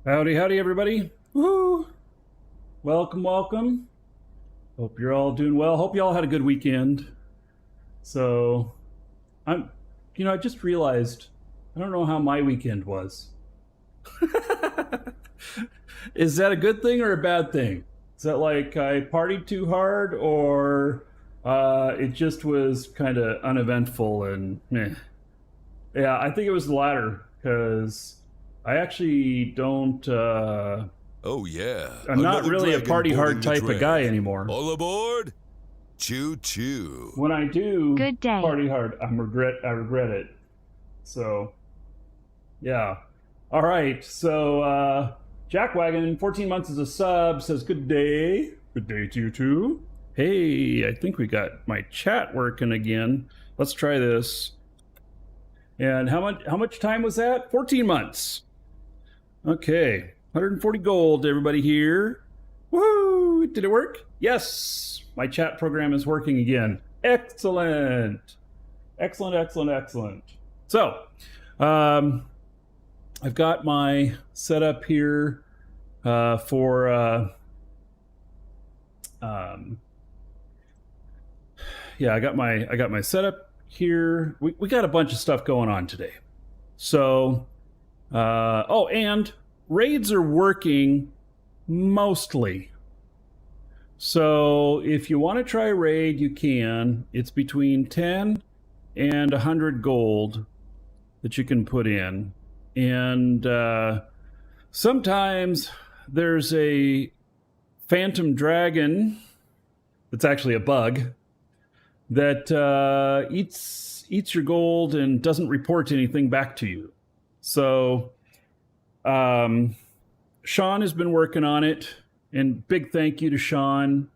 Howdy, howdy, everybody. Woo! Welcome, welcome. Hope you're all doing well. Hope you all had a good weekend. So, I just realized I don't know how my weekend was. Is that a good thing or a bad thing? Is that like I partied too hard or it just was kind of uneventful and meh? Yeah, I think it was the latter because I actually don't. Oh yeah, I'm not another really a dragon party boarding hard the type of train. guy anymore. All aboard! Choo choo. When I do Good day. party hard, I regret it. So, yeah. All right. So, Jackwagon, 14 months as a sub, says good day. Good day to you too. Hey, I think we got my chat working again. Let's try this. And how much time was that? 14 months. Okay. 140 gold, everybody here. Woo! Did it work? Yes! My chat program is working again. Excellent! Excellent, excellent, excellent. So, I've got my setup here for yeah, I got my setup here. We got a bunch of stuff going on today. So, oh, and raids are working mostly. So if you want to try a raid, you can. It's between 10 and 100 gold that you can put in. And sometimes there's a phantom dragon that's actually a bug that eats your gold and doesn't report anything back to you. So Sean has been working on it, and big thank you to Sean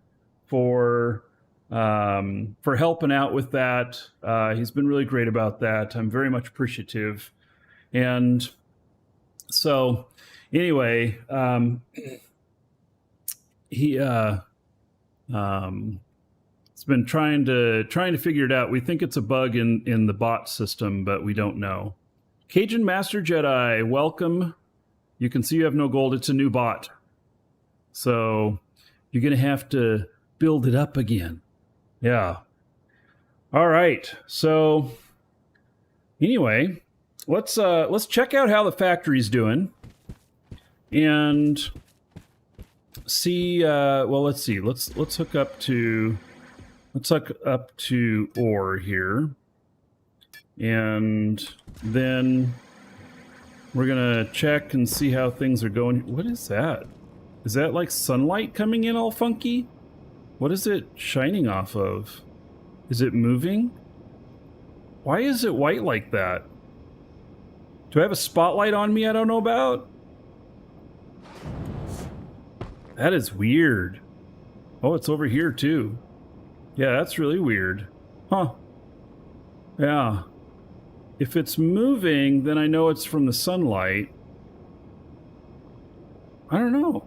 for helping out with that. He's been really great about that. I'm very much appreciative. And so, anyway, he has been trying to figure it out. We think it's a bug in the bot system, but we don't know. Cajun Master Jedi, welcome. You can see you have no gold. It's a new bot. So you're going to have to build it up again. Yeah. All right. So anyway, let's check out how the factory's doing and see. Well, let's see. Let's hook up to ore here, and then we're gonna check and see how things are going. What is that? Is that like sunlight coming in all funky? What is it shining off of? Is it moving? Why is it white like that? Do I have a spotlight on me I don't know about? That is weird. Oh, it's over here too. Yeah, that's really weird. Huh. Yeah. If it's moving, then I know it's from the sunlight. I don't know.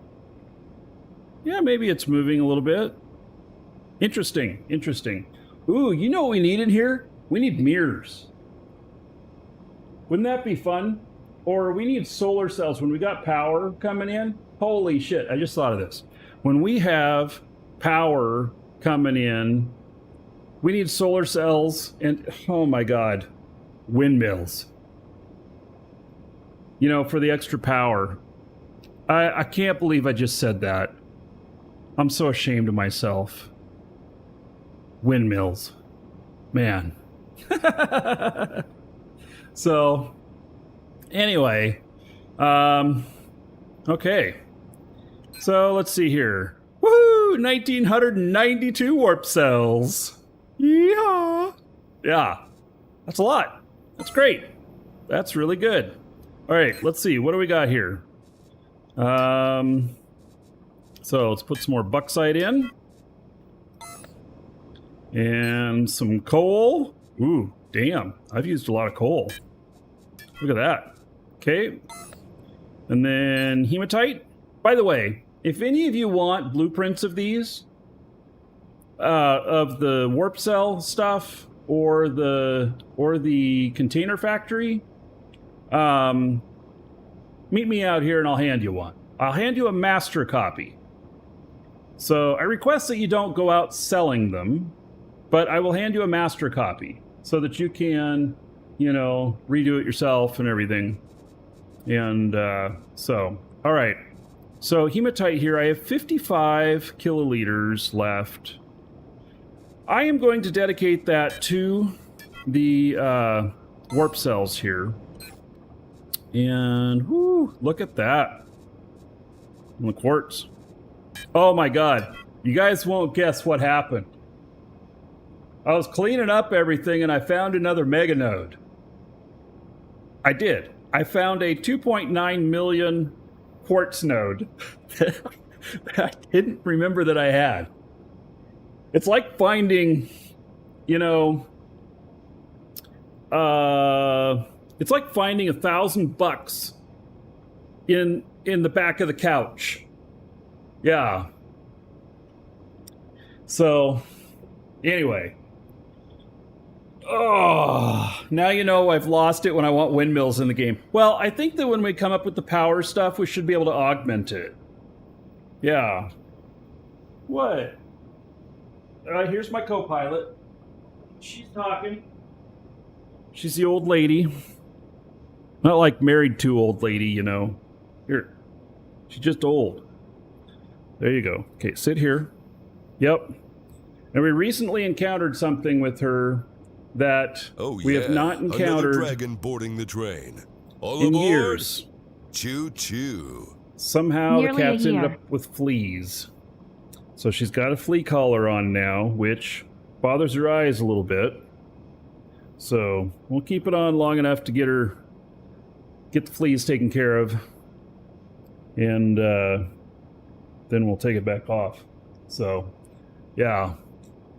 Yeah, maybe it's moving a little bit. Interesting, interesting. Ooh, you know what we need in here? We need mirrors. Wouldn't that be fun? Or we need solar cells when we got power coming in. Holy shit, I just thought of this. When we have power coming in, we need solar cells and, oh my God, windmills. You know, for the extra power. I can't believe I just said that. I'm so ashamed of myself. Windmills. Man. So, anyway. Okay. So, let's see here. Woohoo! 1,992 warp cells. Yeehaw! Yeah. That's a lot. That's great. That's really good. All right, let's see. What do we got here? So let's put some more bauxite in. And some coal. Ooh, damn. I've used a lot of coal. Look at that. Okay. And then hematite. By the way, if any of you want blueprints of these, of the warp cell stuff or the container factory, meet me out here and I'll hand you one. I'll hand you a master copy. So I request that you don't go out selling them, but I will hand you a master copy so that you can, redo it yourself and everything. And all right. So hematite here, I have 55 kiloliters left. I am going to dedicate that to the warp cells here. And whoo, look at that. And the quartz. Oh my god. You guys won't guess what happened. I was cleaning up everything and I found another mega node. I did. I found a 2.9 million quartz node that I didn't remember that I had. It's like finding, it's like finding $1,000 in the back of the couch. Yeah. So, anyway. Oh, now you know I've lost it when I want windmills in the game. Well, I think that when we come up with the power stuff, we should be able to augment it. Yeah. What? Here's my co-pilot. She's talking. She's the old lady. Not like married to old lady, Here. She's just old. There you go. Okay, sit here. Yep. And we recently encountered something with her that we have not encountered. Another dragon boarding the train. All in aboard. Years. Choo choo. Somehow Nearly the cat's a ended year. up with fleas. So she's got a flea collar on now, which bothers her eyes a little bit. So we'll keep it on long enough to get the fleas taken care of. And then we'll take it back off. So, yeah.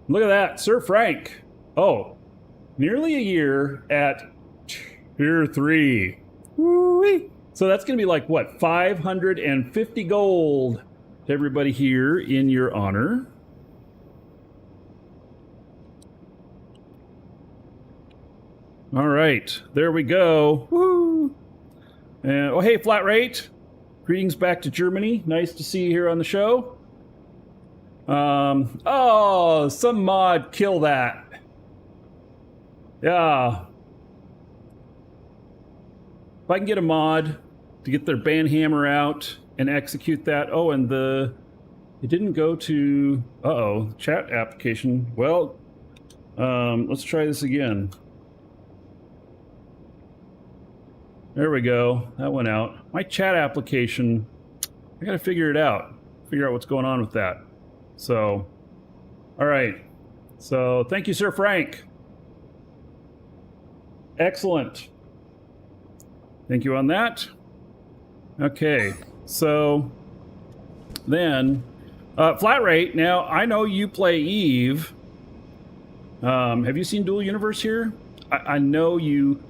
Look at that, Sir Frank. Oh, nearly a year at Tier 3. Woo-wee. So that's going to be like, what, 550 gold to everybody here in your honor. All right, there we go. Woo! And, oh, hey, Flat Rate. Greetings back to Germany. Nice to see you here on the show. Oh, some mod kill that. Yeah. If I can get a mod to get their banhammer out and execute that. Oh, and it didn't go to, chat application. Well, let's try this again. There we go. That went out. My chat application, I gotta figure it out. Figure out what's going on with that. So, all right. So, thank you, Sir Frank. Excellent. Thank you on that. Okay. So, then, Flat Rate. Now, I know you play Eve. Have you seen Dual Universe here? I know you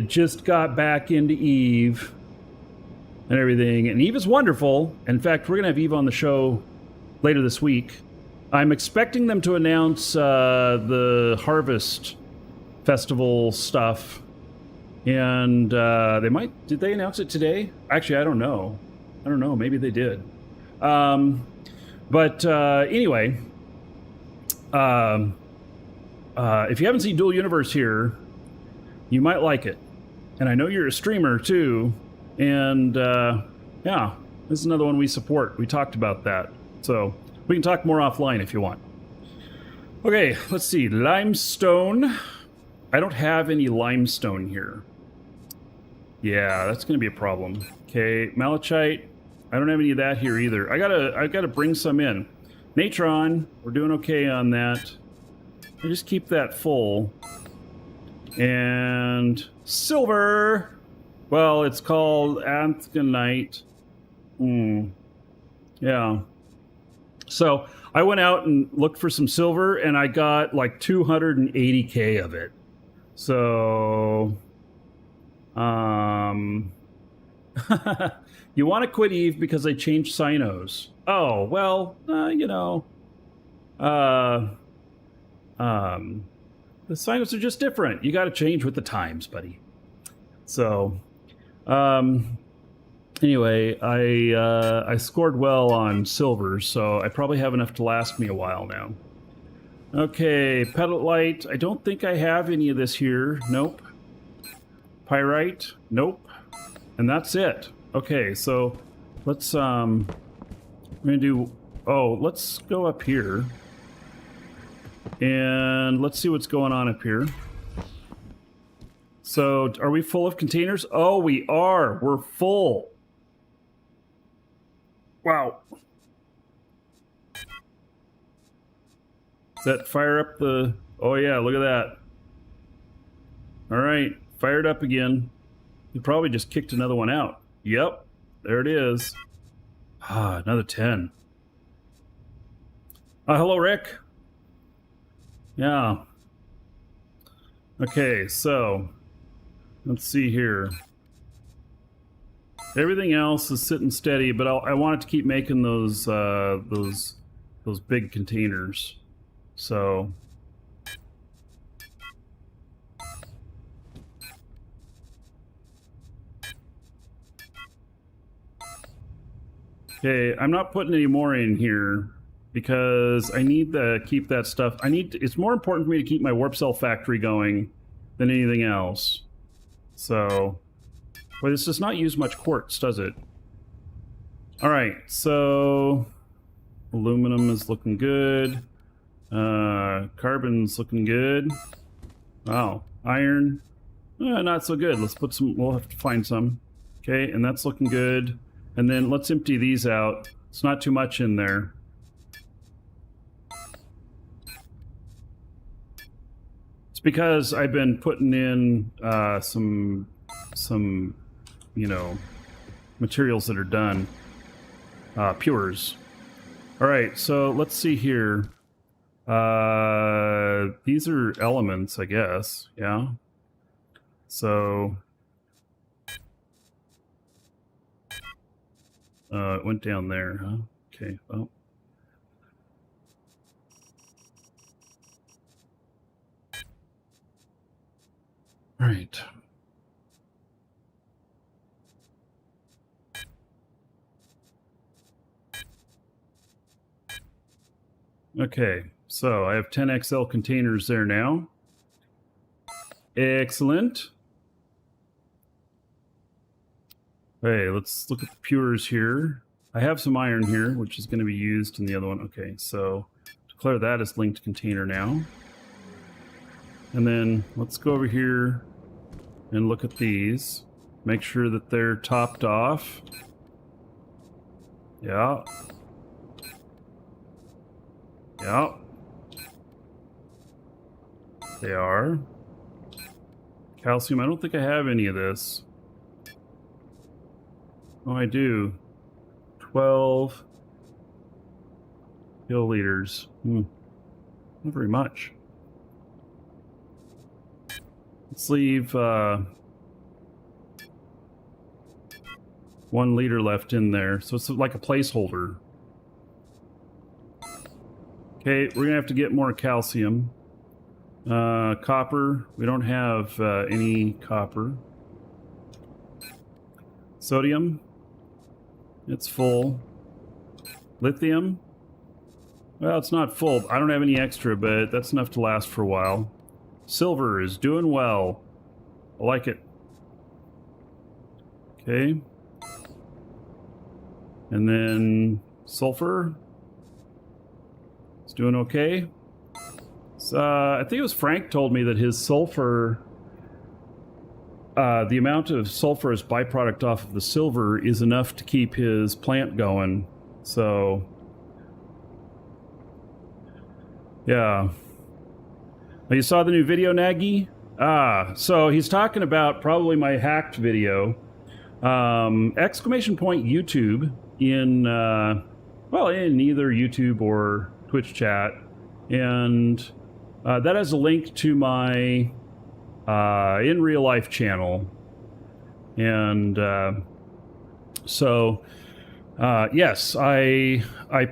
just got back into Eve and everything. And Eve is wonderful. In fact, we're going to have Eve on the show later this week. I'm expecting them to announce the Harvest Festival stuff. And did they announce it today? Actually, I don't know. Maybe they did. But anyway, if you haven't seen Dual Universe here, you might like it. And I know you're a streamer too. And yeah, this is another one we support. We talked about that. So we can talk more offline if you want. Okay, let's see. Limestone. I don't have any limestone here. Yeah, that's going to be a problem. Okay, malachite. I don't have any of that here either. I gotta bring some in. Natron, we're doing okay on that. I just keep that full. And silver. Well, it's called Anthonite. Yeah. So I went out and looked for some silver, and I got like 280k of it. So, you want to quit Eve because they changed Sinos. Oh, well, the Sinos are just different. You got to change with the times, buddy. So, anyway, I scored well on silver, so I probably have enough to last me a while now. Okay, pedalite. I don't think I have any of this here. Nope. Pyrite. Nope. And that's it. Okay, so let's I'm gonna do. Oh, let's go up here, and let's see what's going on up here. So, are we full of containers? Oh, we are. We're full. Wow. Does that fire up the... Oh, yeah, look at that. All right, fired up again. You probably just kicked another one out. Yep, there it is. Ah, another 10. Hello, Rick. Yeah. Okay, so... Let's see here. Everything else is sitting steady, but I want it to keep making those big containers. So okay, I'm not putting any more in here because I need to keep that stuff. It's more important for me to keep my warp cell factory going than anything else. So, well, this does not use much quartz, does it? All right, so aluminum is looking good. Carbon's looking good. Wow, iron, not so good. Let's put some. We'll have to find some. Okay, and that's looking good. And then let's empty these out. It's not too much in there. Because I've been putting in some you know, materials that are done, pures. All right, so let's see here. These are elements, I guess. Yeah. So it went down there, huh? Okay. Well. All right. Okay, so I have 10 XL containers there now. Excellent. Okay, let's look at the pures here. I have some iron here, which is going to be used in the other one. Okay, so declare that as linked container now. And then let's go over here and look at these. Make sure that they're topped off. Yeah. Yeah. They are. Calcium, I don't think I have any of this. Oh, I do. 12 kiloliters. Not very much. Let's leave 1 liter left in there. So it's like a placeholder. Okay, we're gonna have to get more calcium. Copper, we don't have any copper. Sodium, it's full. Lithium, well, it's not full. I don't have any extra, but that's enough to last for a while. Silver is doing well. I like it. Okay. And then sulfur. It's doing okay. So, I think it was Frank told me that his sulfur, the amount of sulfur as byproduct off of the silver is enough to keep his plant going. So, yeah. You saw the new video, Nagy? So he's talking about probably my hacked video. Exclamation point YouTube in, well, in either YouTube or Twitch chat. And that has a link to my in real life channel. And so, yes, I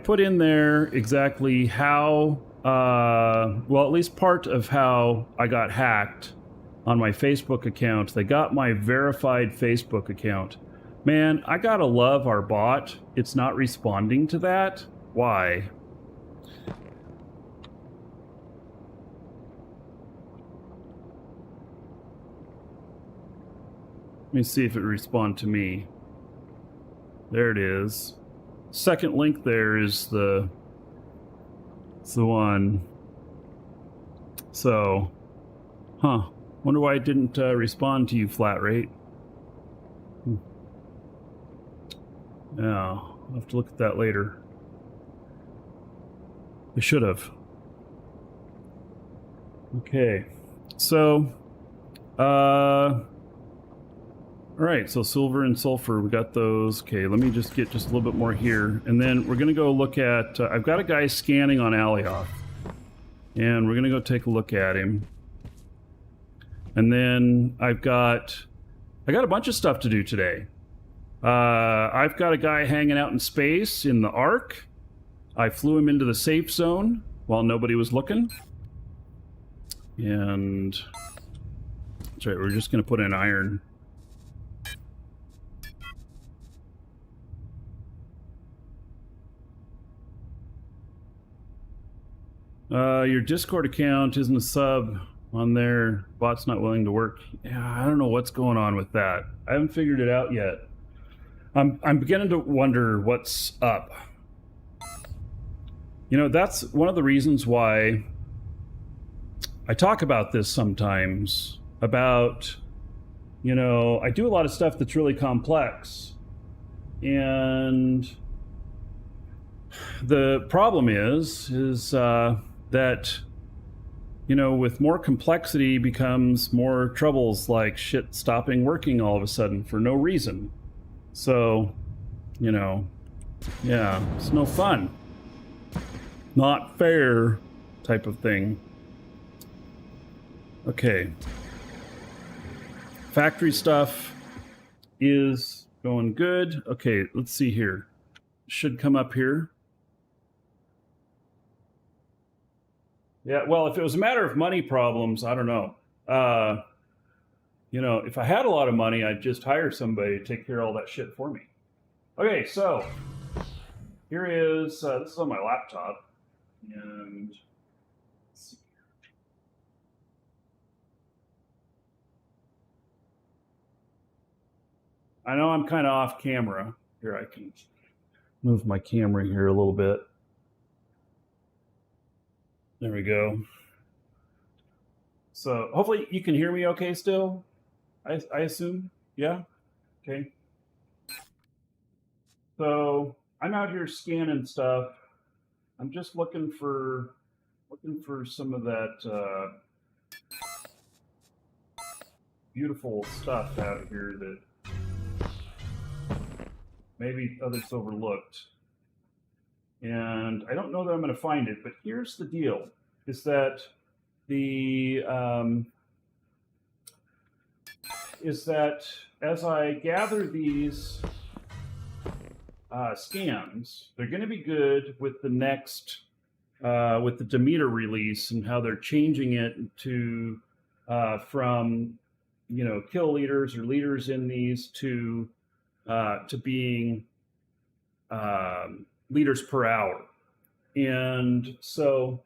put in there exactly how, well, at least part of how I got hacked on my Facebook account. They got my verified Facebook account. Man, I gotta love our bot. It's not responding to that. Why? Let me see if it responds to me. There it is. Second link there is the one. So, wonder why it didn't respond to you, flat rate. Yeah, I'll have to look at that later. I should have. Okay, so, all right, so silver and sulfur, we got those. Okay, let me just get just a little bit more here. And then we're gonna go look at, I've got a guy scanning on Alioth. And we're gonna go take a look at him. And then I got a bunch of stuff to do today. I've got a guy hanging out in space in the Ark. I flew him into the safe zone while nobody was looking. And that's right, we're just gonna put in iron. Your Discord account isn't a sub on there. Bot's not willing to work. Yeah, I don't know what's going on with that. I haven't figured it out yet. I'm beginning to wonder what's up. You know, that's one of the reasons why I talk about this sometimes. About, you know, I do a lot of stuff that's really complex. And the problem is that, you know, with more complexity becomes more troubles, like shit stopping working all of a sudden for no reason. So, you know, yeah, it's no fun. Not fair type of thing. Okay. Factory stuff is going good. Okay, let's see here. Should come up here. Yeah, well, if it was a matter of money problems, I don't know. You know, if I had a lot of money, I'd just hire somebody to take care of all that shit for me. Okay, so here is, this is on my laptop. And let's see. I know I'm kind of off camera. Here, I can move my camera here a little bit. There we go. So hopefully you can hear me okay still, I assume. Yeah? Okay. So I'm out here scanning stuff. I'm just looking for some of that beautiful stuff out here that maybe others overlooked. And I don't know that I'm going to find it, but here's the deal: is that as I gather these scans, they're going to be good with the next with the Demeter release and how they're changing it to from, you know, kiloliters or liters in these to being liters per hour. And so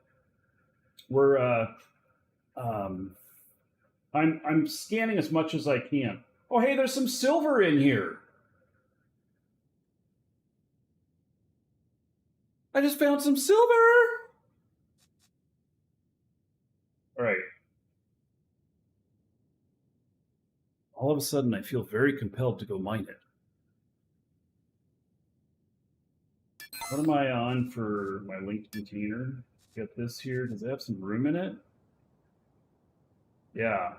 we're I'm scanning as much as I can. Oh, hey, there's some silver in here. I just found some silver. All right. All of a sudden, I feel very compelled to go mine it. What am I on for my linked container? Get this here. Does it have some room in it? Yeah.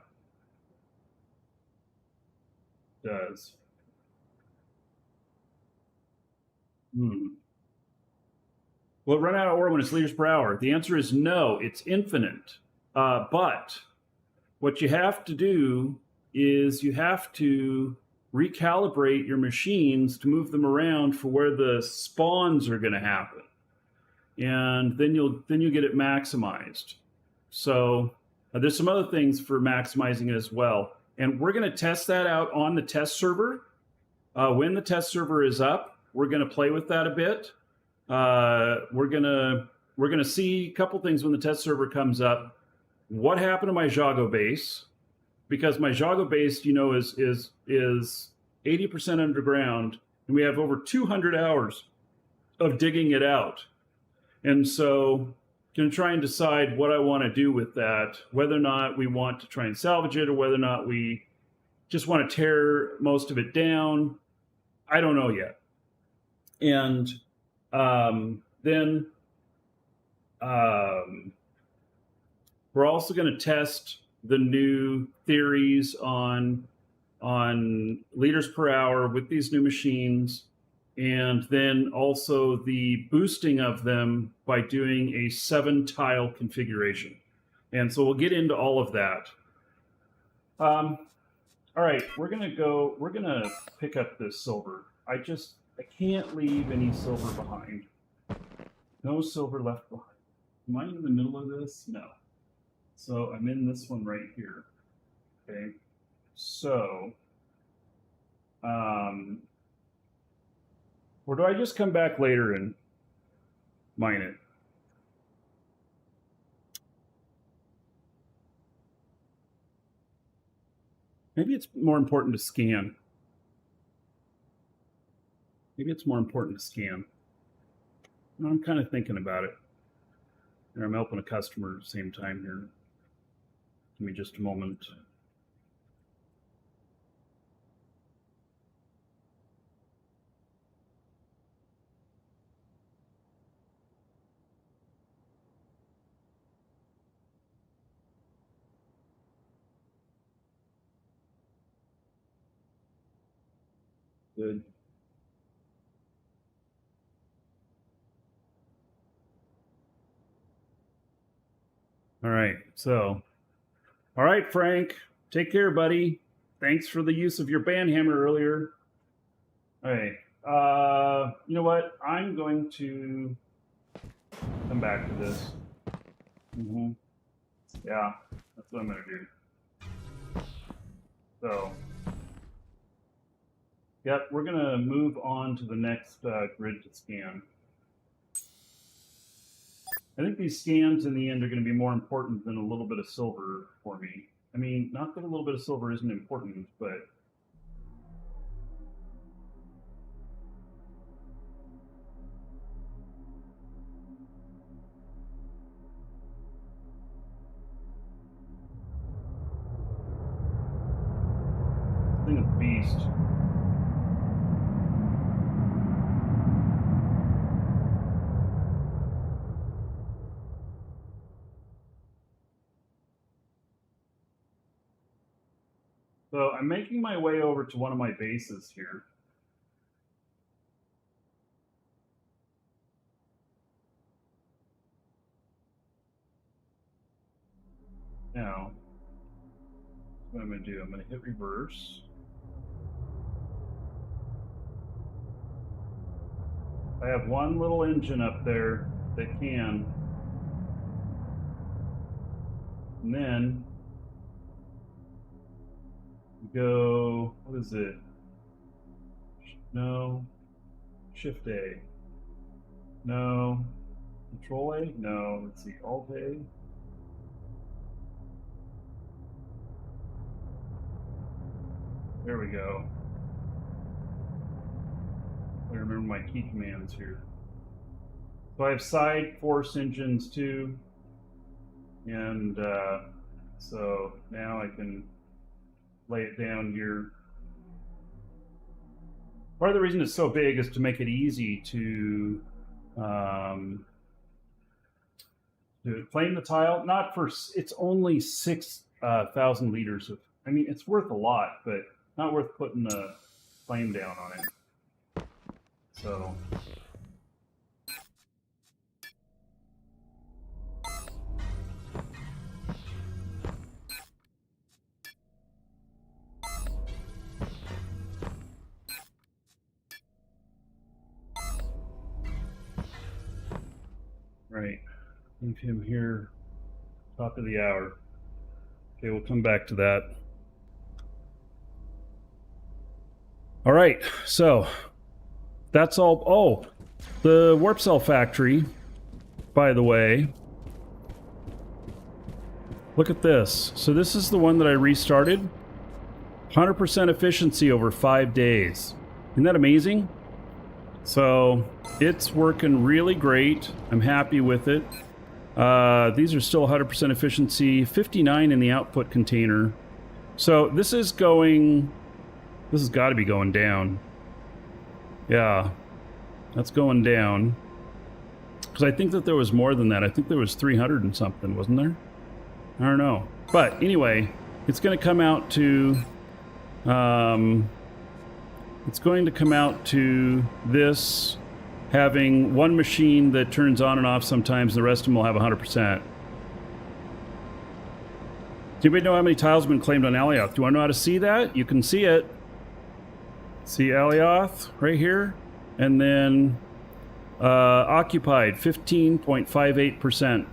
It does. Will it run out of ore when it's liters per hour? The answer is no. It's infinite. But what you have to do is you have to recalibrate your machines to move them around for where the spawns are going to happen, and then you'll get it maximized. So There's some other things for maximizing it as well. And we're going to test that out on the test server. When the test server is up, we're going to play with that a bit. We're gonna see a couple things when the test server comes up. What happened to my Jago base? Because my Jago base, you know, is 80% underground, and we have over 200 hours of digging it out. And so, going to try and decide what I want to do with that, whether or not we want to try and salvage it, or whether or not we just want to tear most of it down. I don't know yet. And then we're also going to test the new theories on liters per hour with these new machines, and then also the boosting of them by doing a 7-tile configuration. And so we'll get into all of that. All right, we're gonna pick up this silver. I can't leave any silver behind. No silver left behind. Am I in the middle of this? No. So I'm in this one right here. Okay. So, or do I just come back later and mine it? Maybe it's more important to scan. Maybe it's more important to scan. I'm kind of thinking about it. And I'm helping a customer at the same time here. Give me just a moment. Good. All right, so, all right, Frank, take care, buddy. Thanks for the use of your band hammer earlier. All right, you know what? I'm going to come back to this. Yeah, that's what I'm going to do. So, yep, we're going to move on to the next grid to scan. I think these scans in the end are going to be more important than a little bit of silver for me. I mean, not that a little bit of silver isn't important, but this thing is a beast. So I'm making my way over to one of my bases here. Now, what I'm going to do, I'm going to hit reverse. I have one little engine up there that can. And then go, what is it? No. Shift A. No. Control A? No. Let's see. Alt A. There we go. I remember my key commands here. So I have side force engines too. And so now I can lay it down here. Part of the reason it's so big is to make it easy to plane the tile. Not for, it's only 6,000 liters of, I mean, it's worth a lot, but not worth putting a flame down on it. So. Right, leave him here, top of the hour. Okay, we'll come back to that. All right, so that's all. Oh, the warp cell factory, by the way. Look at this. So this is the one that I restarted. 100% efficiency over 5 days. Isn't that amazing? So it's working really great. I'm happy with it. These are still 100% efficiency, 59 in the output container. So this is going, this has got to be going down. Yeah, that's going down. Because I think that there was more than that. I think there was 300 and something, wasn't there? I don't know. But anyway, it's going to come out to, it's going to come out to this having one machine that turns on and off sometimes, the rest of them will have 100%. Do anybody know how many tiles have been claimed on Alioth? Do you want to know how to see that? You can see it. See Alioth right here? And then occupied, 15.58%.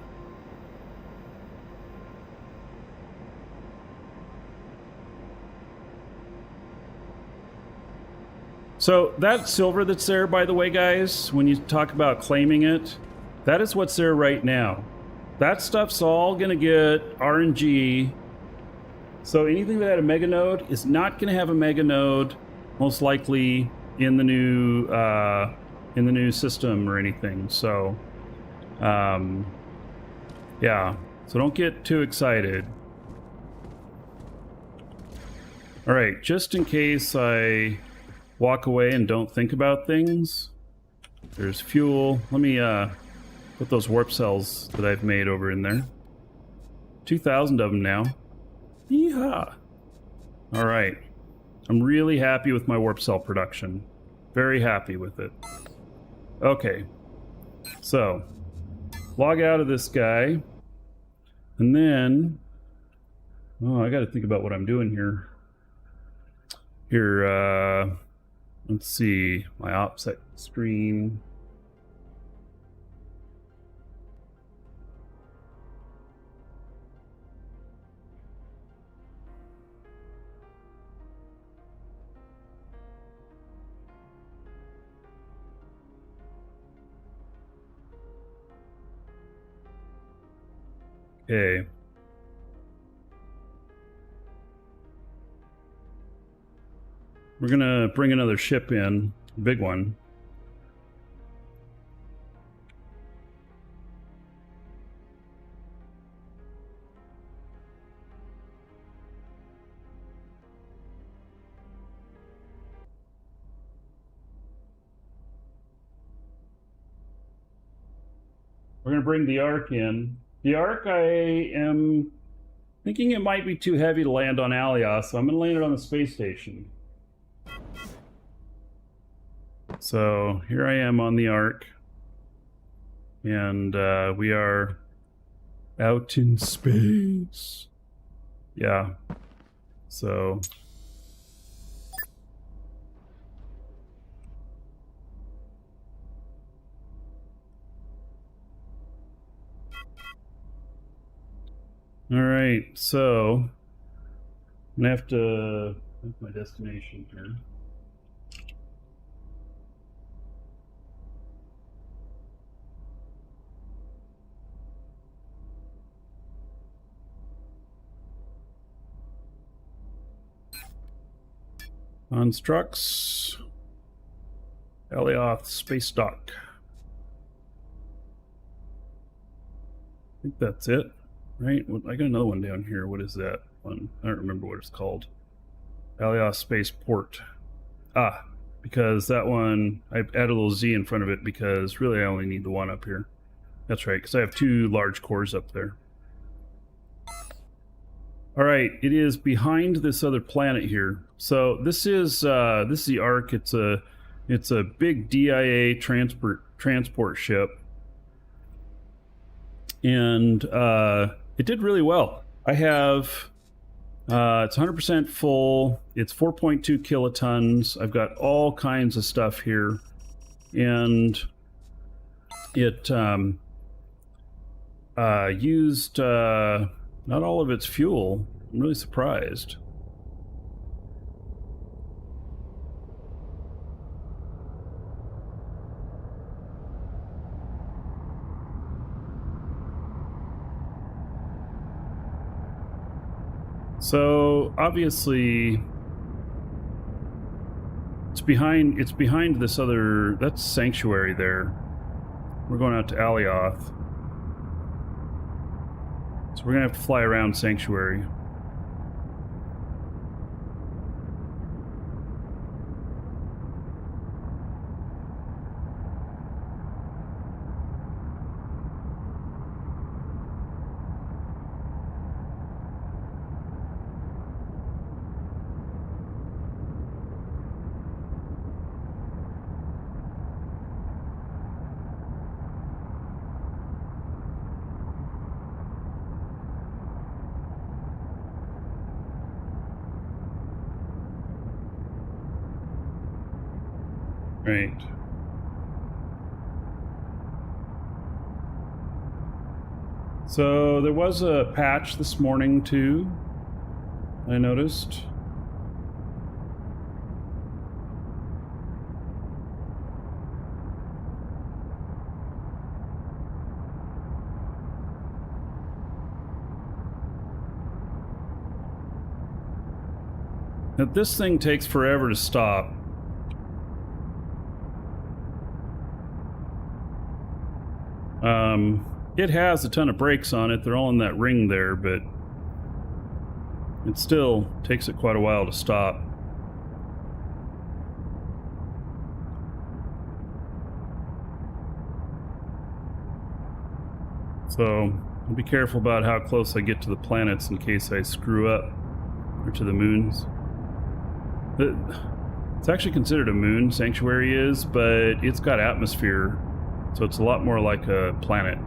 So that silver that's there, by the way, guys, when you talk about claiming it, that is what's there right now. That stuff's all going to get RNG. So anything that had a mega node is not going to have a mega node, most likely in the new system or anything. So, yeah. So don't get too excited. All right, just in case I walk away and don't think about things, there's fuel. Let me put those warp cells that I've made over in there. 2,000 of them now. Yeehaw! All right, I'm really happy with my warp cell production. Very happy with it. Okay, so log out of this guy, and then I got to think about what I'm doing here. Let's see, my OPSEC stream. Okay. We're gonna bring another ship in, a big one. We're gonna bring the Ark in. The Ark, I am thinking it might be too heavy to land on Alioth, so I'm gonna land it on the space station. So here I am on the Ark, and we are out in space. Yeah, so all right, so I'm gonna have to make my destination here. Constructs, Alioth space dock. I think that's it, right? I got another one down here. What is that one? I don't remember what it's called. Alioth space port. Ah, because that one, I added a little Z in front of it because really I only need the one up here. That's right, because I have 2 large cores up there. All right, it is behind this other planet here. So this is the Ark. It's a big DIA transport ship, and it did really well. I have it's 100% full. It's 4.2 kilotons. I've got all kinds of stuff here, and it used not all of its fuel. I'm really surprised. So obviously it's behind this other, that's Sanctuary there. We're going out to Alioth. So we're gonna have to fly around Sanctuary. Right. So there was a patch this morning too, I noticed. Now this thing takes forever to stop. It has a ton of brakes on it. They're all in that ring there, but it still takes it quite a while to stop. So I'll be careful about how close I get to the planets in case I screw up, or to the moons. It's actually considered a moon, Sanctuary is, but it's got atmosphere, so it's a lot more like a planet.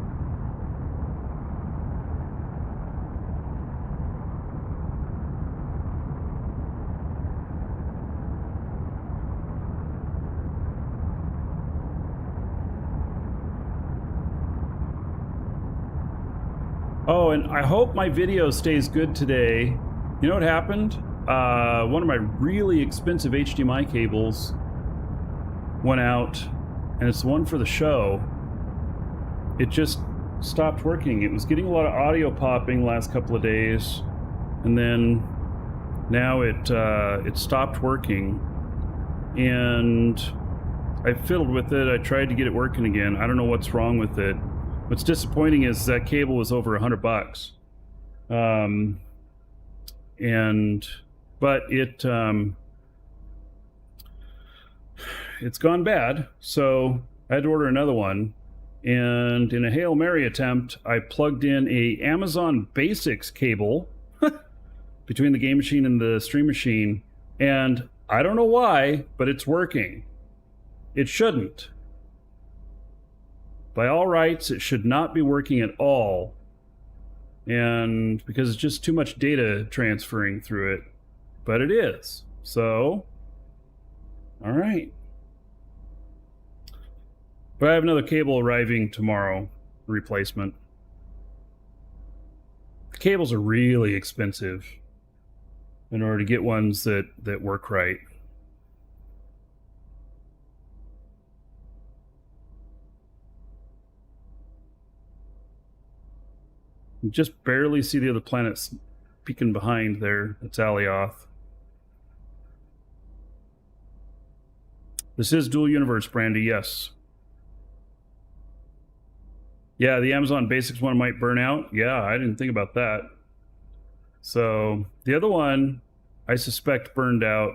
Oh, and I hope my video stays good today. You know what happened? One of my really expensive HDMI cables went out, and it's the one for the show. It just stopped working. It was getting a lot of audio popping last couple of days, and then now it stopped working. And I fiddled with it. I tried to get it working again. I don't know what's wrong with it. What's disappointing is that cable was over $100. But it's gone bad, so I had to order another one. And in a Hail Mary attempt, I plugged in a Amazon Basics cable between the game machine and the stream machine, and I don't know why, but it's working. It shouldn't. By all rights, it should not be working at all, and because it's just too much data transferring through it, but it is. So, all right. But I have another cable arriving tomorrow, replacement. The cables are really expensive in order to get ones that work right. You just barely see the other planets peeking behind there. That's Alioth. This is dual universe, Brandy, yes. Yeah, the Amazon Basics one might burn out. Yeah, I didn't think about that. So the other one, I suspect, burned out.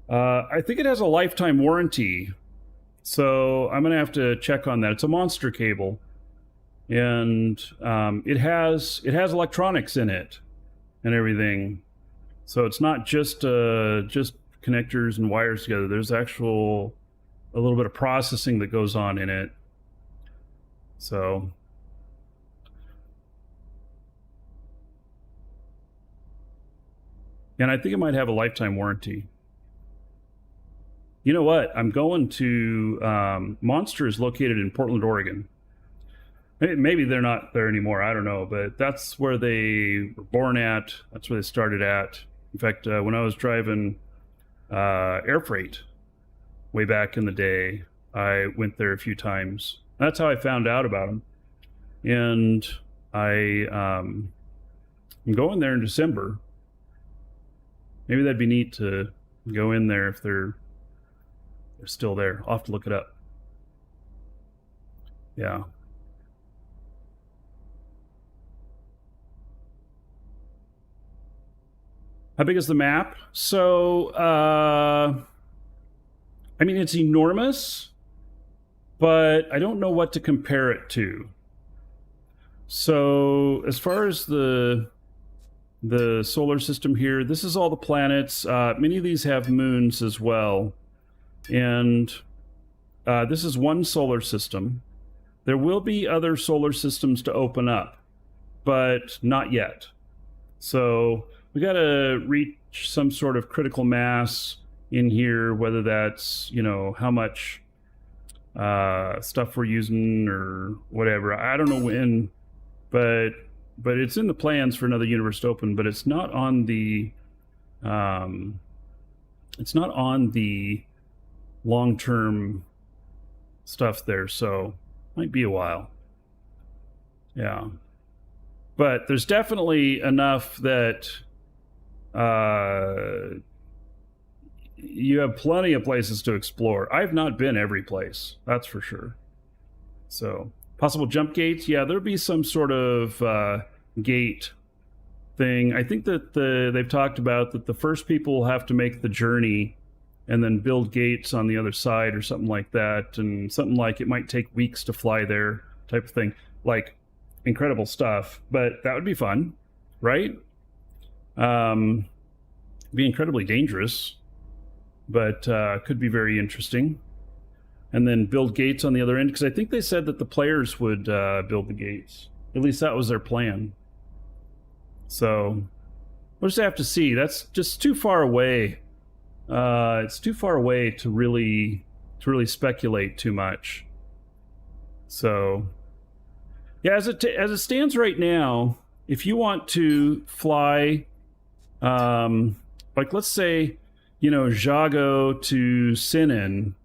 I think it has a lifetime warranty, so I'm gonna have to check on that. It's a monster cable, and it has electronics in it and everything. So it's not just connectors and wires together. There's a little bit of processing that goes on in it. So, and I think it might have a lifetime warranty. You know what? I'm going to Monster is located in Portland, Oregon. Maybe they're not there anymore. I don't know, but that's where they were born at. That's where they started at. In fact, when I was driving air freight way back in the day, I went there a few times. That's how I found out about them. And I'm going there in December. Maybe that'd be neat to go in there if they're still there. I'll have to look it up. Yeah. How big is the map? So, I mean, it's enormous, but I don't know what to compare it to. So, as far as the solar system here, this is all the planets. Many of these have moons as well. And this is one solar system. There will be other solar systems to open up, but not yet. So we got to reach some sort of critical mass in here, whether that's, how much stuff we're using or whatever. I don't know when, but it's in the plans for another universe to open, but it's not on the long-term stuff there, so might be a while. Yeah, but there's definitely enough that you have plenty of places to explore. I've not been every place, that's for sure. So possible jump gates, yeah, there'll be some sort of gate thing. I think that they've talked about that the first people will have to make the journey and then build gates on the other side or something like that, and something like it might take weeks to fly there type of thing. Like, incredible stuff, but that would be fun, right? Be incredibly dangerous, but could be very interesting. And then build gates on the other end, because I think they said that the players would build the gates. At least that was their plan. So we'll just have to see. That's just too far away. It's too far away to really speculate too much. So yeah, as it stands right now, if you want to fly, like let's say, Jago to Sinin,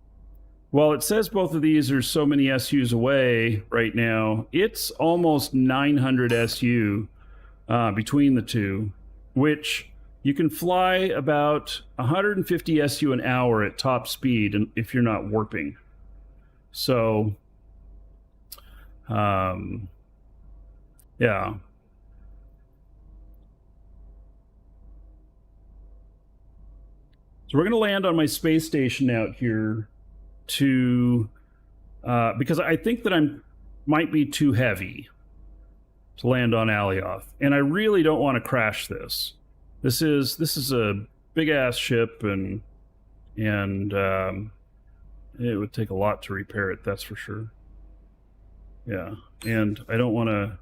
well, it says both of these are so many SUs away right now. It's almost 900 SU between the two, which you can fly about 150 SU an hour at top speed, and if you're not warping. So, yeah. So we're going to land on my space station out here because I think that might be too heavy to land on Alioth, and I really don't want to crash this. This is a big ass ship, and it would take a lot to repair it. That's for sure. Yeah, and I don't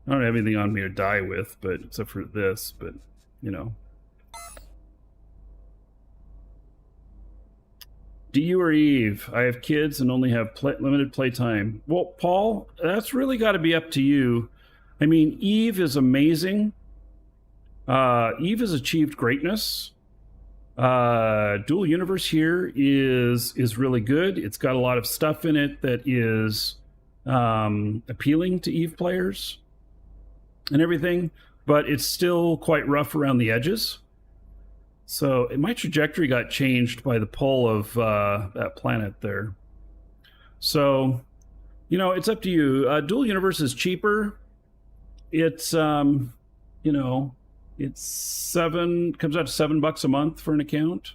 have anything on me to die with, but except for this. But Do you or Eve? I have kids and only have limited playtime. Well, Paul, that's really got to be up to you. I mean, Eve is amazing. Eve has achieved greatness. Dual Universe here is really good. It's got a lot of stuff in it that is appealing to Eve players and everything, but it's still quite rough around the edges. So my trajectory got changed by the pull of that planet there. So, it's up to you. Dual Universe is cheaper. It's, it's comes out to $7 a month for an account.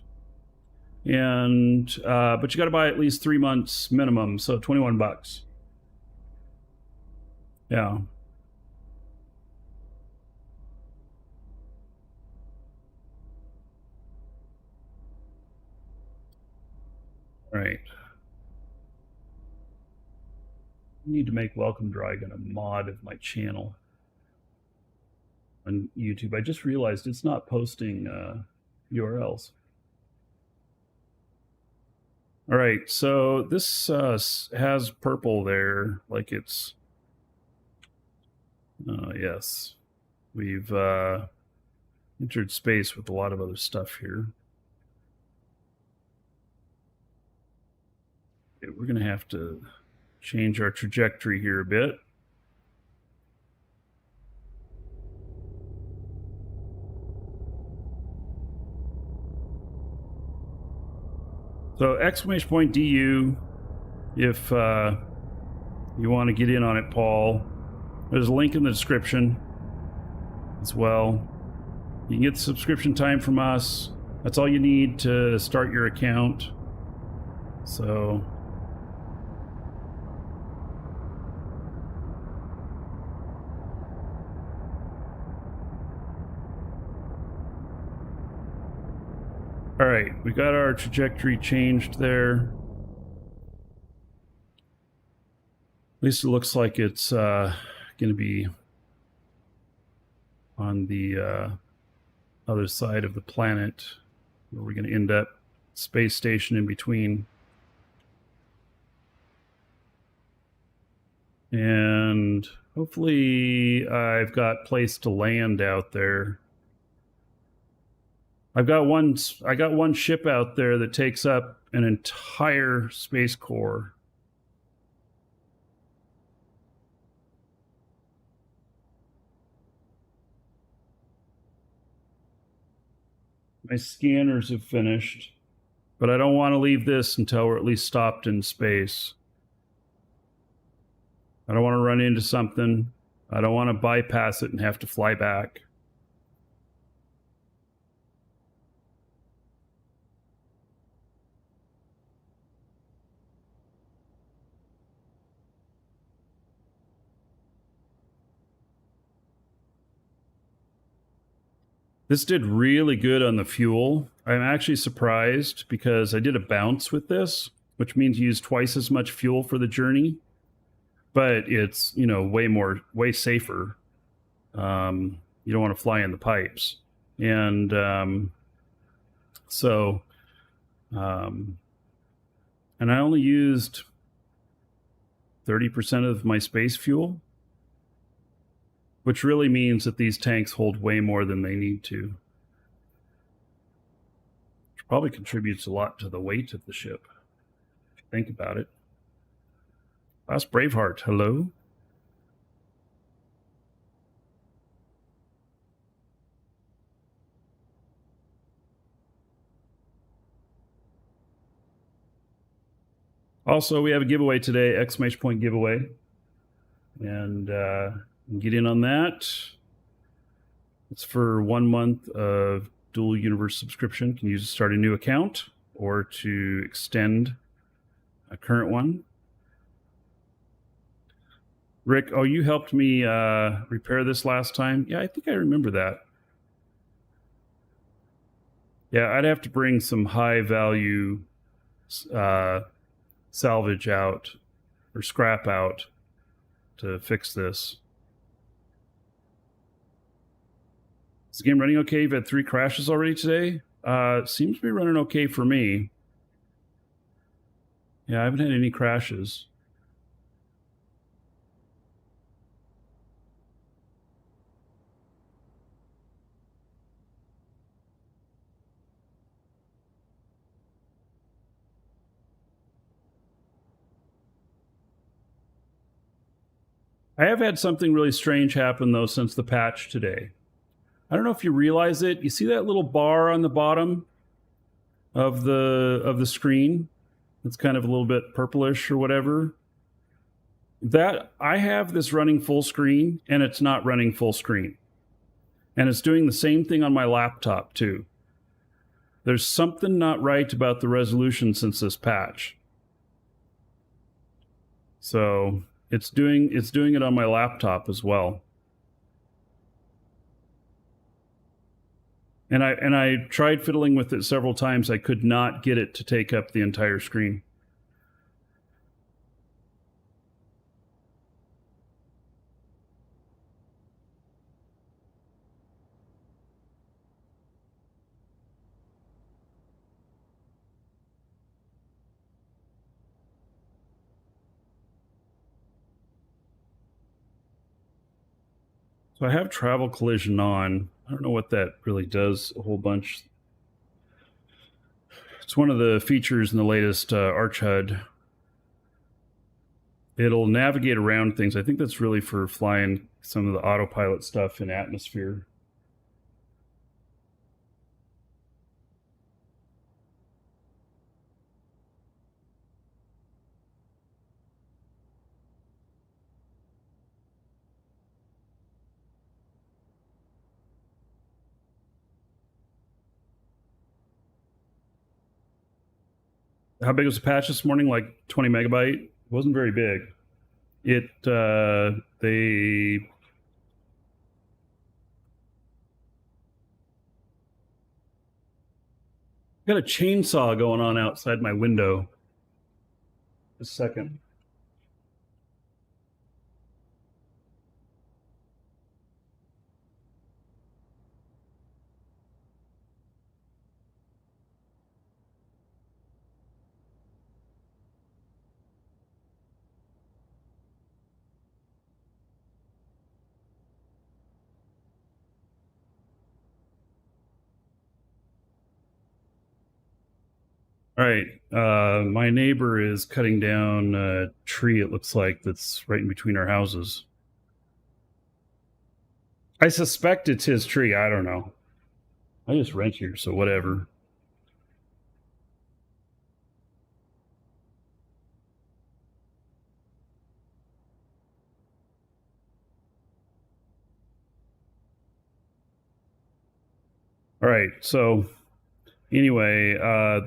And, but you got to buy at least 3 months minimum. So $21. Yeah. Right. I need to make Welcome Dragon a mod of my channel on YouTube. I just realized it's not posting URLs. All right, so this has purple there, like it's yes, we've entered space with a lot of other stuff here. Okay, we're going to have to change our trajectory here a bit. So exclamation point DU if you want to get in on it, Paul. There's a link in the description as well. You can get the subscription time from us. That's all you need to start your account. So all right, we got our trajectory changed there. At least it looks like it's going to be on the other side of the planet, where we're going to end up space station in between. And hopefully I've got place to land out there. I got one ship out there that takes up an entire space core. My scanners have finished, but I don't want to leave this until we're at least stopped in space. I don't want to run into something. I don't want to bypass it and have to fly back. This did really good on the fuel. I'm actually surprised because I did a bounce with this, which means you use twice as much fuel for the journey, but it's, you know, way safer. You don't want to fly in the pipes. And and I only used 30% of my space fuel, which really means that these tanks hold way more than they need to. Which probably contributes a lot to the weight of the ship, if you think about it. Last Braveheart, hello? Also, we have a giveaway today, exclamation point giveaway. And get in on that. It's for 1 month of dual universe subscription. You can use it to start a new account or to extend a current one. Rick, oh, you helped me repair this last time. Yeah, I think I remember that. Yeah, I'd have to bring some high value salvage out or scrap out to fix this. Is the game running okay? You've had 3 crashes already today? Seems to be running okay for me. Yeah, I haven't had any crashes. I have had something really strange happen, though, since the patch today. I don't know if you realize it. You see that little bar on the bottom of the screen? It's kind of a little bit purplish or whatever. That I have this running full screen, and it's not running full screen. And it's doing the same thing on my laptop, too. There's something not right about the resolution since this patch. So it's doing it on my laptop as well. And I tried fiddling with it several times. I could not get it to take up the entire screen. So I have travel collision on. I don't know what that really does a whole bunch. It's one of the features in the latest Arch HUD. It'll navigate around things. I think that's really for flying some of the autopilot stuff in atmosphere. How big was the patch this morning? Like 20 megabyte? It wasn't very big. They got a chainsaw going on outside my window. Just a second. All right. My neighbor is cutting down a tree, it looks like, that's right in between our houses. I suspect it's his tree. I don't know. I just rent here, so whatever. All right. So anyway,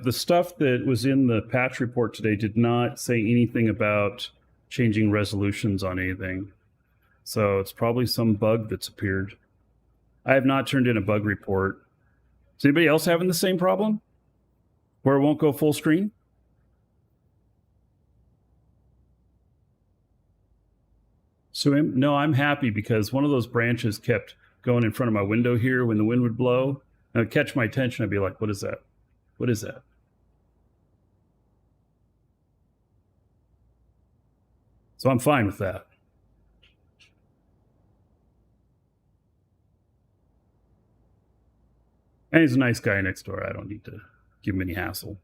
the stuff that was in the patch report today did not say anything about changing resolutions on anything. So it's probably some bug that's appeared. I have not turned in a bug report. Is anybody else having the same problem where it won't go full screen? So no, I'm happy because one of those branches kept going in front of my window here when the wind would blow. And it would catch my attention. I'd be like, what is that? What is that? So I'm fine with that. And he's a nice guy next door. I don't need to give him any hassle.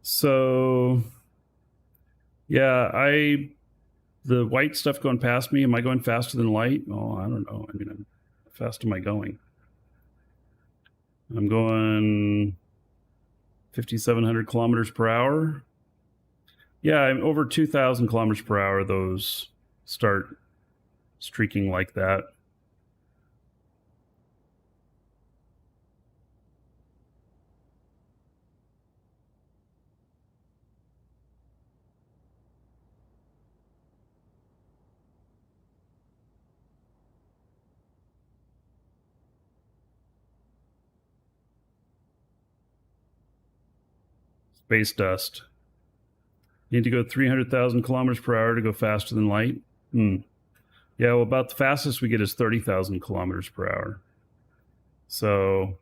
So yeah, the white stuff going past me, am I going faster than light? Oh, I don't know. I mean, how fast am I going? I'm going 5,700 kilometers per hour. Yeah, I'm over 2,000 kilometers per hour. Those start streaking like that. Space dust. Need to go 300,000 kilometers per hour to go faster than light? Yeah, well, about the fastest we get is 30,000 kilometers per hour. So,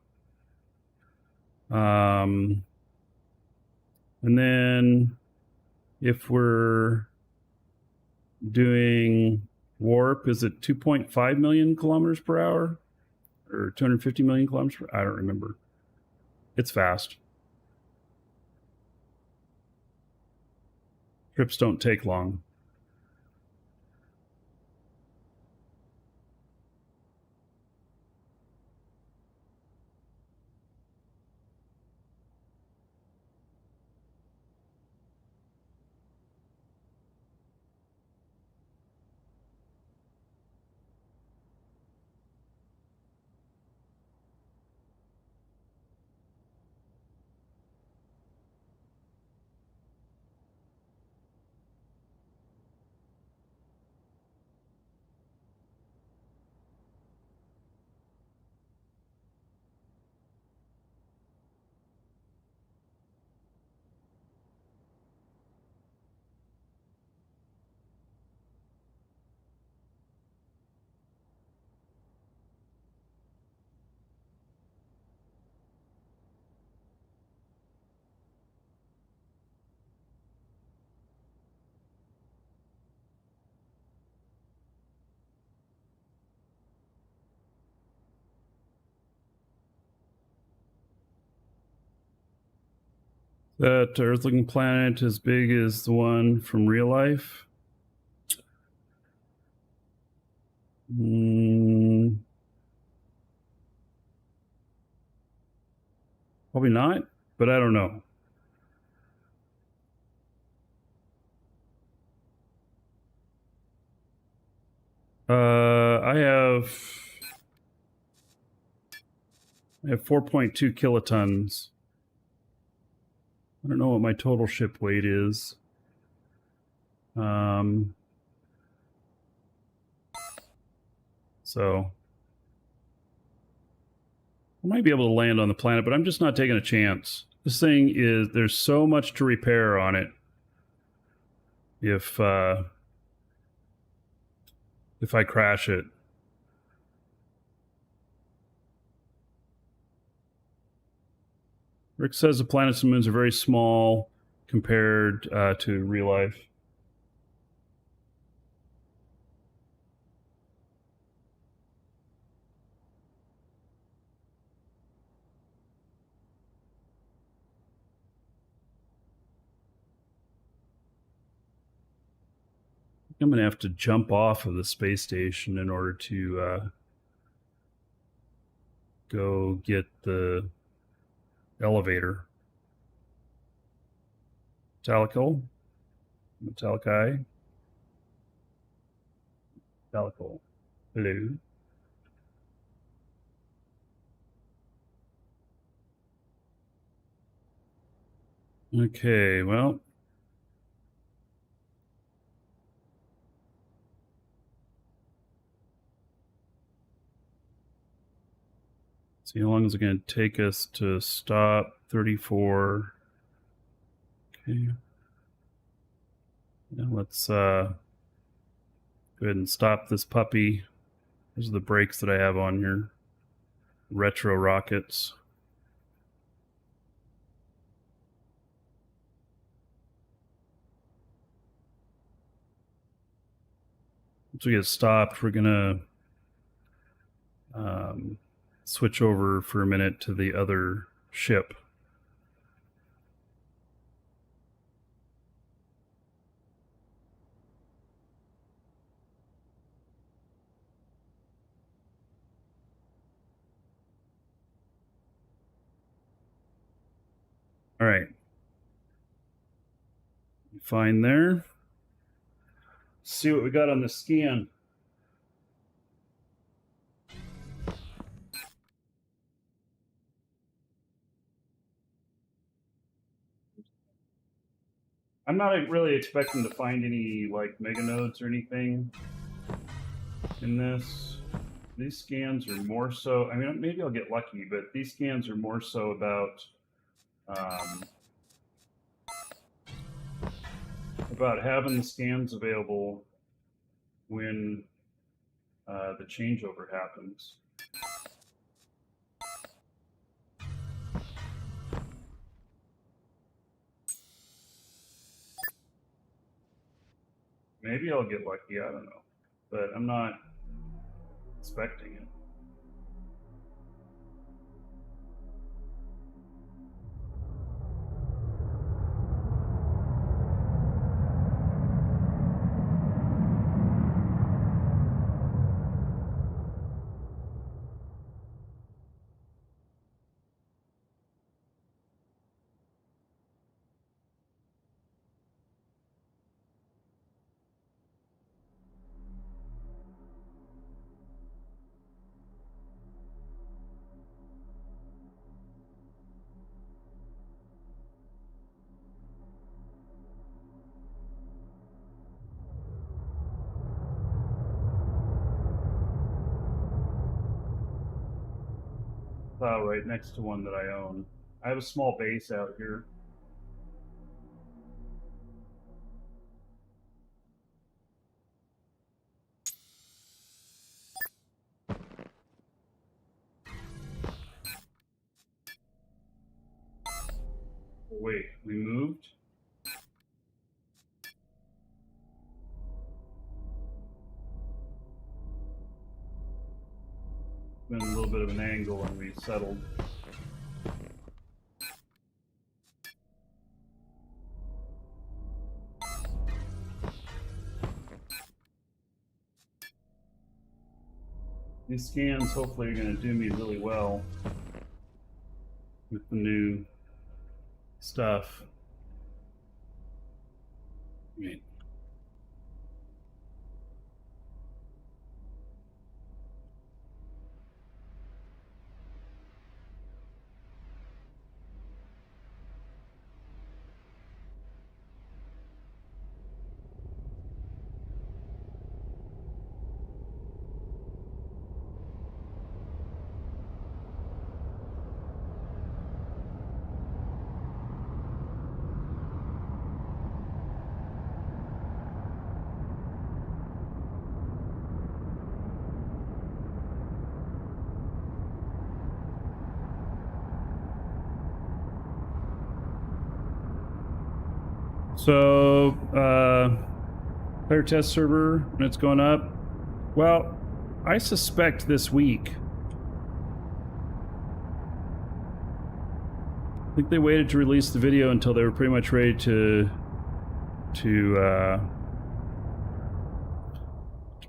and then if we're doing warp, is it 2.5 million kilometers per hour or 250 million kilometers per hour? I don't remember. It's fast. Trips don't take long. That Earth-looking planet as big as the one from real life? Probably not, but I don't know. I have 4.2 kilotons. I don't know what my total ship weight is. So I might be able to land on the planet, but I'm just not taking a chance. This thing is, there's so much to repair on it. If I crash it. Rick says the planets and moons are very small compared to real life. I'm going to have to jump off of the space station in order to go get the elevator. Metallical. Metallici. Metallical. Hello. Okay, well. See how long is it going to take us to stop? 34. Okay. Now let's go ahead and stop this puppy. Those are the brakes that I have on here. Retro rockets. Once we get stopped, we're going to switch over for a minute to the other ship. All right. Fine there. Let's see what we got on the scan. I'm not really expecting to find any like mega nodes or anything in this. These scans are more so, I mean, maybe I'll get lucky, but these scans are more so about having the scans available when the changeover happens. Maybe I'll get lucky, I don't know. But I'm not expecting it. Right next to one that I own. I have a small base out here. Oh, wait, we moved? Been a little bit of an angle and we settled. These scans hopefully are going to do me really well with the new stuff. Right. So, player test server, when it's going up, well, I suspect this week. I think they waited to release the video until they were pretty much ready to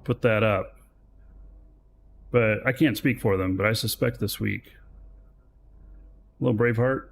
put that up. But I can't speak for them, but I suspect this week. Hello, Braveheart.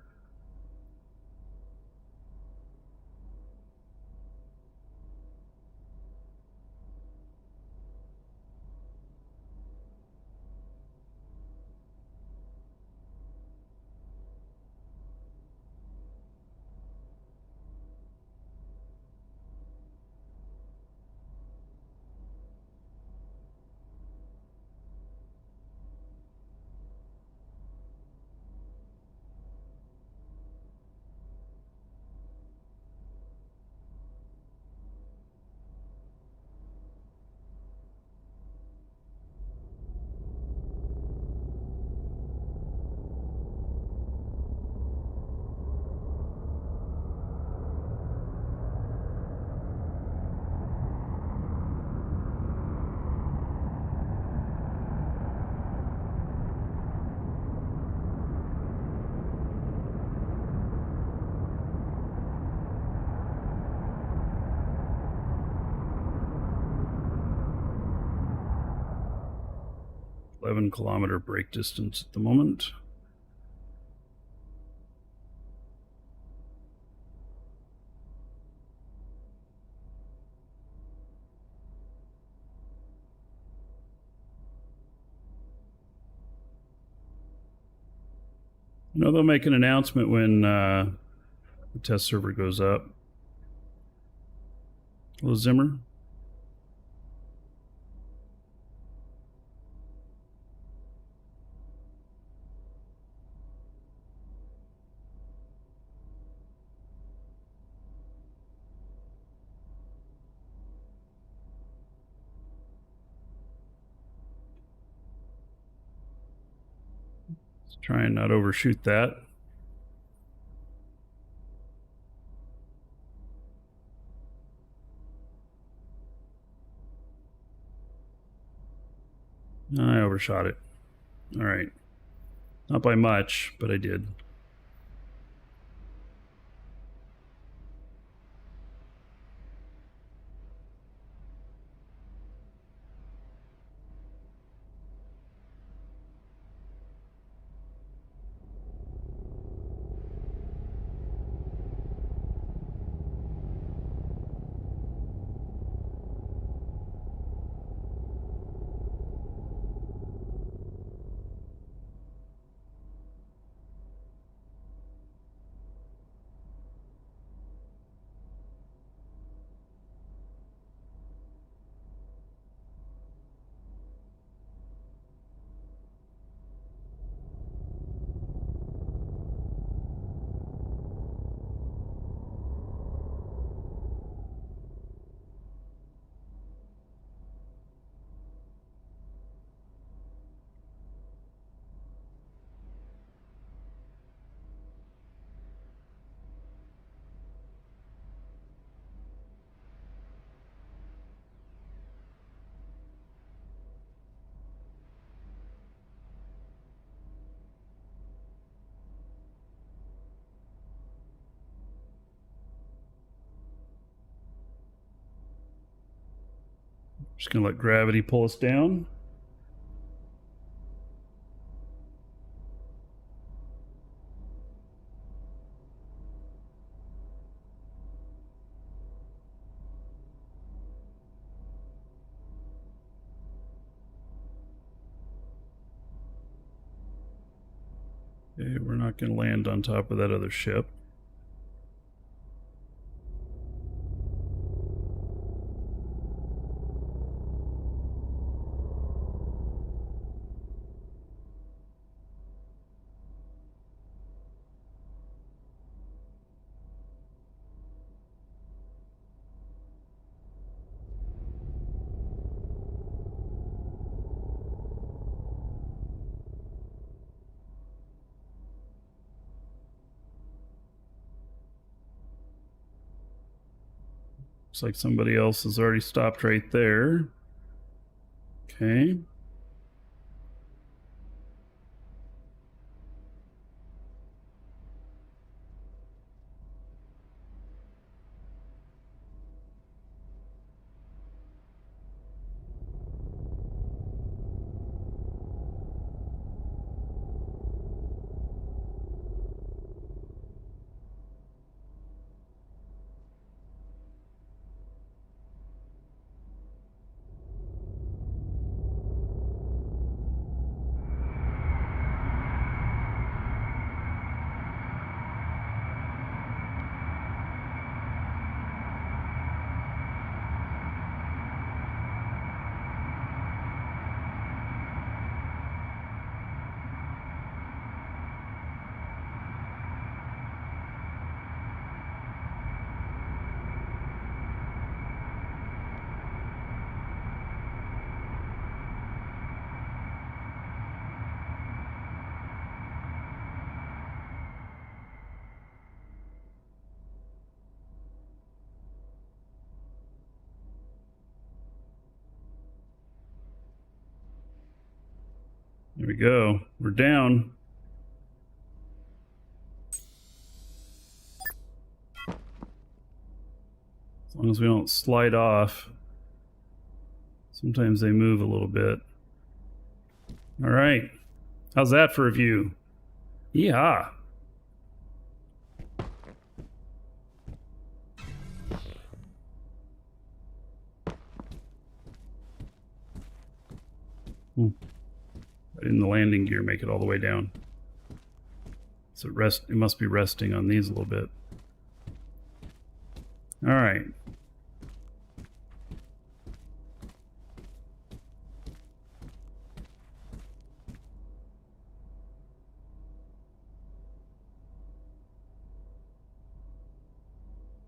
.11 kilometer brake distance at the moment. No, they'll make an announcement when the test server goes up. Hello, Zimmer. Let's try and not overshoot that. I overshot it. All right. Not by much, but I did. Just gonna let gravity pull us down. Okay, we're not going to land on top of that other ship. Looks like somebody else has already stopped right there. Okay. There we go. We're down. As long as we don't slide off. Sometimes they move a little bit. All right. How's that for a view? Yeah. Why didn't the landing gear make it all the way down? So it must be resting on these a little bit. All right.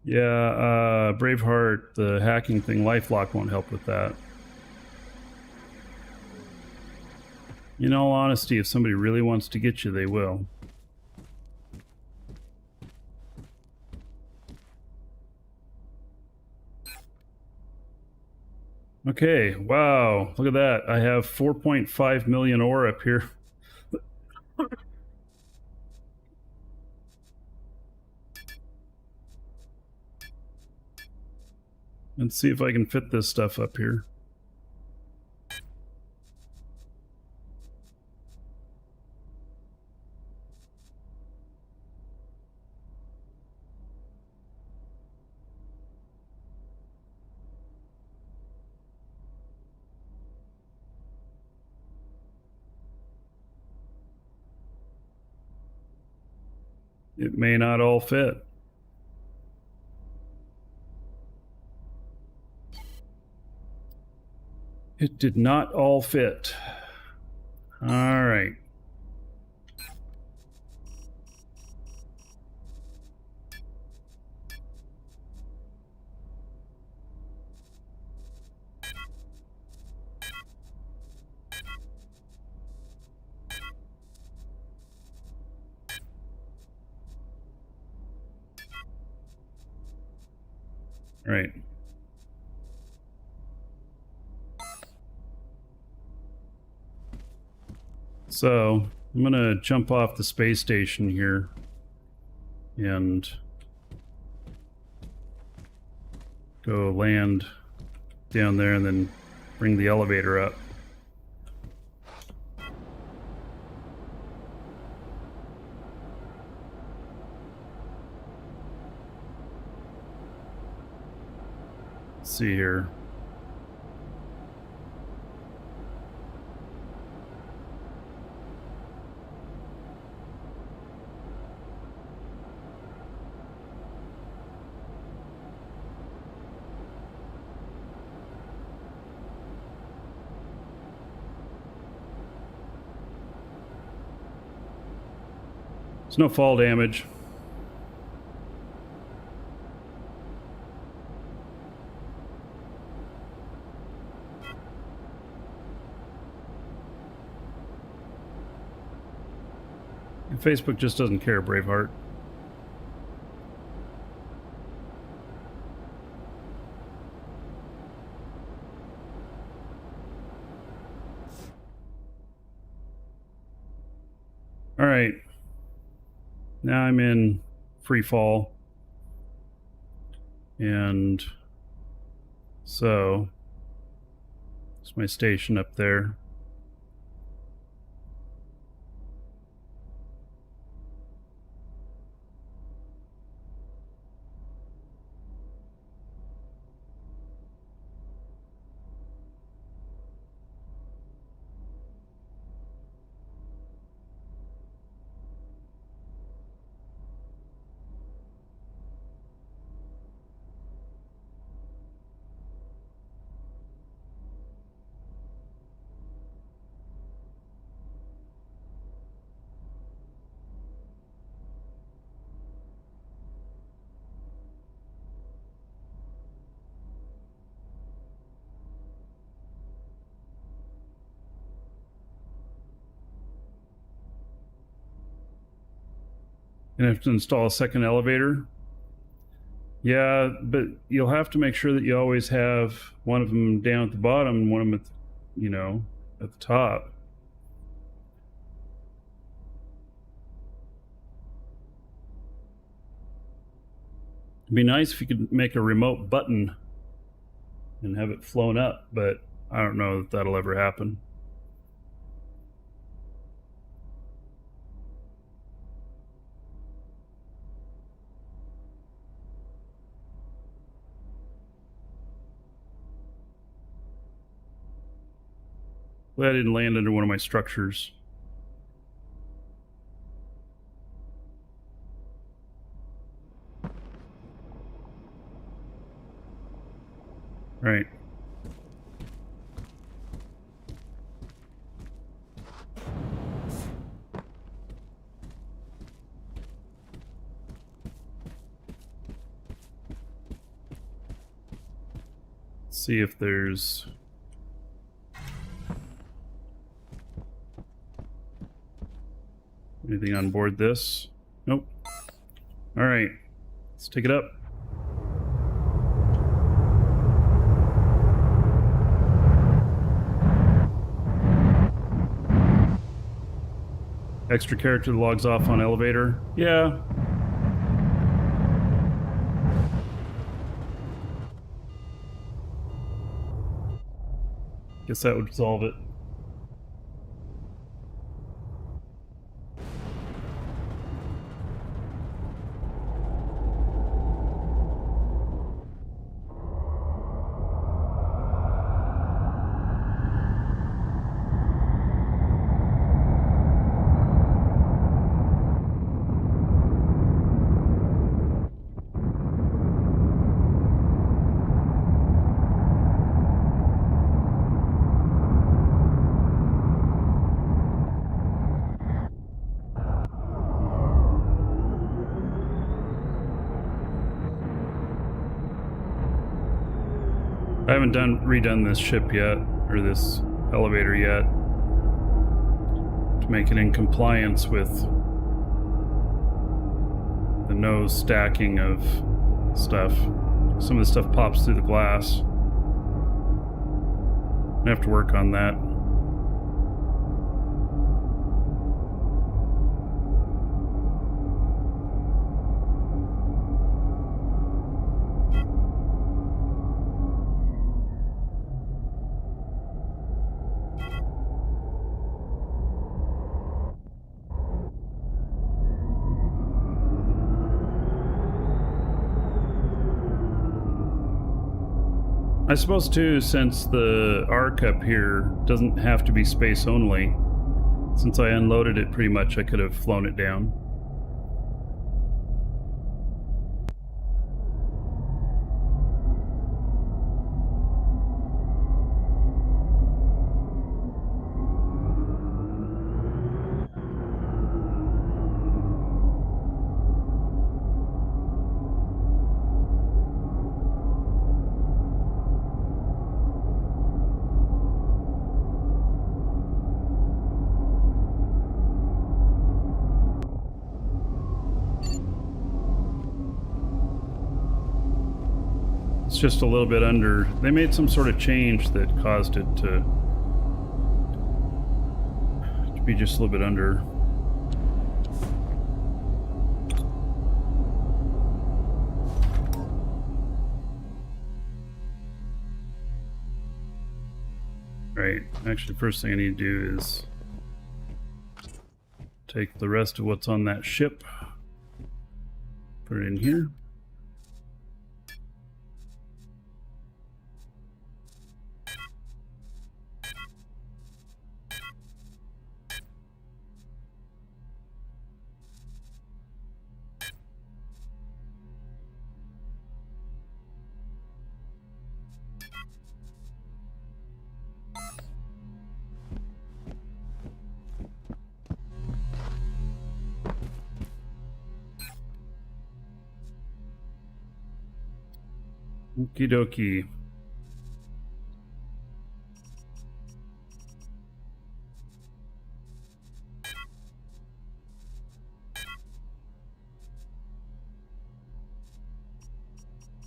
Yeah, Braveheart, the hacking thing, LifeLock won't help with that. In all honesty, if somebody really wants to get you, they will. Okay, wow, look at that. I have 4.5 million ore up here. Let's see if I can fit this stuff up here. It may not all fit. It did not all fit. All right. Right. So I'm gonna jump off the space station here and go land down there and then bring the elevator up. Let's see here. There's no fall damage. And Facebook just doesn't care, Braveheart. All right. Now I'm in free fall. And so it's my station up there. Gonna have to install a second elevator. Yeah, but you'll have to make sure that you always have one of them down at the bottom and one of them at, you know, at the top. It'd be nice if you could make a remote button and have it flown up, but I don't know that that'll ever happen. Glad I didn't land under one of my structures. Right. See if there's anything on board this. Nope. All right, let's take it up. Extra character logs off on elevator. Yeah. Guess that would solve it. I haven't redone this ship yet, or this elevator yet, to make it in compliance with the no stacking of stuff. Some of the stuff pops through the glass. I have to work on that. I suppose too, since the arc up here doesn't have to be space only, since I unloaded it pretty much, I could have flown it down. It's just a little bit under. They made some sort of change that caused it to be just a little bit under. Right, actually, first thing I need to do is take the rest of what's on that ship, put it in here. Okie dokie.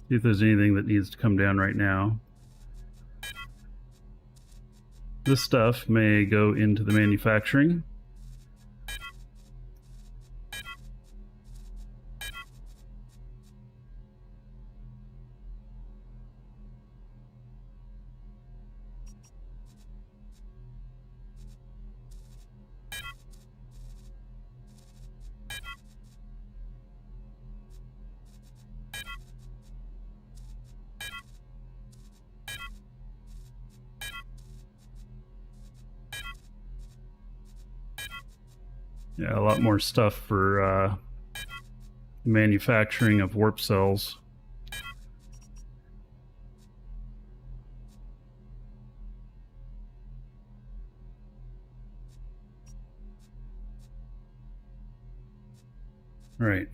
See if there's anything that needs to come down right now. This stuff may go into the manufacturing. Yeah, a lot more stuff for manufacturing of warp cells. Right.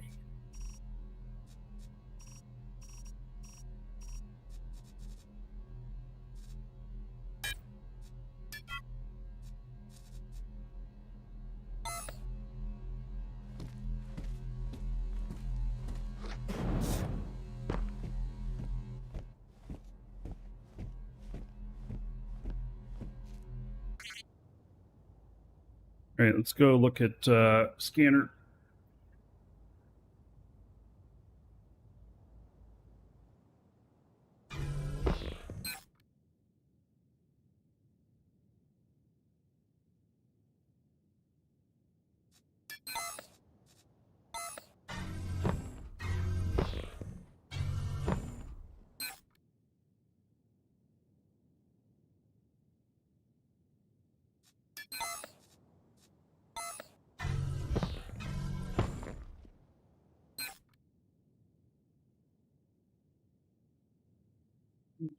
All right, let's go look at scanner.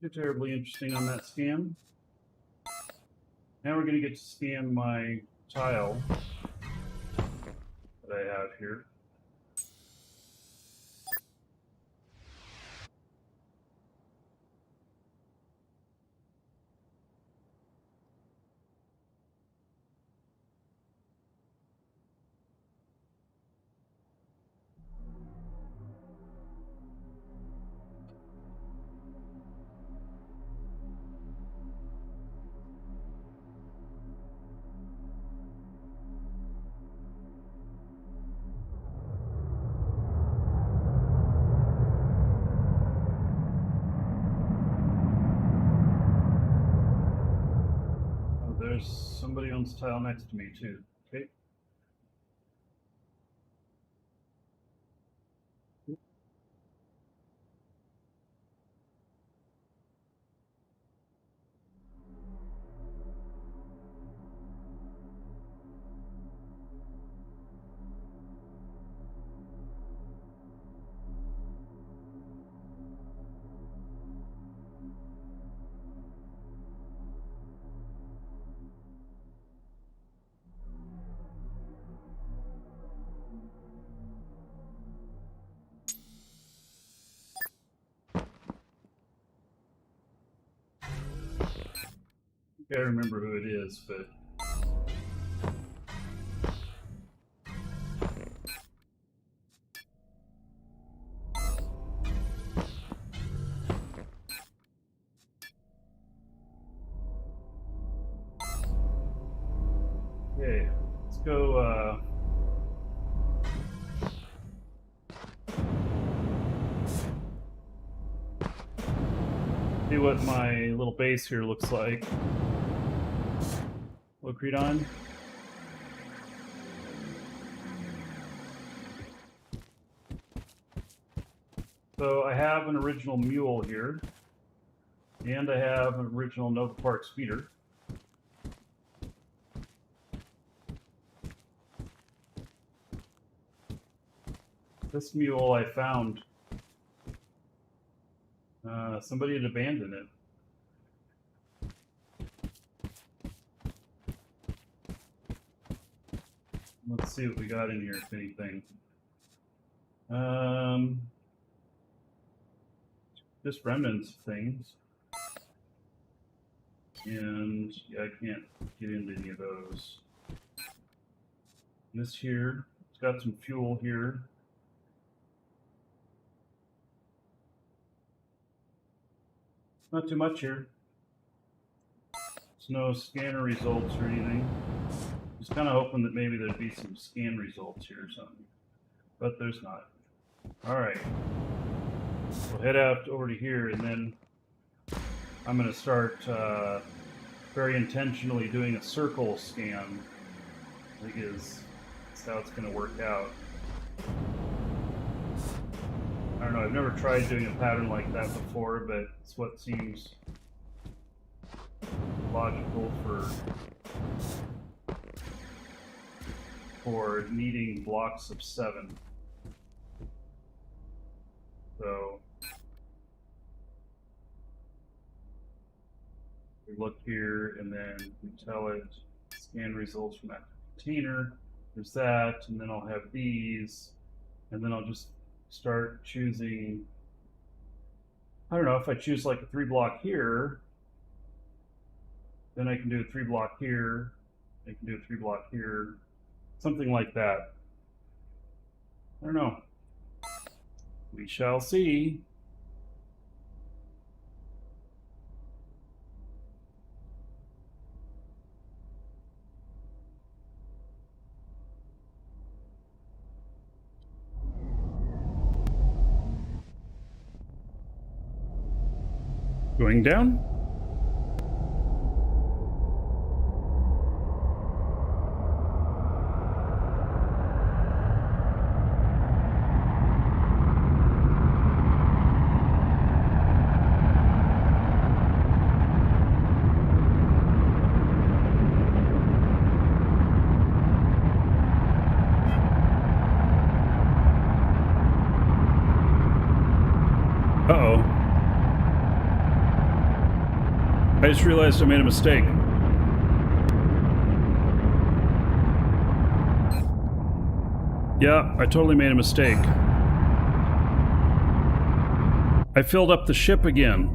Too terribly interesting on that scan. Now we're going to get to scan my tile that I have here. There's somebody on this tile next to me too. Okay. I can't remember who it is, but go see what my little base here looks like. Locredon. So I have an original mule here, and I have an original Nova Park speeder. This mule I found. Somebody had abandoned it. Let's see what we got in here, if anything. Just remnants of things. And yeah, I can't get into any of those. This here, it's got some fuel here. Not too much here. There's no scanner results or anything. Just kind of hoping that maybe there'd be some scan results here or something. But there's not. Alright. We'll head out over to here, and then I'm going to start very intentionally doing a circle scan. Because that's how it's going to work out. I don't know, I've never tried doing a pattern like that before, but it's what seems logical for needing blocks of 7. So we look here, and then we tell it scan results from that container. There's that, and then I'll have these, and then I'll just start choosing. I don't know, if I choose like a 3-block here, then I can do a 3-block here, I can do a 3-block here, something like that. I don't know. We shall see. Going down. Uh-oh. I just realized I made a mistake. Yeah, I totally made a mistake. I filled up the ship again.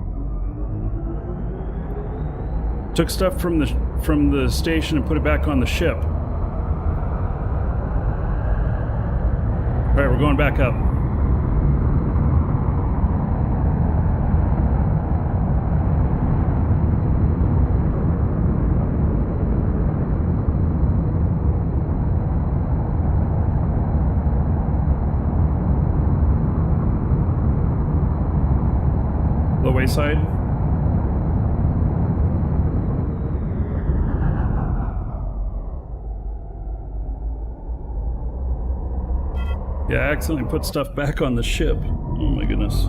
Took stuff from the station and put it back on the ship. All right, we're going back up. The wayside. Yeah, I accidentally put stuff back on the ship. Oh my goodness.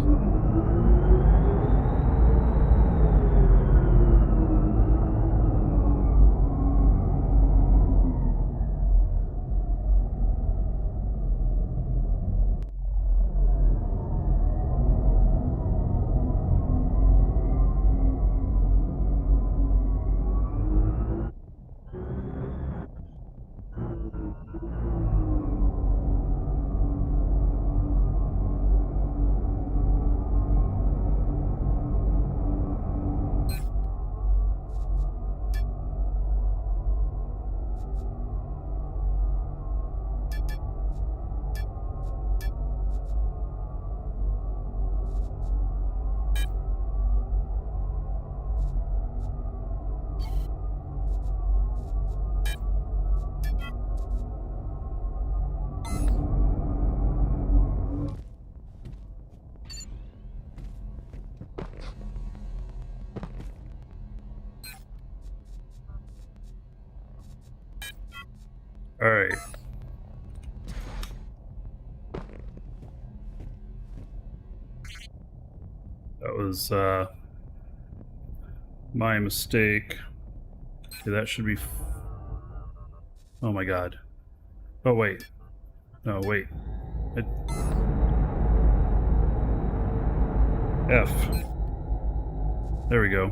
All right. That was my mistake. Okay, that should be. Oh my god. Oh wait. No, wait. It... F. There we go.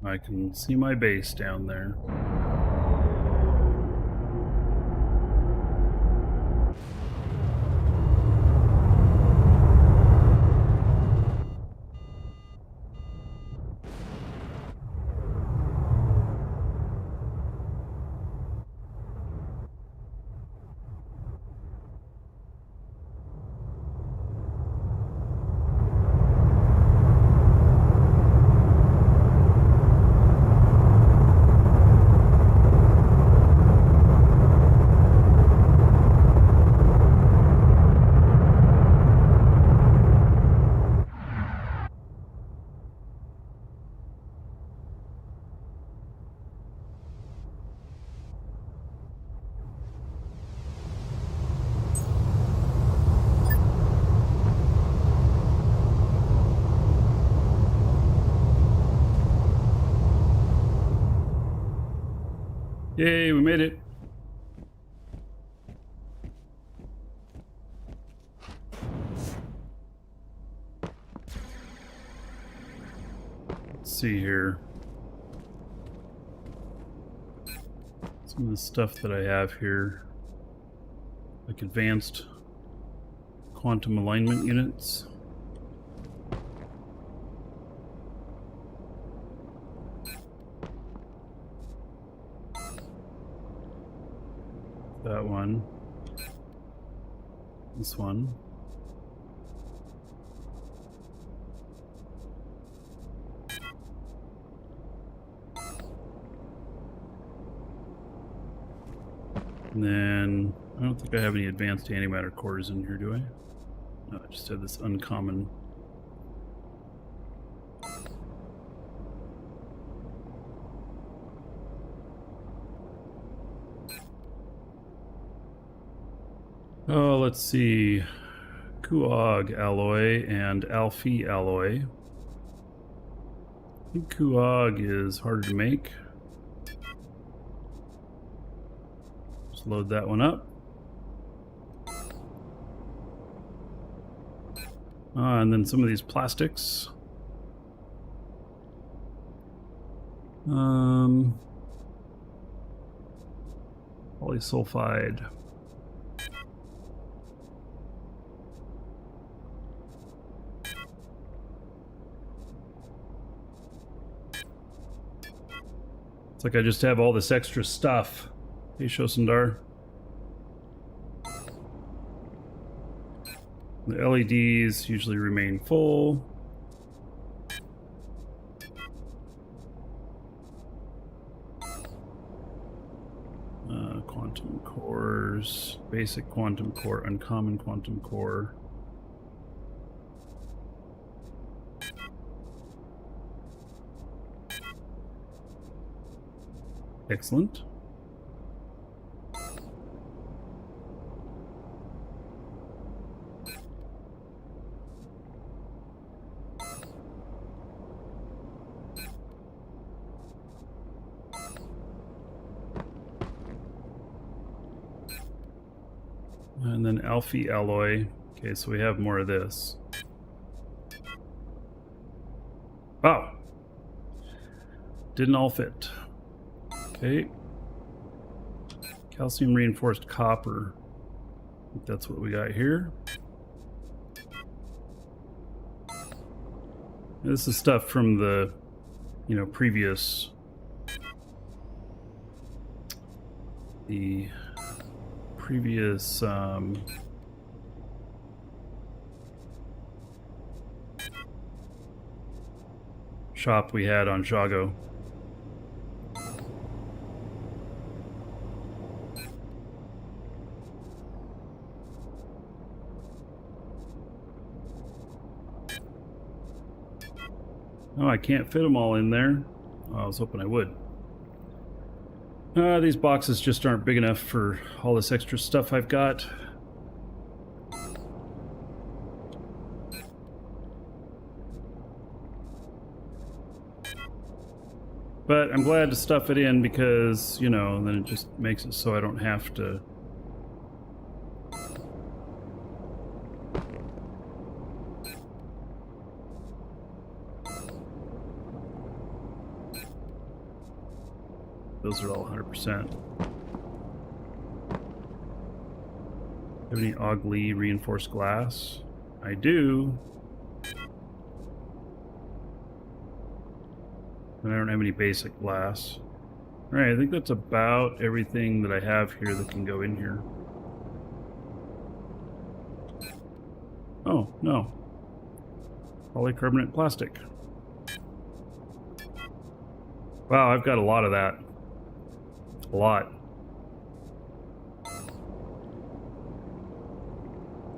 I can see my base down there. Yay, we made it. Let's see here. Some of the stuff that I have here, like advanced quantum alignment units. That one. This one. And then I don't think I have any advanced antimatter cores in here, do I? No, I just have this uncommon. Oh, let's see. Kuog alloy and Alphi alloy. I think Kuog is harder to make. Just load that one up. And then some of these plastics. Polysulfide. like I just have all this extra stuff. Hey, Shosundar. The LEDs usually remain full. Quantum cores, basic quantum core, uncommon quantum core. Excellent. And then Alpha alloy. Okay, so we have more of this. Oh! Didn't all fit. Okay. Calcium reinforced copper. I think that's what we got here. This is stuff from the, previous... shop we had on Shago. Oh, I can't fit them all in there. Oh, I was hoping I would. These boxes just aren't big enough for all this extra stuff I've got. But I'm glad to stuff it in because, then it just makes it so I don't have to... Those are all 100%. Have any Ogly reinforced glass? I do. And I don't have any basic glass. Alright, I think that's about everything that I have here that can go in here. Oh, no. Polycarbonate plastic. Wow, I've got a lot of that. A lot.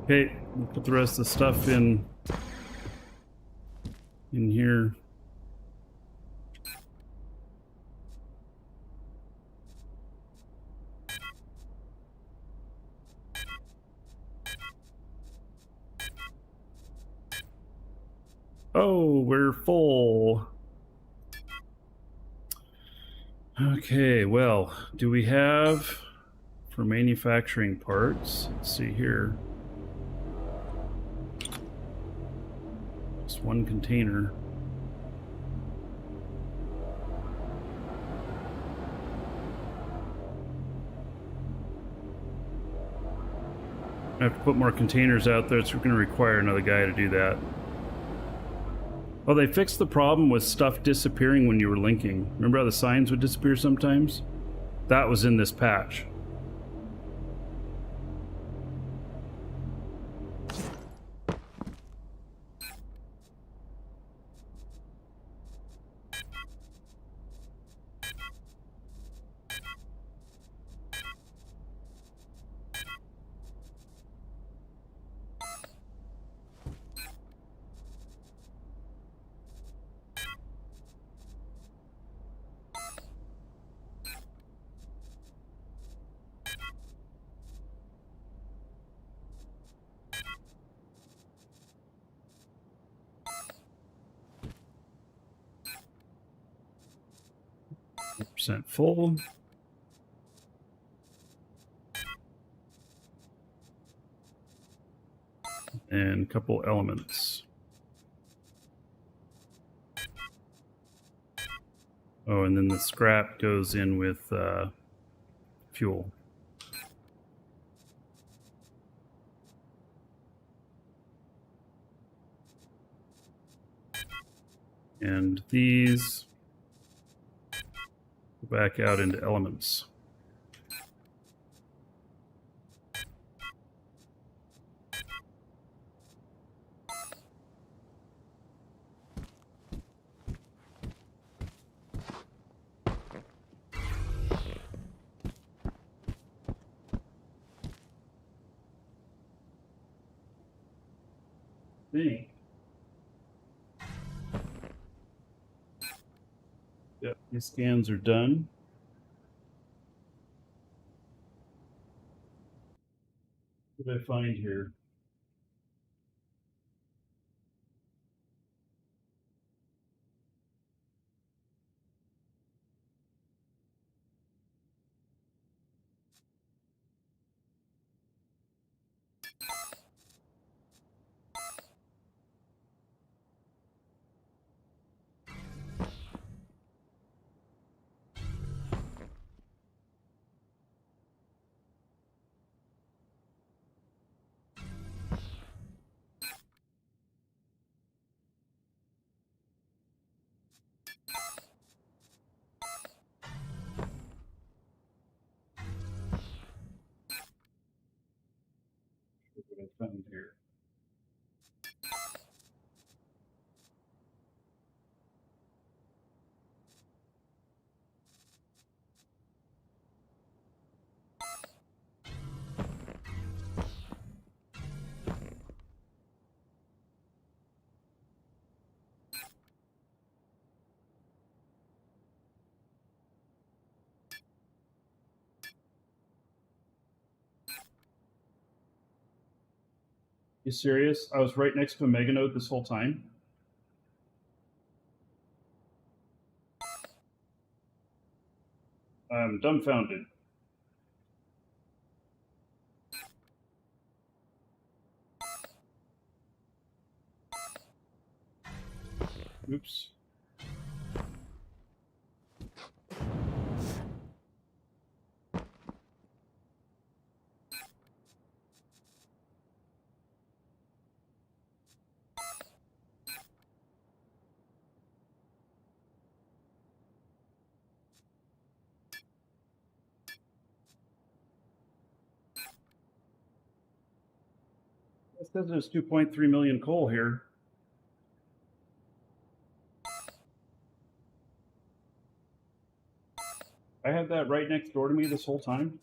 Okay, we'll put the rest of the stuff in here. Oh, we're full. Okay, well, do we have for manufacturing parts? Let's see here. Just one container. I have to put more containers out there, so we're going to require another guy to do that. Oh, they fixed the problem with stuff disappearing when you were linking. Remember how the signs would disappear sometimes? That was in this patch. % full. And a couple elements. Oh, and then the scrap goes in with fuel. And these Go back out into elements. Think. Yep, these scans are done. What did I find here? What I found here. You serious? I was right next to a meganode this whole time? I'm dumbfounded. Oops. It says there's 2.3 million coal here. I had that right next door to me this whole time.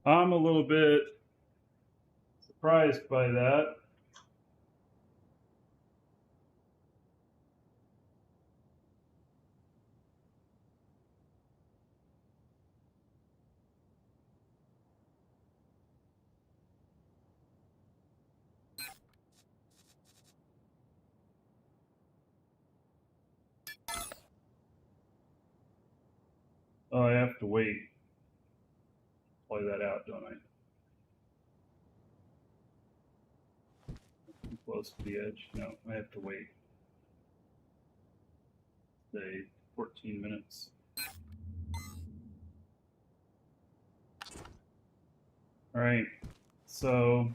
I'm a little bit surprised by that. Oh, I have to wait. Play that out, don't I? Too close to the edge. No, I have to wait. Say 14 minutes. All right. So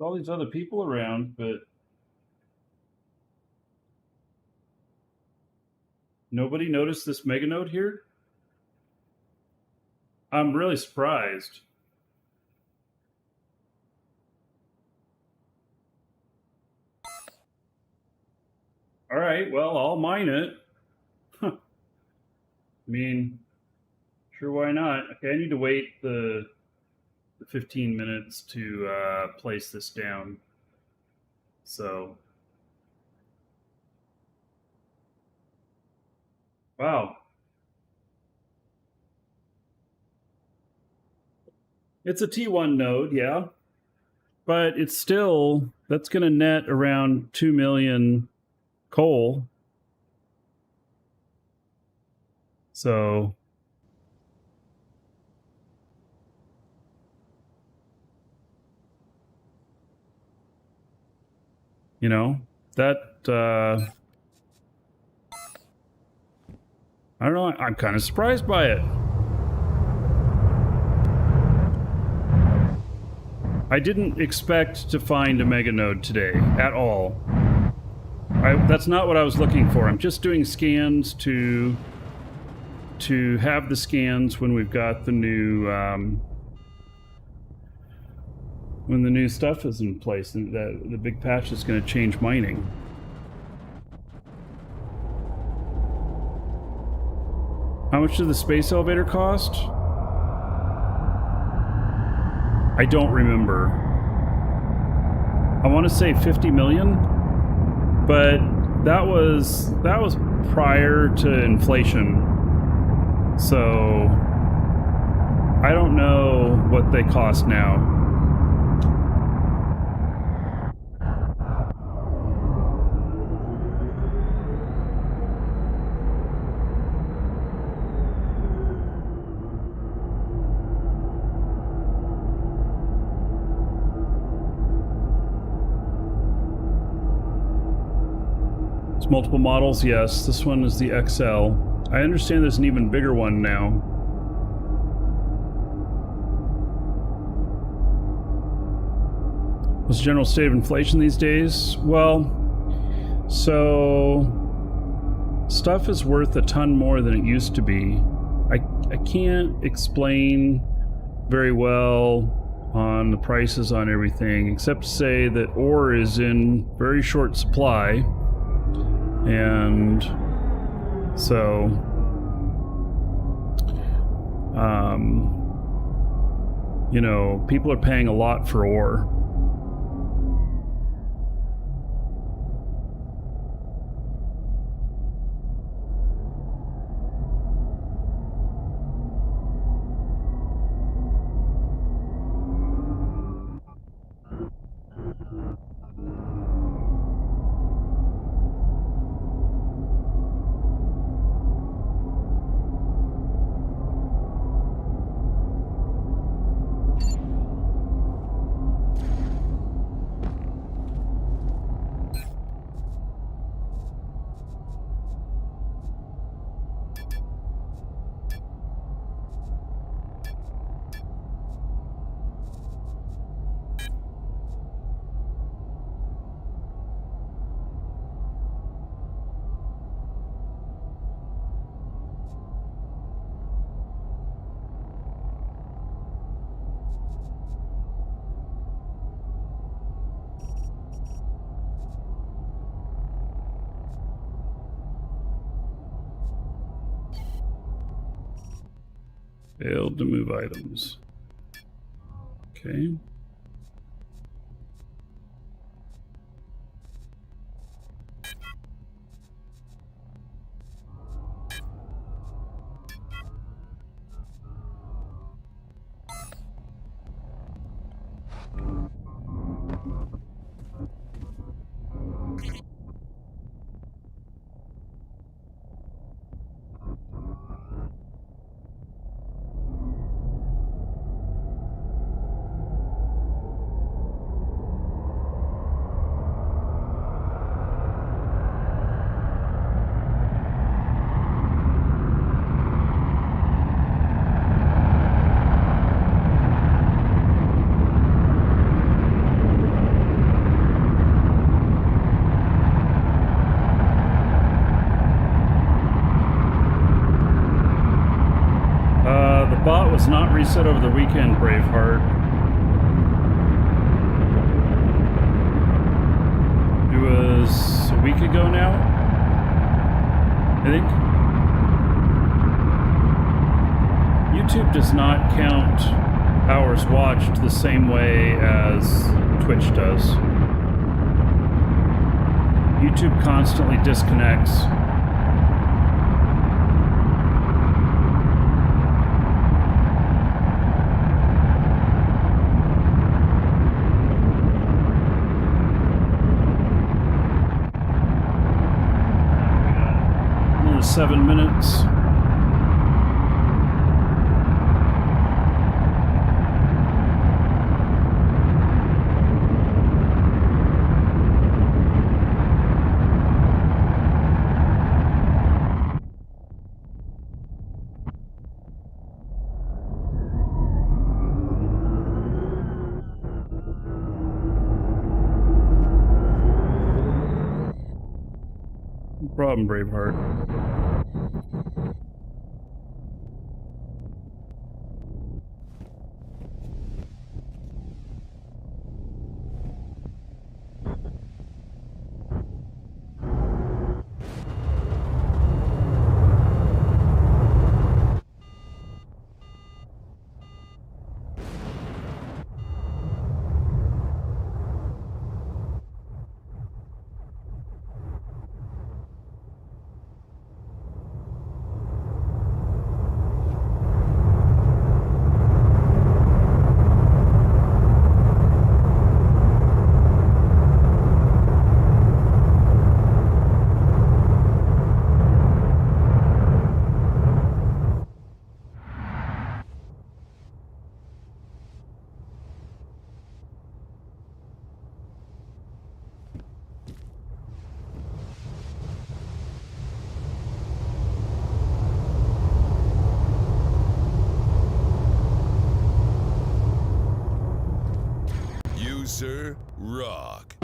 all these other people around, but nobody noticed this meganode here? I'm really surprised. All right, well, I'll mine it. I mean, sure, why not? Okay, I need to wait the 15 minutes to place this down. So, wow. It's a T1 node, yeah. But it's still, that's going to net around 2 million coal. So, you know, that, I don't know, I'm kind of surprised by it. I didn't expect to find a mega node today at all. That's not what I was looking for. I'm just doing scans to have the scans when we've got the new when the new stuff is in place, and the big patch is going to change mining. How much did the space elevator cost? I don't remember. I want to say 50 million, but that was prior to inflation. So I don't know what they cost now. It's multiple models, yes. This one is the XL. I understand there's an even bigger one now. What's the general state of inflation these days? Well, so stuff is worth a ton more than it used to be. I can't explain very well on the prices on everything, except to say that ore is in very short supply. And so, you know, people are paying a lot for ore. Failed to move items. Okay. Bot was not reset over the weekend, Braveheart. It was a week ago now, I think. YouTube does not count hours watched the same way as Twitch does. YouTube constantly disconnects. Another 7 minutes. No problem, Braveheart. User rock.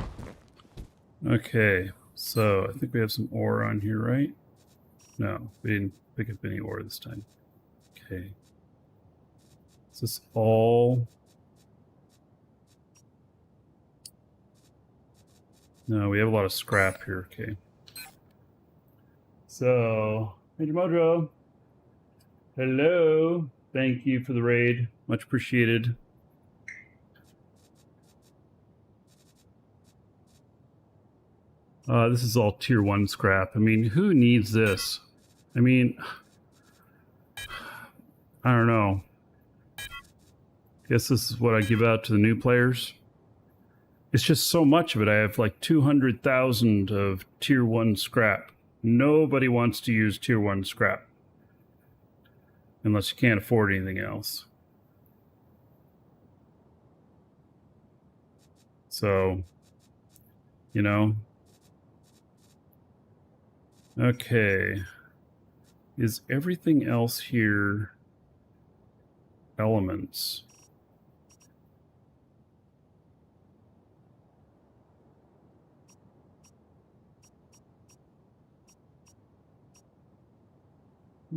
Okay, so I think we have some ore on here, right? No, we didn't pick up any ore this time. Okay. Is this all? No, we have a lot of scrap here. Okay. So, Major Mojo. Hello. Thank you for the raid. Much appreciated. This is all tier 1 scrap. I mean, who needs this? I mean, I don't know. Guess this is what I give out to the new players. It's just so much of it. I have like 200,000 of tier 1 scrap. Nobody wants to use tier 1 scrap. Unless you can't afford anything else. So, you know. Okay. Is everything else here elements?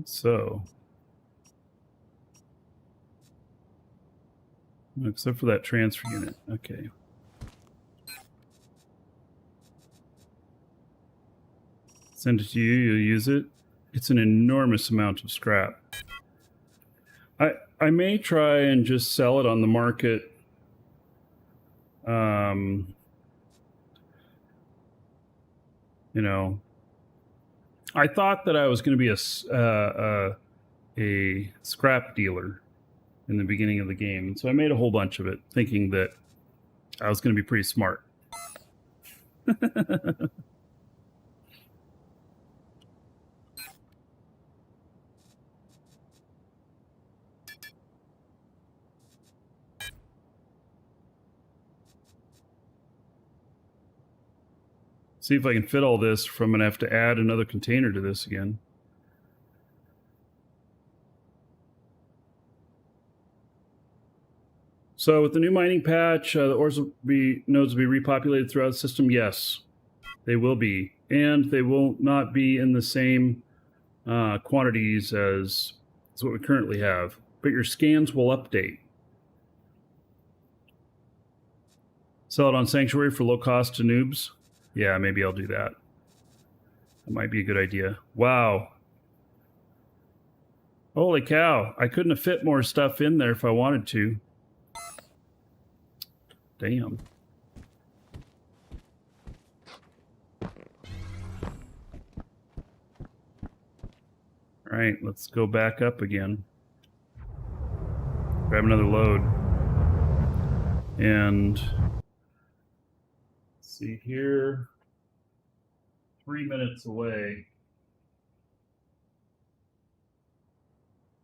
So, except for that transfer unit. Okay. Send it to you, you'll use it. It's an enormous amount of scrap. I may try and just sell it on the market. You know, I thought that I was going to be a scrap dealer in the beginning of the game, and so I made a whole bunch of it, thinking that I was going to be pretty smart. See if I can fit all this from going to have to add another container to this again. So with the new mining patch, the nodes will be repopulated throughout the system. Yes, they will be. And they will not be in the same quantities as what we currently have. But your scans will update. Sell it on Sanctuary for low cost to noobs. Yeah, maybe I'll do that. That might be a good idea. Wow. Holy cow. I couldn't have fit more stuff in there if I wanted to. Damn. All right, let's go back up again. Grab another load. And let's see here. 3 minutes away.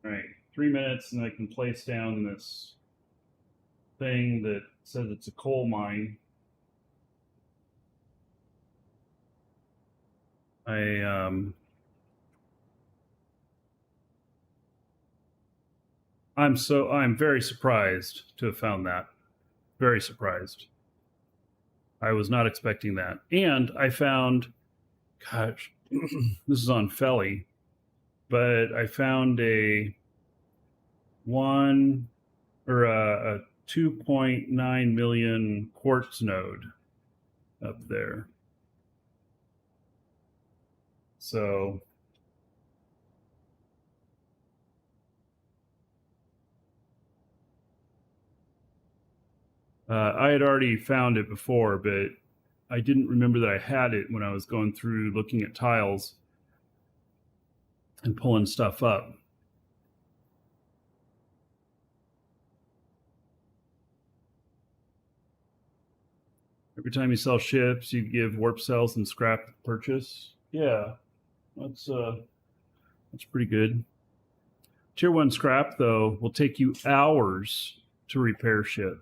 All right, 3 minutes, and I can place down this thing that says it's a coal mine. I'm very surprised to have found that. Very surprised. I was not expecting that. And I found, gosh, this is on Felly, but I found a 2.9 million quartz node up there. So I had already found it before, but I didn't remember that I had it when I was going through looking at tiles and pulling stuff up. Every time you sell ships, you give warp cells and scrap purchase. Yeah, that's pretty good. Tier 1 scrap, though, will take you hours to repair ship.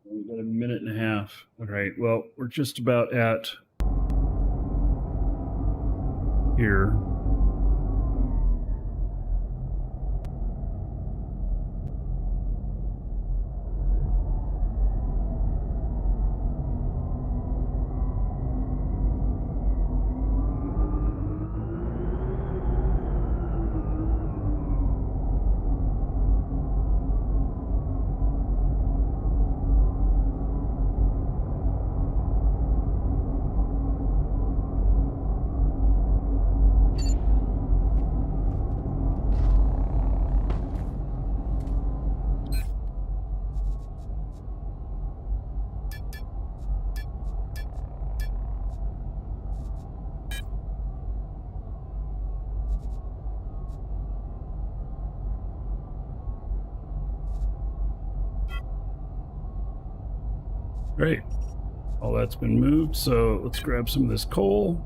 We've got a minute and a half. All right, well, we're just about at here. Great. All that's been moved, so let's grab some of this coal.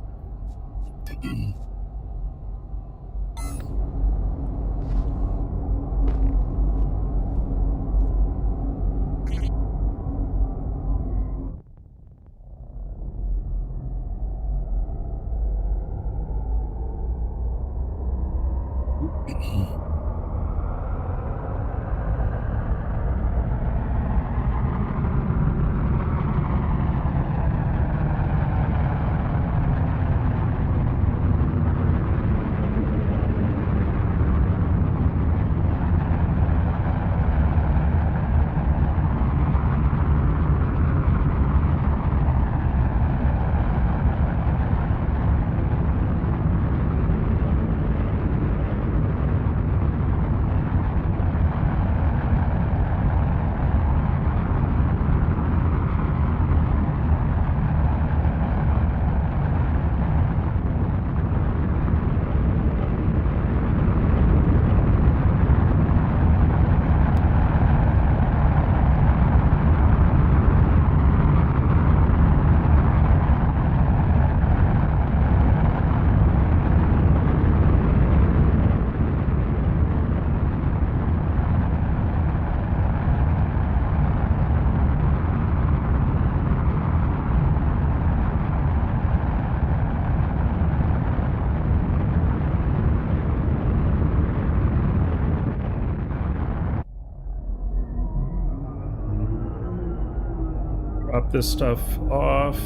Drop this stuff off,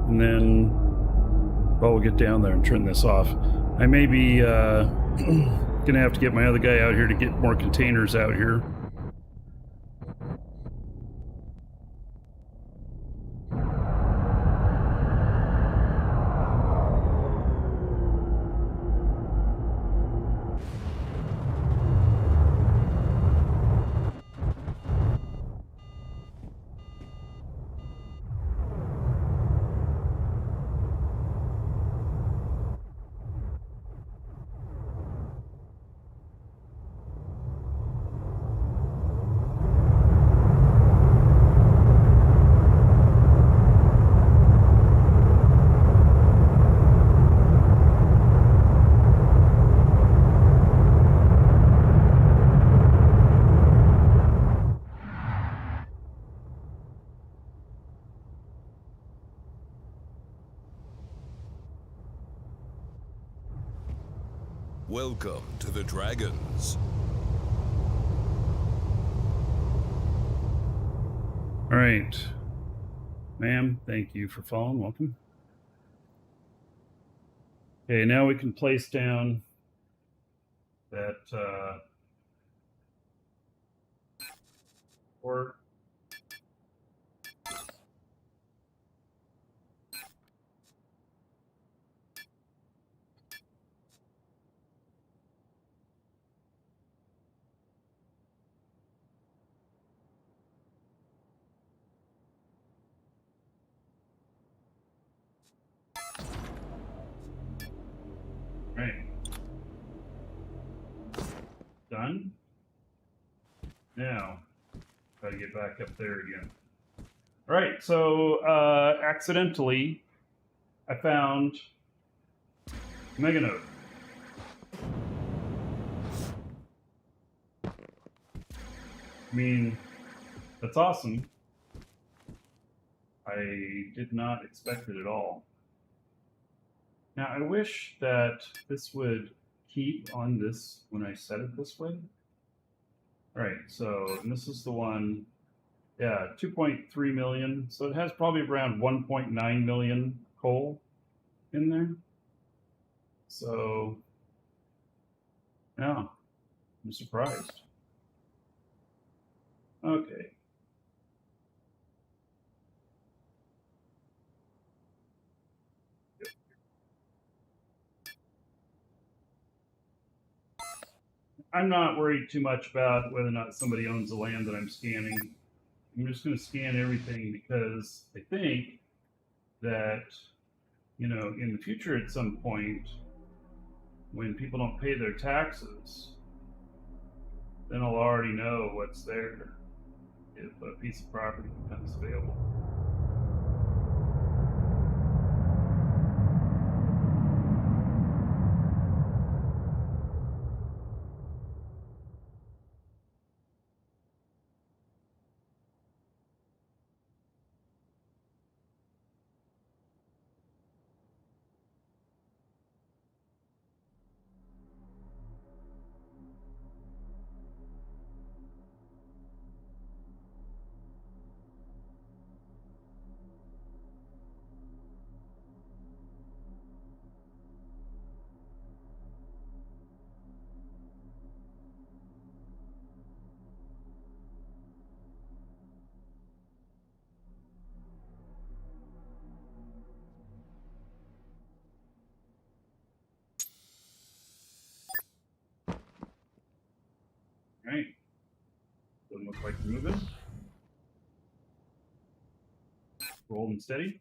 and then, well, we'll get down there and turn this off. I may be gonna have to get my other guy out here to get more containers out here. Welcome to the Dragons. All right. Ma'am, thank you for following. Welcome. Okay, now we can place down that or right. Done. Now, gotta get back up there again. All right, so accidentally, I found Meganode. I mean, that's awesome. I did not expect it at all. Now, I wish that this would keep on this when I set it this way. All right, so and this is the one, yeah, 2.3 million. So it has probably around 1.9 million coal in there. So, yeah, I'm surprised. Okay. I'm not worried too much about whether or not somebody owns the land that I'm scanning. I'm just going to scan everything because I think that, you know, in the future at some point, when people don't pay their taxes, then I'll already know what's there if a piece of property becomes available. Right? Doesn't look like we're moving. Roll and steady.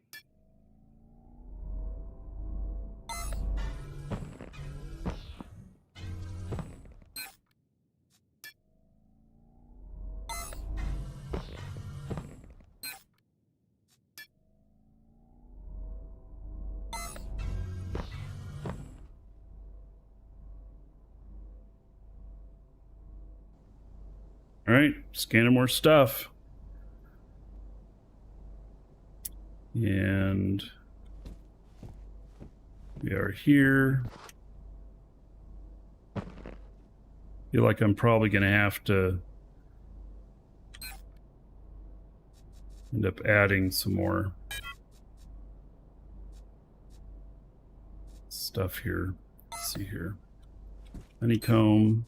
All right, scanning more stuff. And we are here. Feel like I'm probably going to have to end up adding some more stuff here. Let's see here. Honeycomb.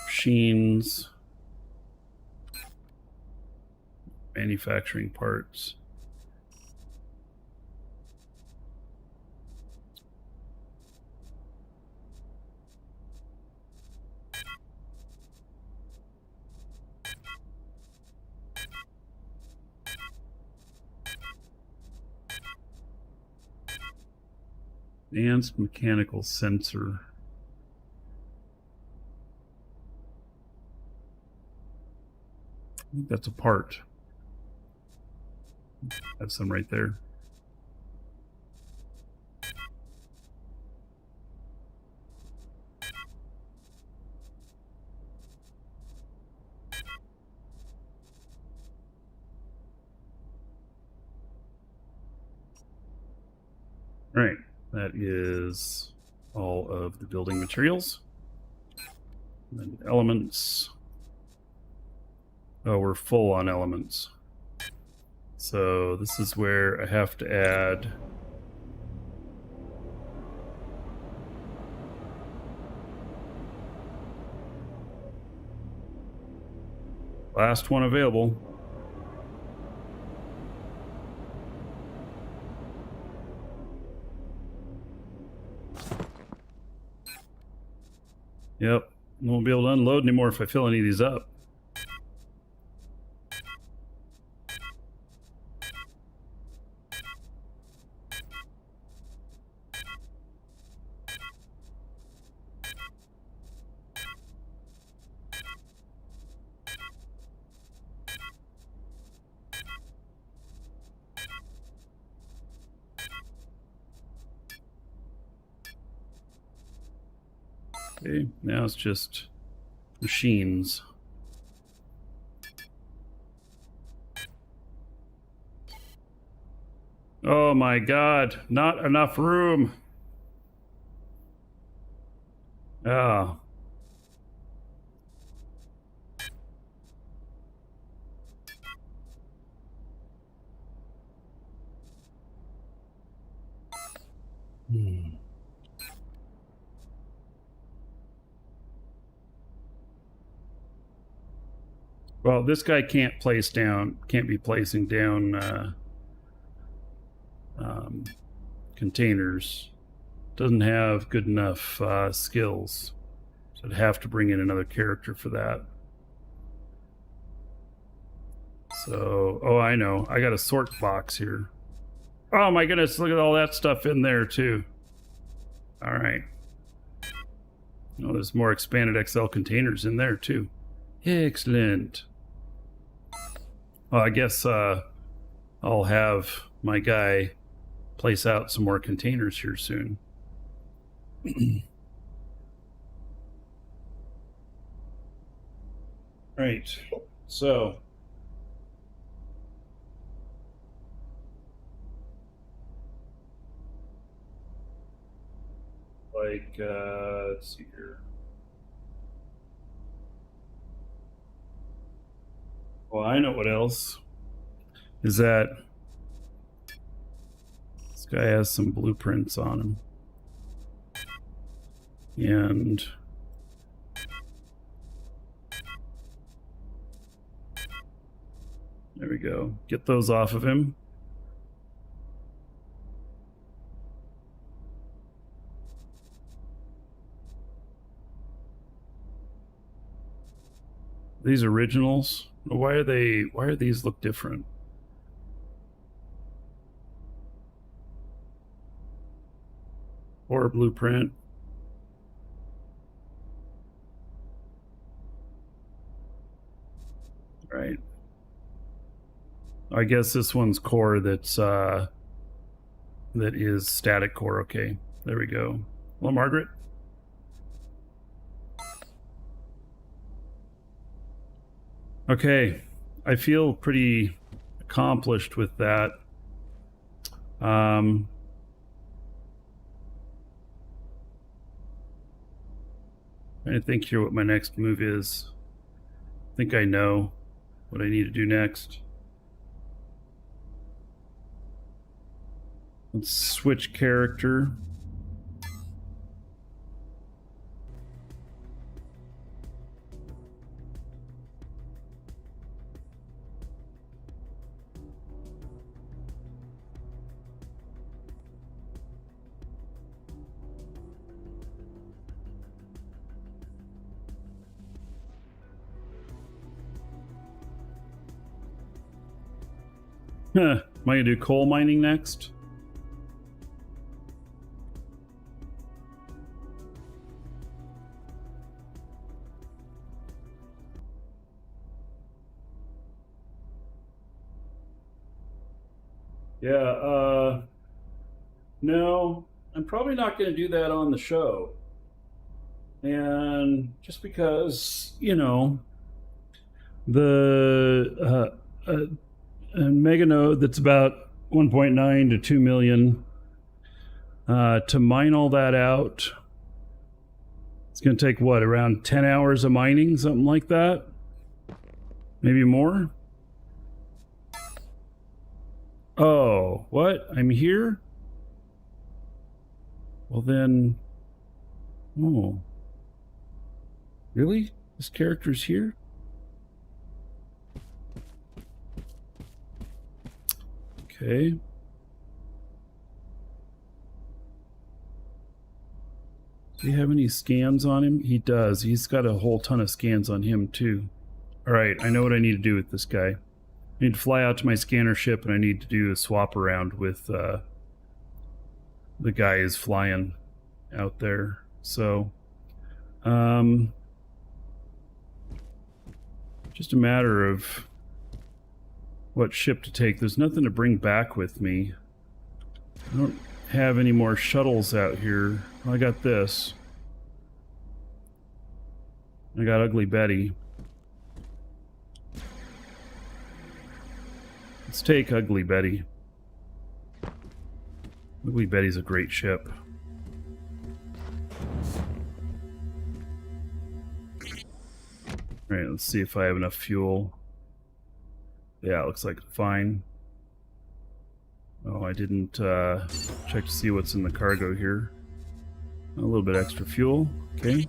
Machines. Manufacturing parts. Advanced mechanical sensor. I think that's a part. Have some right there. All right, that is all of the building materials. And then elements. Oh, we're full on elements. So this is where I have to add last one available. Yep, won't be able to unload anymore if I fill any of these up. Okay, now it's just machines. Oh my god, not enough room. Ah. Well, this guy can't be placing down containers. Doesn't have good enough skills. So I'd have to bring in another character for that. So, oh, I know. I got a sort box here. Oh my goodness, look at all that stuff in there too. All right. Oh, there's more expanded XL containers in there too. Excellent. Well, I guess I'll have my guy place out some more containers here soon. Right. So let's see here. Well, I know what else is that this guy has some blueprints on him. And there we go. Get those off of him. These originals, why are these look different? Or a blueprint. Right. I guess this one's core that is static core. Okay, there we go. Hello, Margaret. Okay, I feel pretty accomplished with that. I think here what my next move is. I think I know what I need to do next. Let's switch character. Huh. Am I gonna do coal mining next? Yeah, no, I'm probably not going to do that on the show. And just because, you know, the a mega node that's about 1.9 to 2 million To mine all that out, it's going to take, what, around 10 hours of mining? Something like that? Maybe more? Oh, what? I'm here? Well then... Oh. Really? This character's here? Okay. Do you have any scans on him? He does. He's got a whole ton of scans on him too. Alright, I know what I need to do with this guy. I need to fly out to my scanner ship and I need to do a swap around with the guy is flying out there. So, just a matter of what ship to take. There's nothing to bring back with me. I don't have any more shuttles out here. I got this. I got Ugly Betty. Let's take Ugly Betty. Ugly Betty's a great ship. Alright, let's see if I have enough fuel. Yeah, it looks like fine. Oh, I didn't check to see what's in the cargo here. A little bit extra fuel. Okay.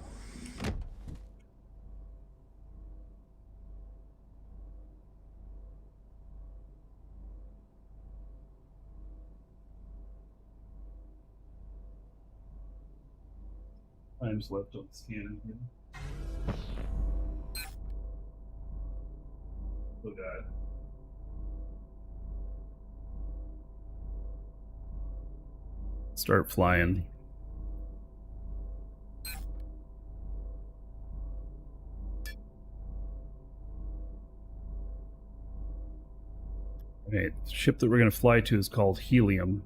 Time's left on scanning here. Oh god. Start flying. Okay, the ship that we're going to fly to is called Helium.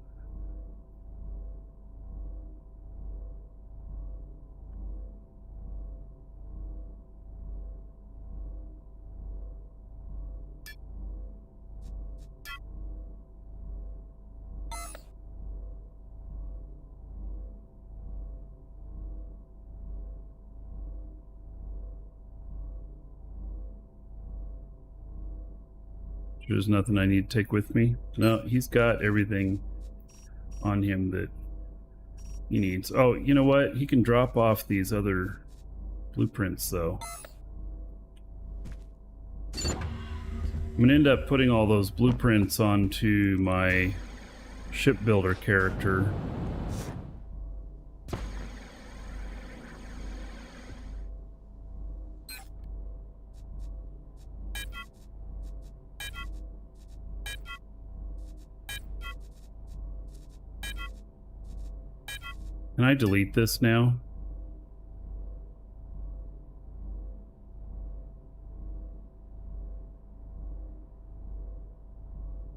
There's nothing I need to take with me. No, he's got everything on him that he needs. Oh, you know what? He can drop off these other blueprints, though. I'm going to end up putting all those blueprints onto my shipbuilder character. Can I delete this now?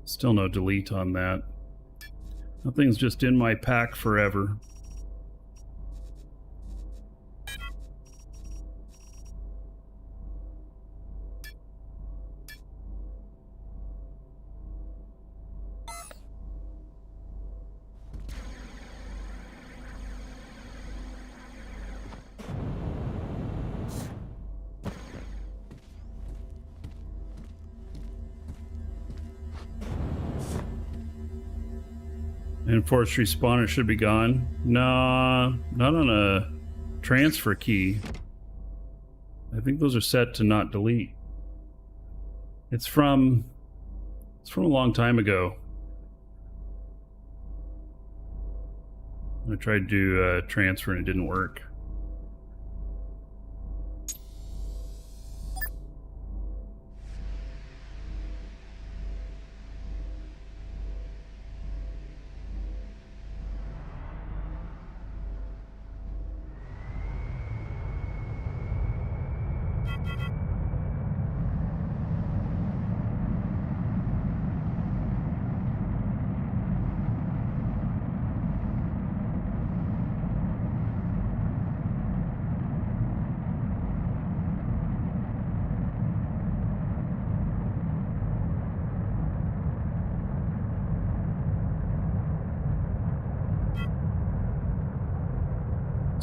Still no delete on that. Nothing's just in my pack forever. Enforced respawner should be gone. Nah, not on a transfer key. I think those are set to not delete. It's from a long time ago. I tried to do a transfer and it didn't work.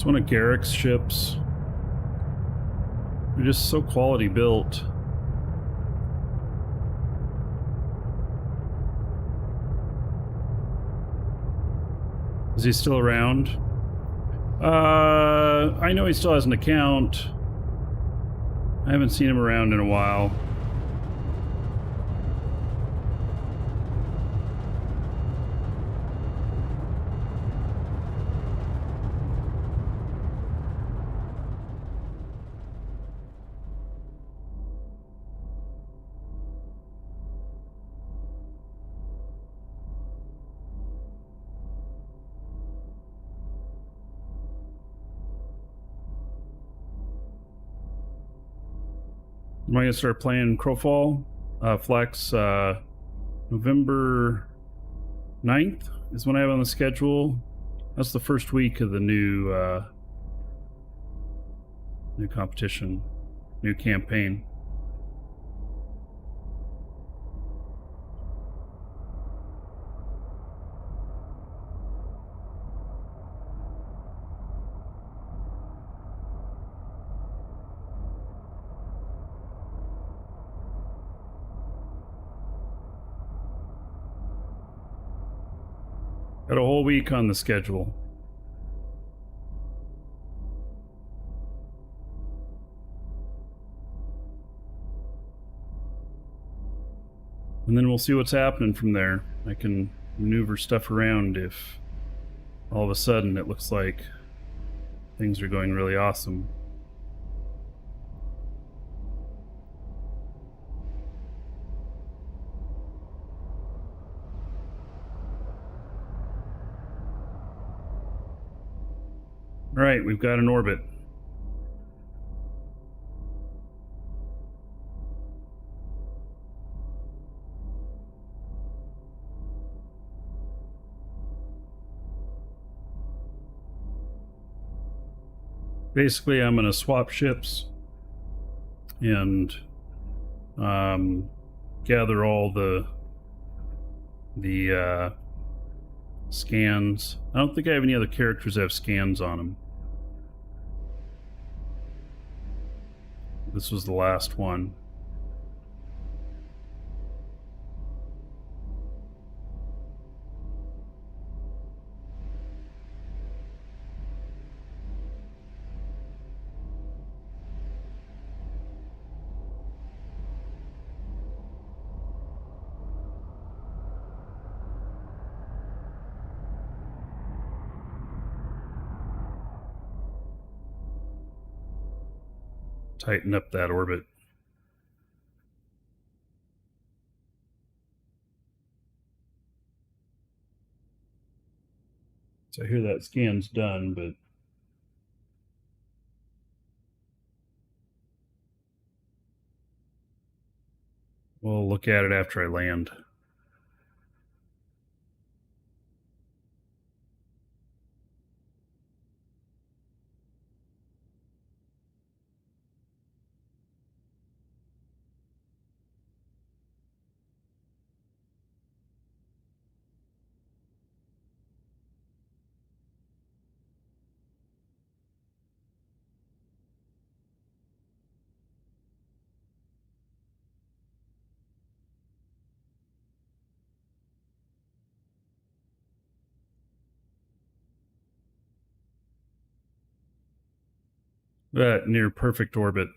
one of Garrick's ships. They're just so quality built. Is he still around? I know he still has an account. I haven't seen him around in a while. Am I gonna start playing Crowfall? Flex, November 9th is when I have on the schedule. That's the first week of the new competition, new campaign. Got a whole week on the schedule. And then we'll see what's happening from there. I can maneuver stuff around if all of a sudden it looks like things are going really awesome. All right, we've got an orbit. Basically, I'm going to swap ships and gather all the scans. I don't think I have any other characters that have scans on them. This was the last one. Tighten up that orbit. So I hear that scan's done, but we'll look at it after I land. That near perfect orbit.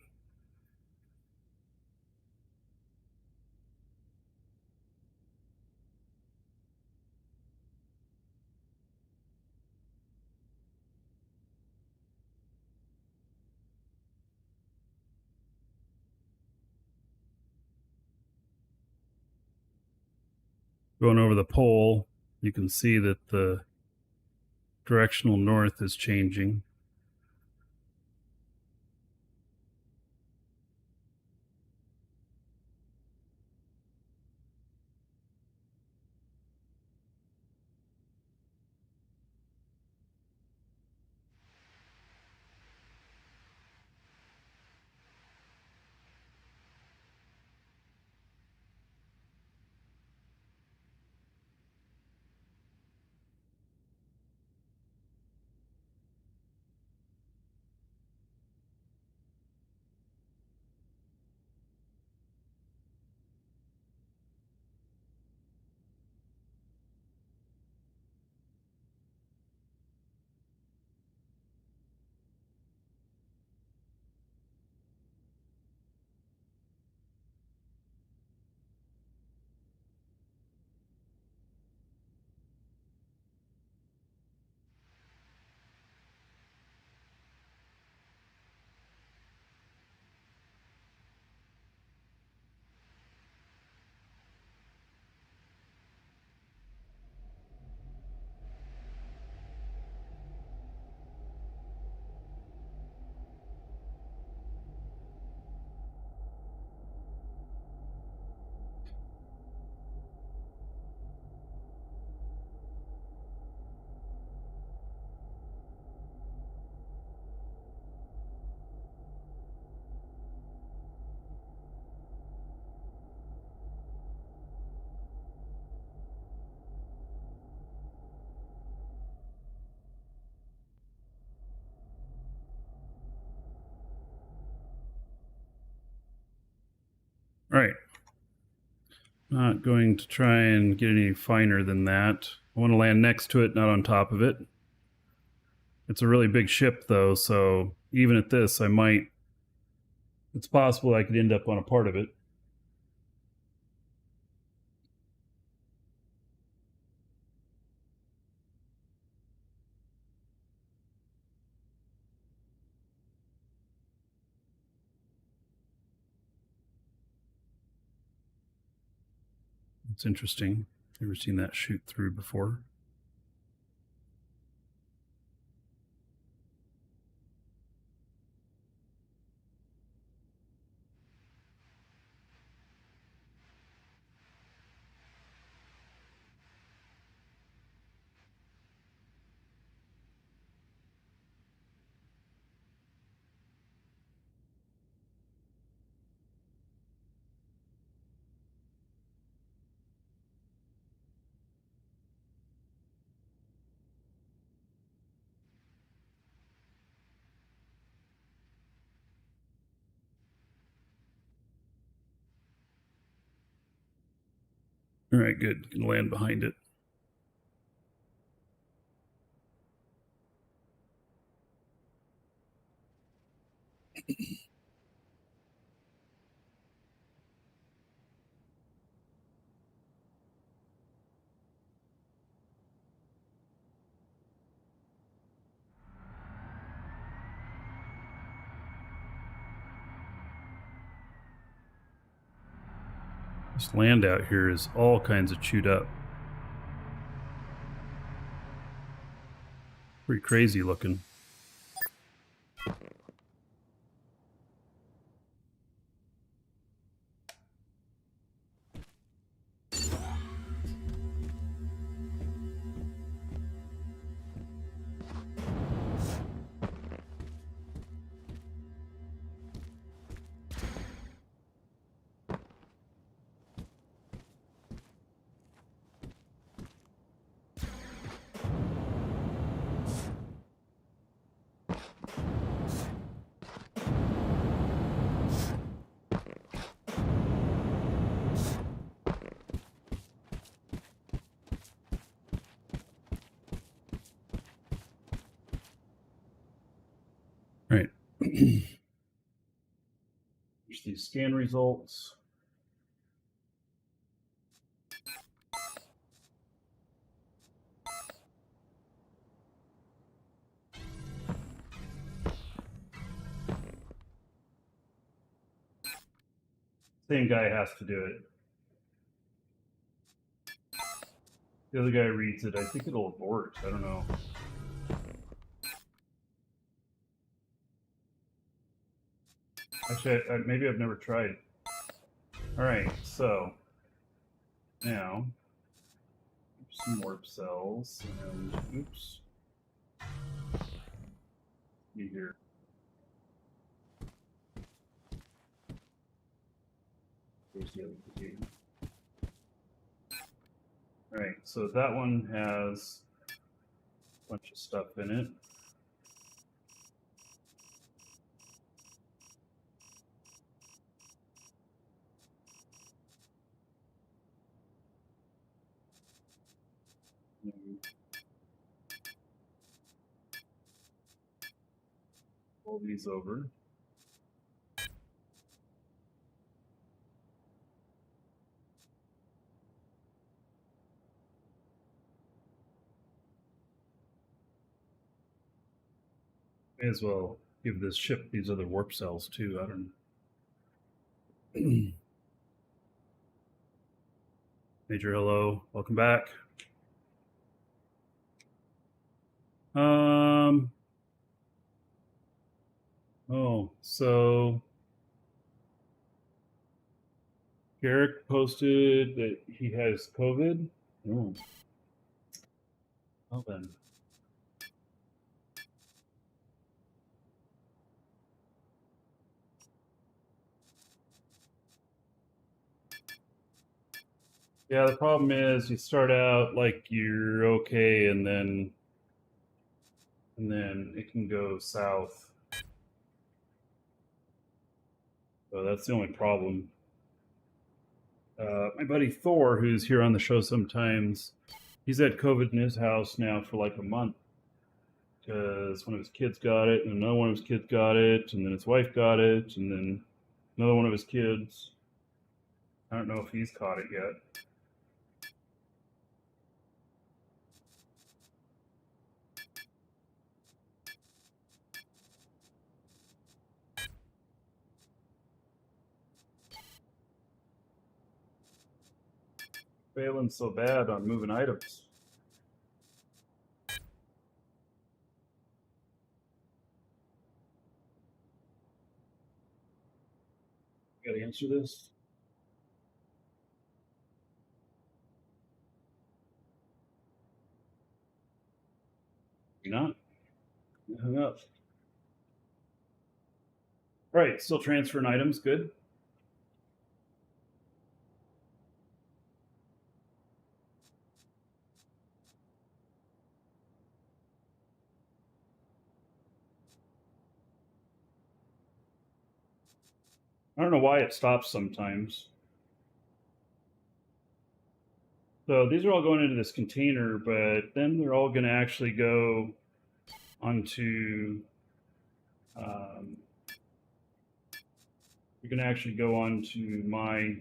Going over the pole, you can see that the directional north is changing. All right. Not going to try and get any finer than that. I want to land next to it, not on top of it. It's a really big ship, though, so even at this, it's possible I could end up on a part of it. It's interesting. Never seen that shoot through before. All right, good. Can land behind it. This land out here is all kinds of chewed up. Pretty crazy looking. All right. Here's these scan results. Same guy has to do it. The other guy reads it. I think it'll abort. I don't know. Actually, maybe I've never tried. All right, so now some warp cells and oops. See here. Here's the other container. All right, so that one has a bunch of stuff in it. Pull these over. May as well give this ship these other warp cells too. I don't know. Major, hello. Welcome back. Oh, so Garrick posted that he has COVID. Oh. Well then. Yeah, the problem is you start out like you're okay and then it can go south. So that's the only problem. My buddy Thor, who's here on the show sometimes, he's had COVID in his house now for like a month because one of his kids got it, and another one of his kids got it, and then his wife got it, and then another one of his kids. I don't know if he's caught it yet. Failing so bad on moving items. Gotta answer this. You're not? You hung up. All right, still transferring items. Good. I don't know why it stops sometimes. So these are all going into this container, but then they're all going to actually go onto. You're going to actually go onto my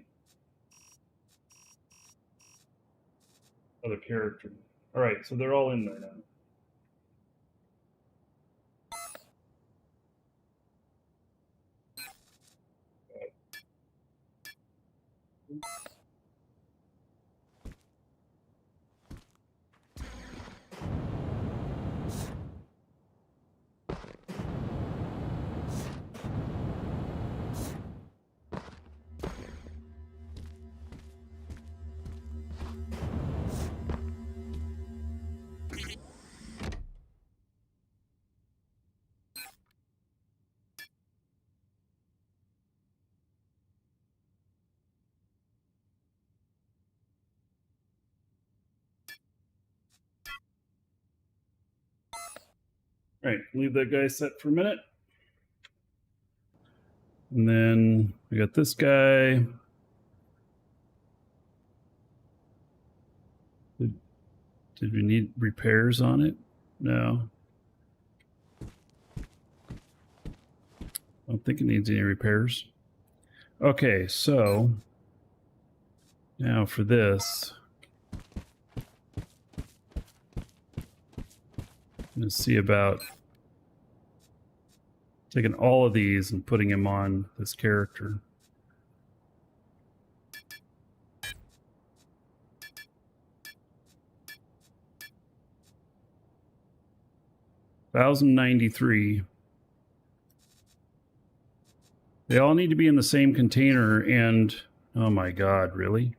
other character. All right, so they're all in there now. All right, leave that guy set for a minute. And then we got this guy. Did we need repairs on it? No. I don't think it needs any repairs. Okay, so now for this, I'm going to see about taking all of these and putting them on this character. $1,093. They all need to be in the same container, and oh my god, really?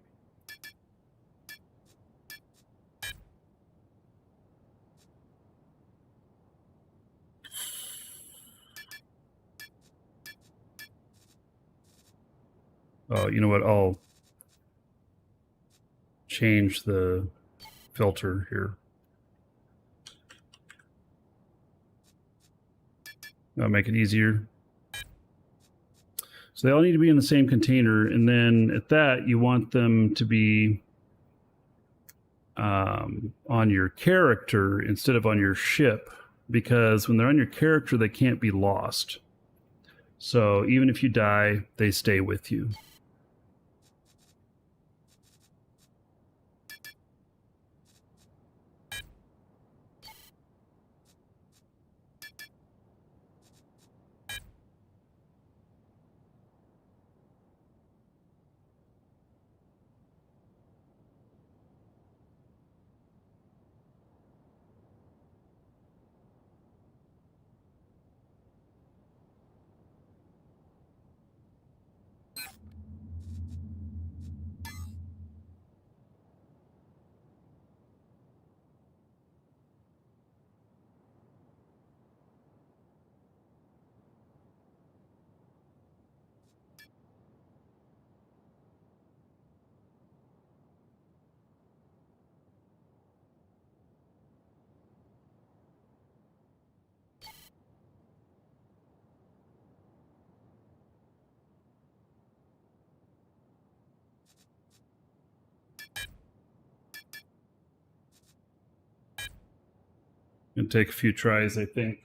Oh, you know what? I'll change the filter here. That'll make it easier. So they all need to be in the same container, and then at that, you want them to be on your character instead of on your ship, because when they're on your character, they can't be lost. So even if you die, they stay with you. Gonna take a few tries, I think.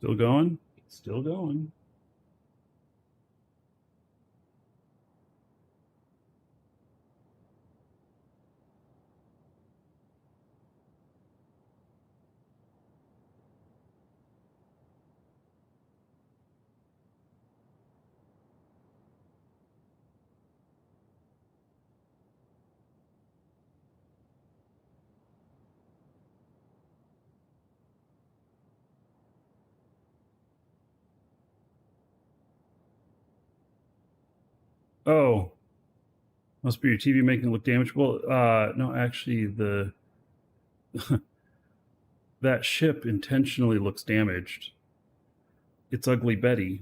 Still going? Still going. Oh, must be your TV making it look damageable. No, actually, the that ship intentionally looks damaged. It's Ugly Betty.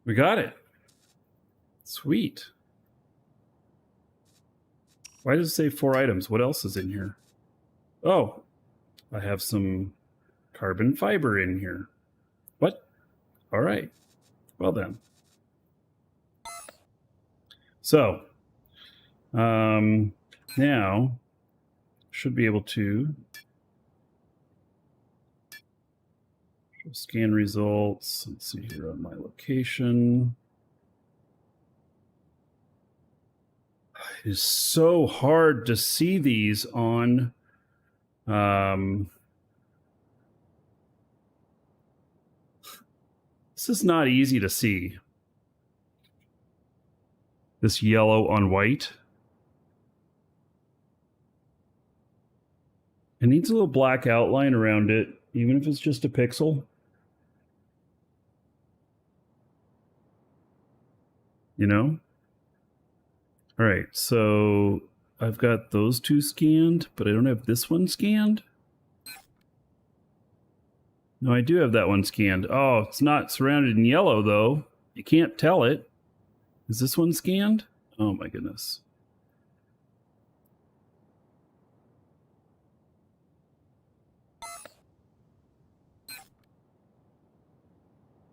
We got it. Sweet. Why does it say 4 items? What else is in here? Oh, I have some carbon fiber in here. What? All right. Well then. So, now should be able to scan results. Let's see here on my location. It is so hard to see these on this is not easy to see. This yellow on white. It needs a little black outline around it, even if it's just a pixel. You know? All right, so I've got those 2 scanned, but I don't have this one scanned. No, I do have that one scanned. Oh, it's not surrounded in yellow, though. You can't tell it. Is this one scanned? Oh, my goodness.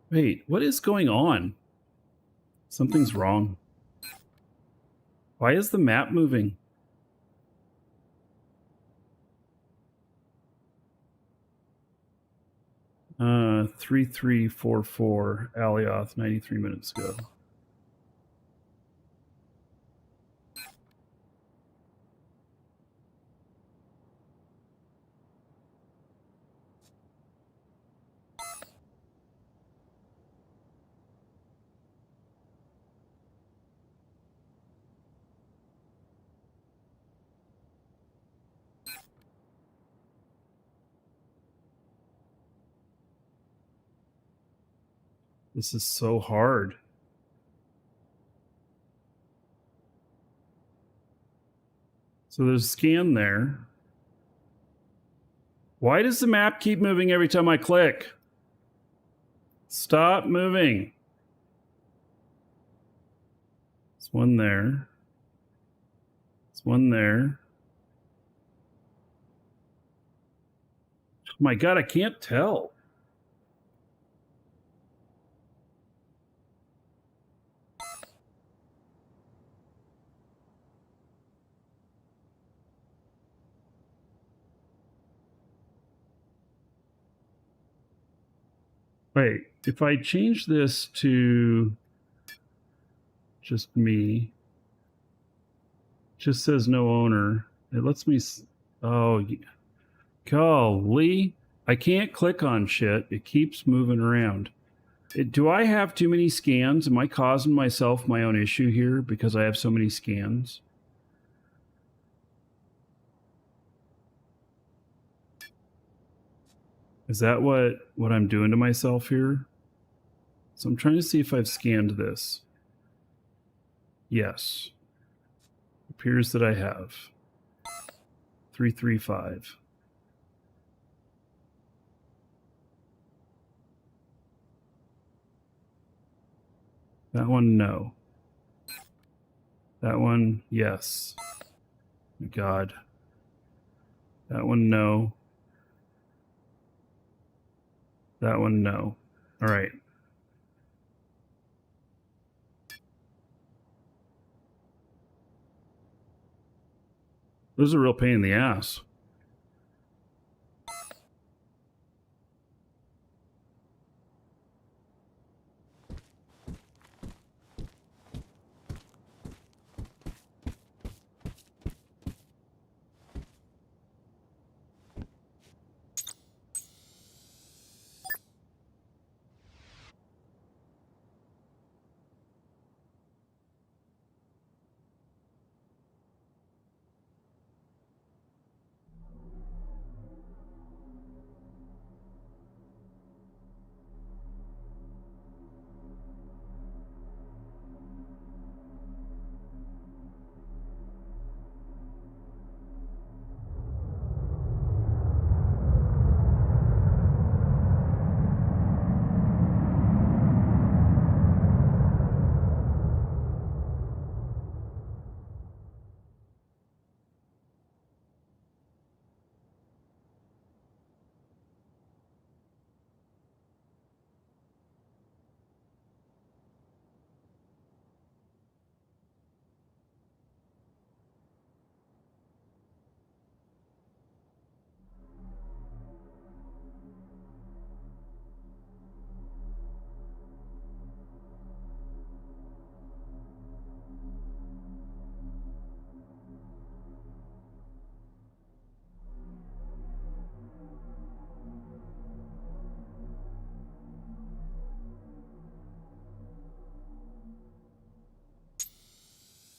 Wait, what is going on? Something's wrong. Why is the map moving? Uh, 3344 Alioth 93 minutes ago. This is so hard. So there's a scan there. Why does the map keep moving every time I click? Stop moving. There's one there. There's one there. Oh my God, I can't tell. Wait, if I change this to just me, just says no owner. It lets me. Oh, golly. I can't click on shit. It keeps moving around. Do I have too many scans? Am I causing myself my own issue here because I have so many scans? Is that what I'm doing to myself here? So I'm trying to see if I've scanned this. Yes. Appears that I have. 335. That one, no. That one, yes. God. That one, no. That one, no. All right. This is a real pain in the ass.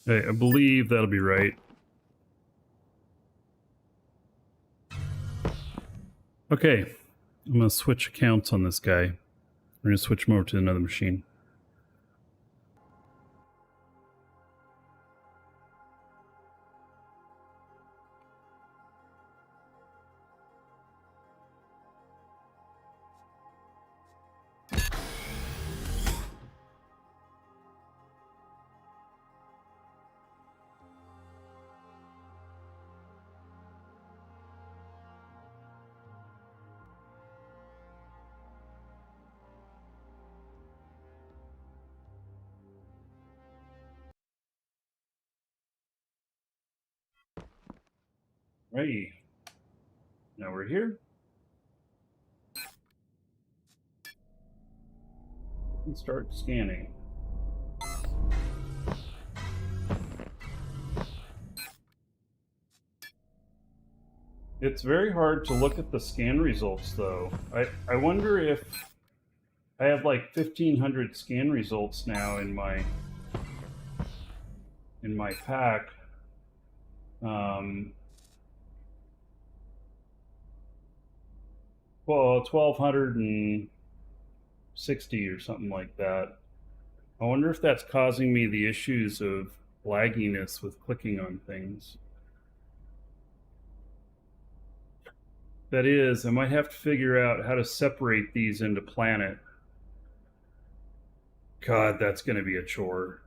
Hey, I believe that'll be right. Okay, I'm going to switch accounts on this guy. We're going to switch him over to another machine. Right. Now we're here. And start scanning. It's very hard to look at the scan results, though. I wonder if I have like 1,500 scan results now in my pack. Well, 1,260 or something like that. I wonder if that's causing me the issues of lagginess with clicking on things. That is, I might have to figure out how to separate these into planet. God, that's going to be a chore.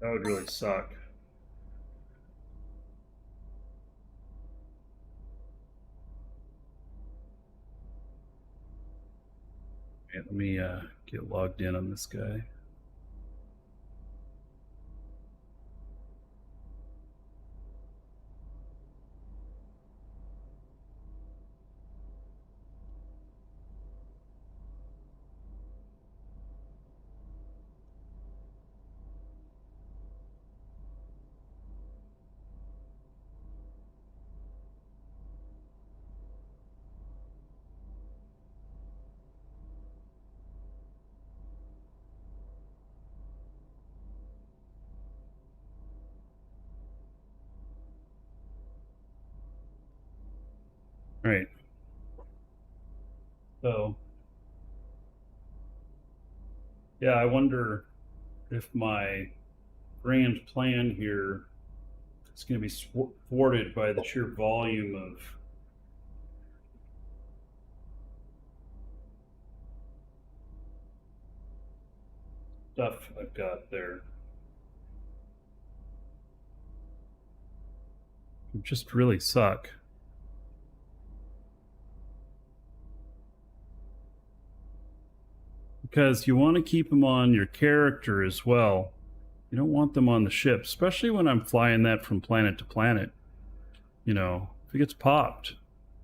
That would really suck. Okay, let me get logged in on this guy. Right. So, yeah, I wonder if my grand plan here is going to be thwarted by the sheer volume of stuff I've got there. It just really suck. Because you want to keep them on your character as well. You don't want them on the ship, especially when I'm flying that from planet to planet. You know, if it gets popped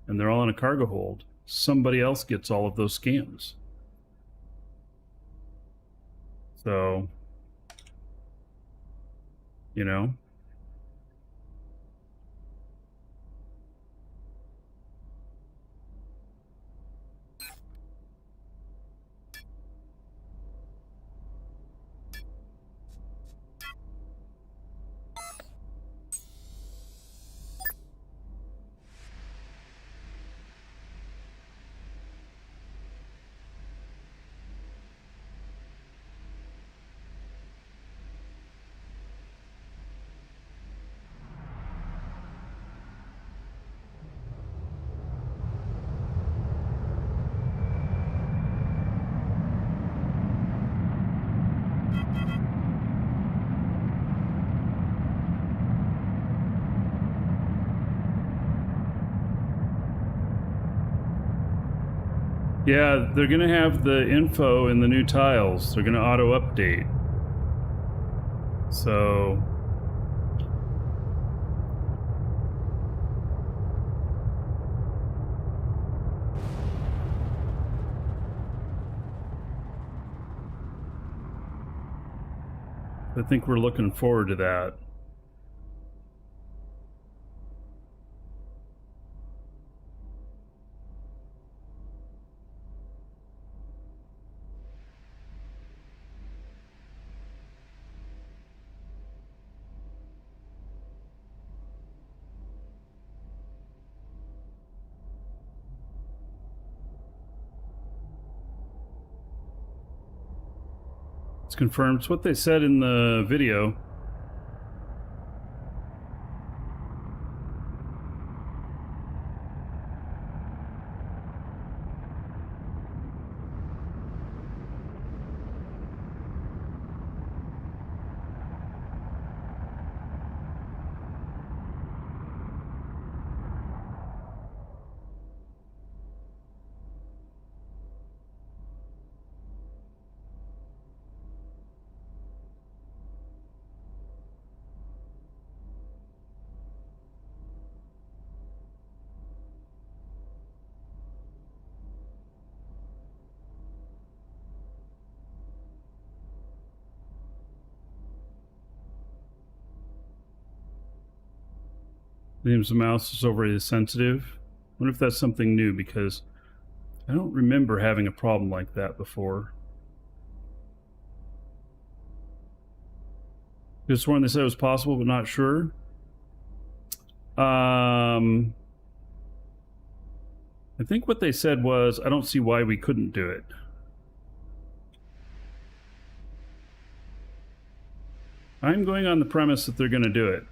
and they're all in a cargo hold, somebody else gets all of those scams. So, you know. Yeah, they're going to have the info in the new tiles. They're going to auto-update. So... I think we're looking forward to that. It's confirmed. It's what they said in the video. Names the mouse is overly sensitive. I wonder if that's something new, because I don't remember having a problem like that before. Just one they said it was possible, but not sure. I think what they said was, I don't see why we couldn't do it. I'm going on the premise that they're going to do it.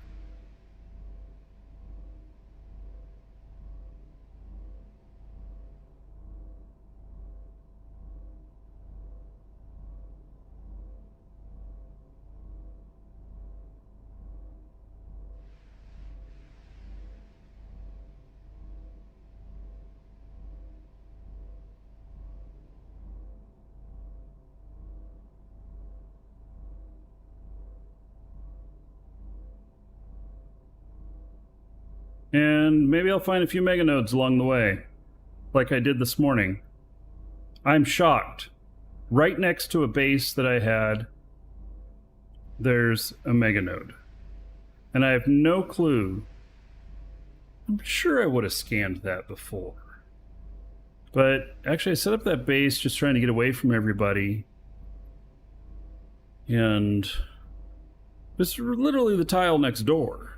And maybe I'll find a few meganodes along the way, like I did this morning. I'm shocked. Right next to a base that I had, there's a meganode. And I have no clue. I'm sure I would have scanned that before. But actually, I set up that base just trying to get away from everybody. And it's literally the tile next door.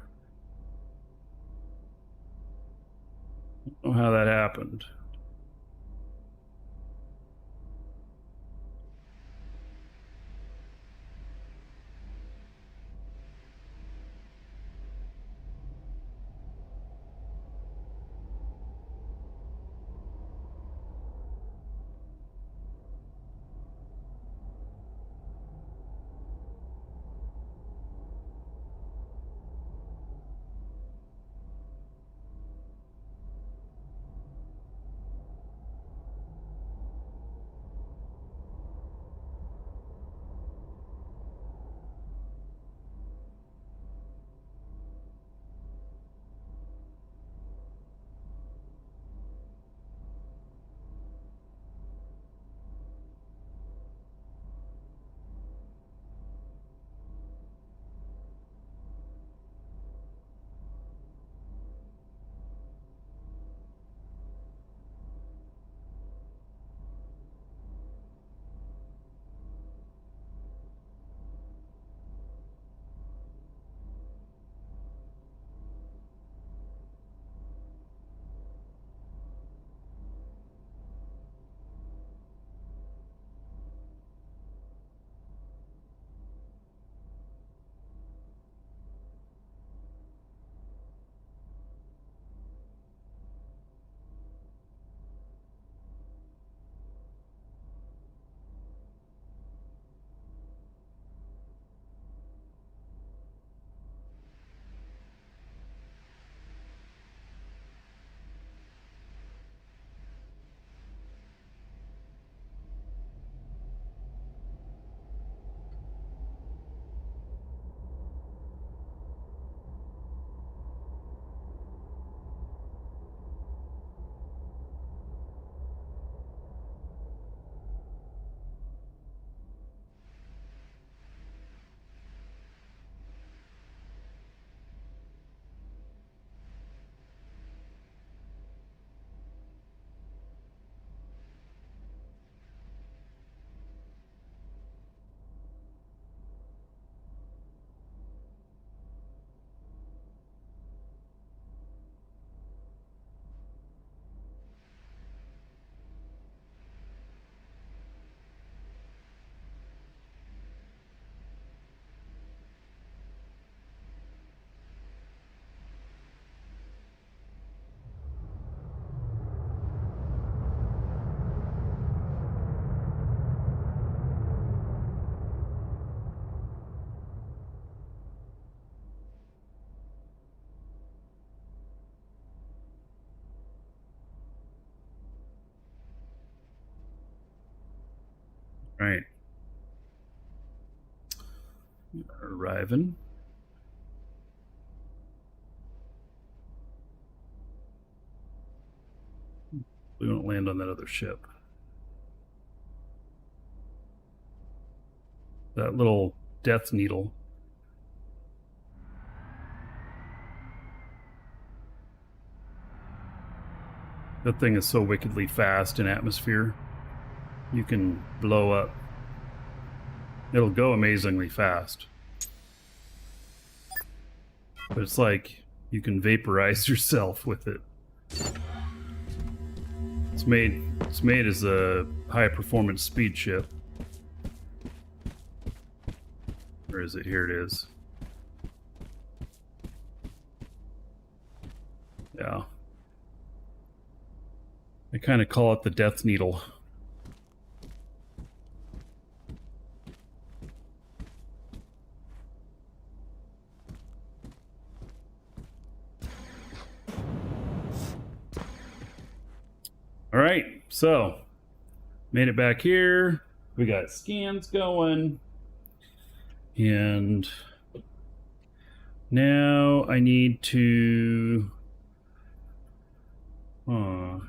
Don't know how that happened. Right. Arriving. We won't land on that other ship. That little death needle. That thing is so wickedly fast in atmosphere. You can blow up. It'll go amazingly fast. But it's like you can vaporize yourself with it. It's made as a high performance speed ship. Or is it? Here it is. Yeah. I kind of call it the Death Needle. All right, so made it back here. We got scans going. And now I need to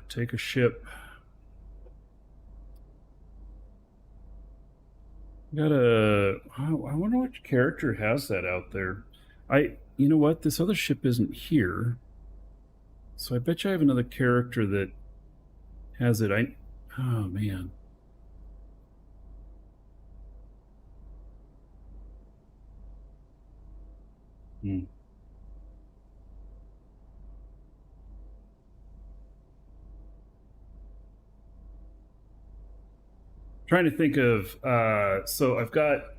take a ship. I wonder which character has that out there. You know what? This other ship isn't here. So I bet you I have another character that has it. Oh man. Trying to think of so I've got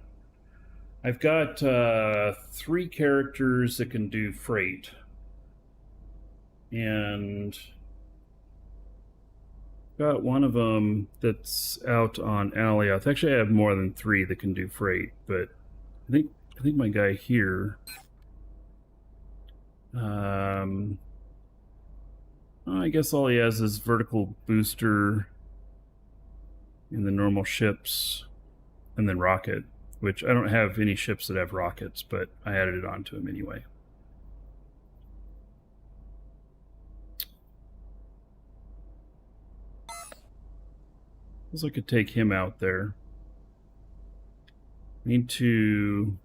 3 characters that can do freight, and got one of them that's out on Alioth. Actually, I have more than 3 that can do freight, but I think my guy here. I guess all he has is vertical booster in the normal ships, and then rocket, which I don't have any ships that have rockets, but I added it onto him anyway. I could take him out there. Need to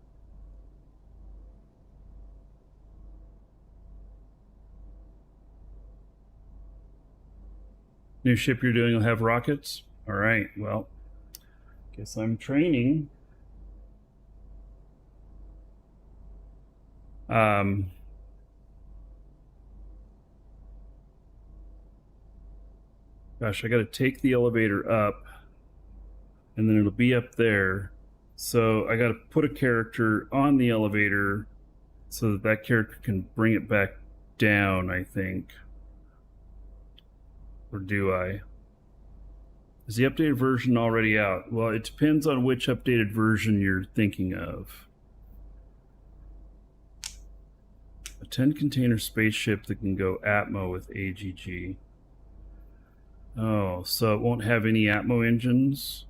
new ship you're doing will have rockets? All right, well, guess I'm training. Gosh, I got to take the elevator up, and then it'll be up there. So I got to put a character on the elevator so that that character can bring it back down, I think. Or do I? Is the updated version already out? Well, it depends on which updated version you're thinking of. A 10-container spaceship that can go Atmo with AGG. Oh, so it won't have any Atmo engines?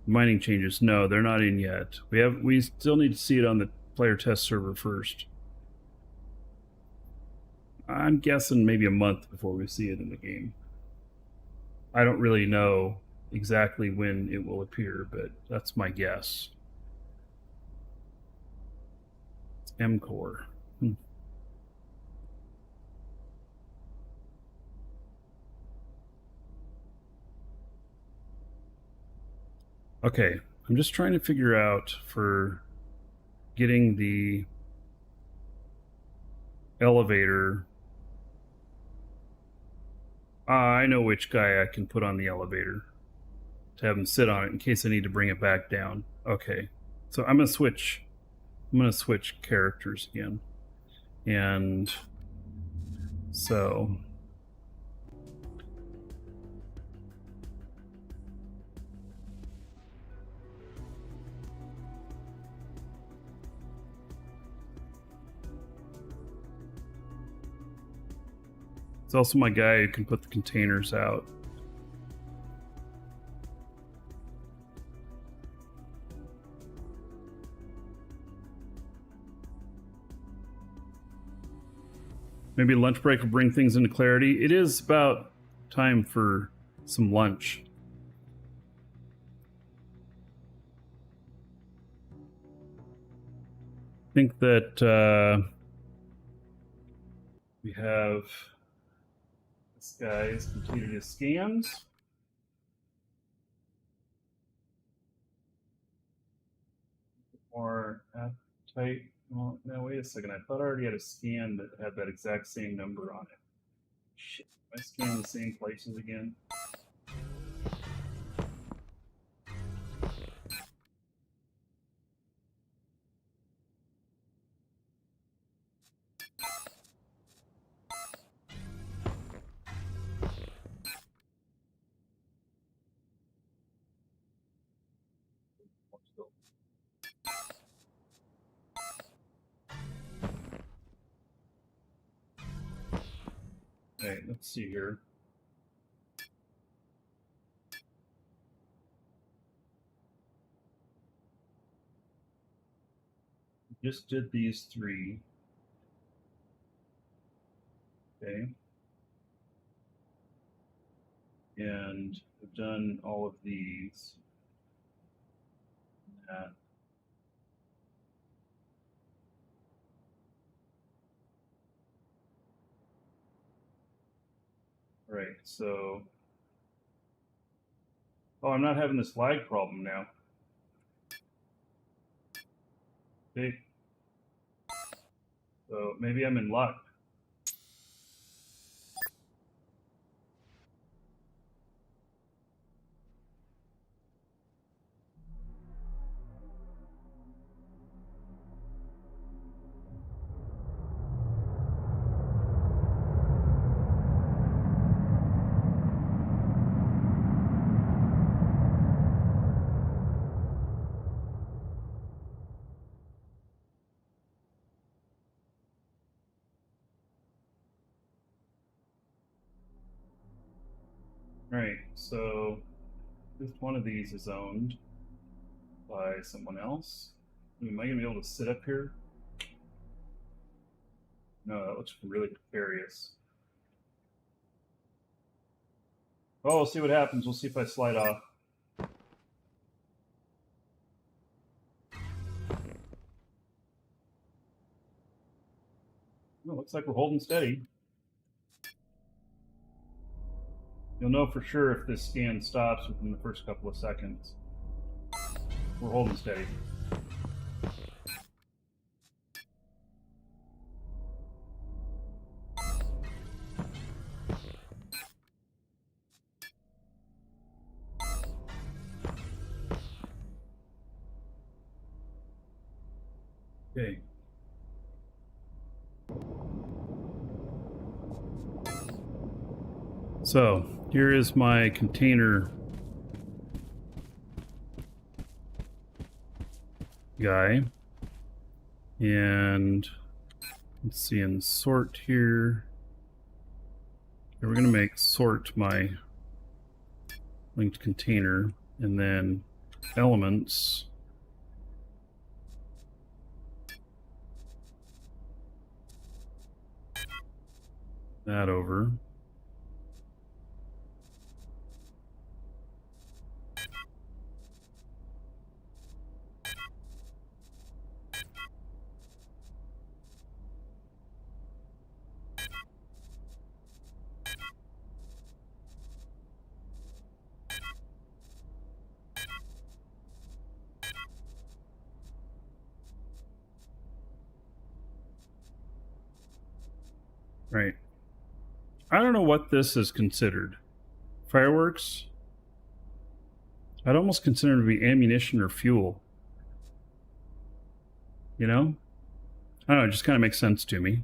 Mining changes? No, they're not in yet. We still need to see it on the player test server first. I'm guessing maybe a month before we see it in the game. I don't really know exactly when it will appear, but that's my guess. It's M-Core. Okay, I'm just trying to figure out for getting the elevator. I know which guy I can put on the elevator to have him sit on it in case I need to bring it back down. Okay, so I'm gonna switch characters again, and so it's also my guy who can put the containers out. Maybe lunch break will bring things into clarity. It is about time for some lunch. I think that we have this guy's completed his scans. More appetite. Well, now wait a second. I thought I already had a scan that had that exact same number on it. Shit. Am I scanning the same places again? Okay, let's see here. Just did these 3. Okay. And I've done all of these. That. Right, so. Oh, I'm not having this lag problem now. Okay. So maybe I'm in luck. Right, so if one of these is owned by someone else, am I going to be able to sit up here? No, that looks really precarious. Oh, we'll see what happens. We'll see if I slide off. Oh, looks like we're holding steady. You'll know for sure if this scan stops within the first couple of seconds. We're holding steady. Okay. So here is my container guy, and let's see, in sort here, we're going to make sort my linked container, and then elements. That over. Right. I don't know what this is considered. Fireworks? I'd almost consider it to be ammunition or fuel. You know? I don't know, it just kind of makes sense to me.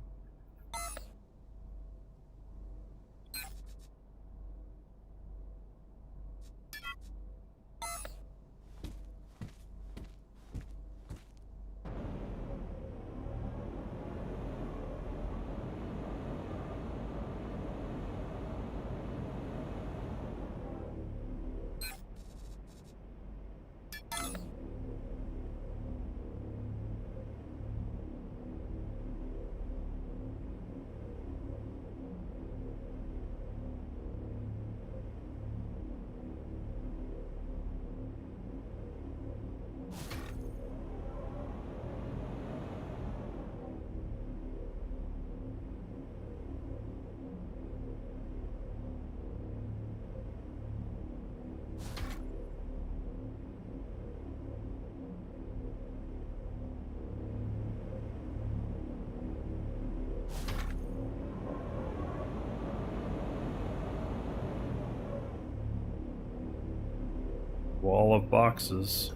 Wall of boxes.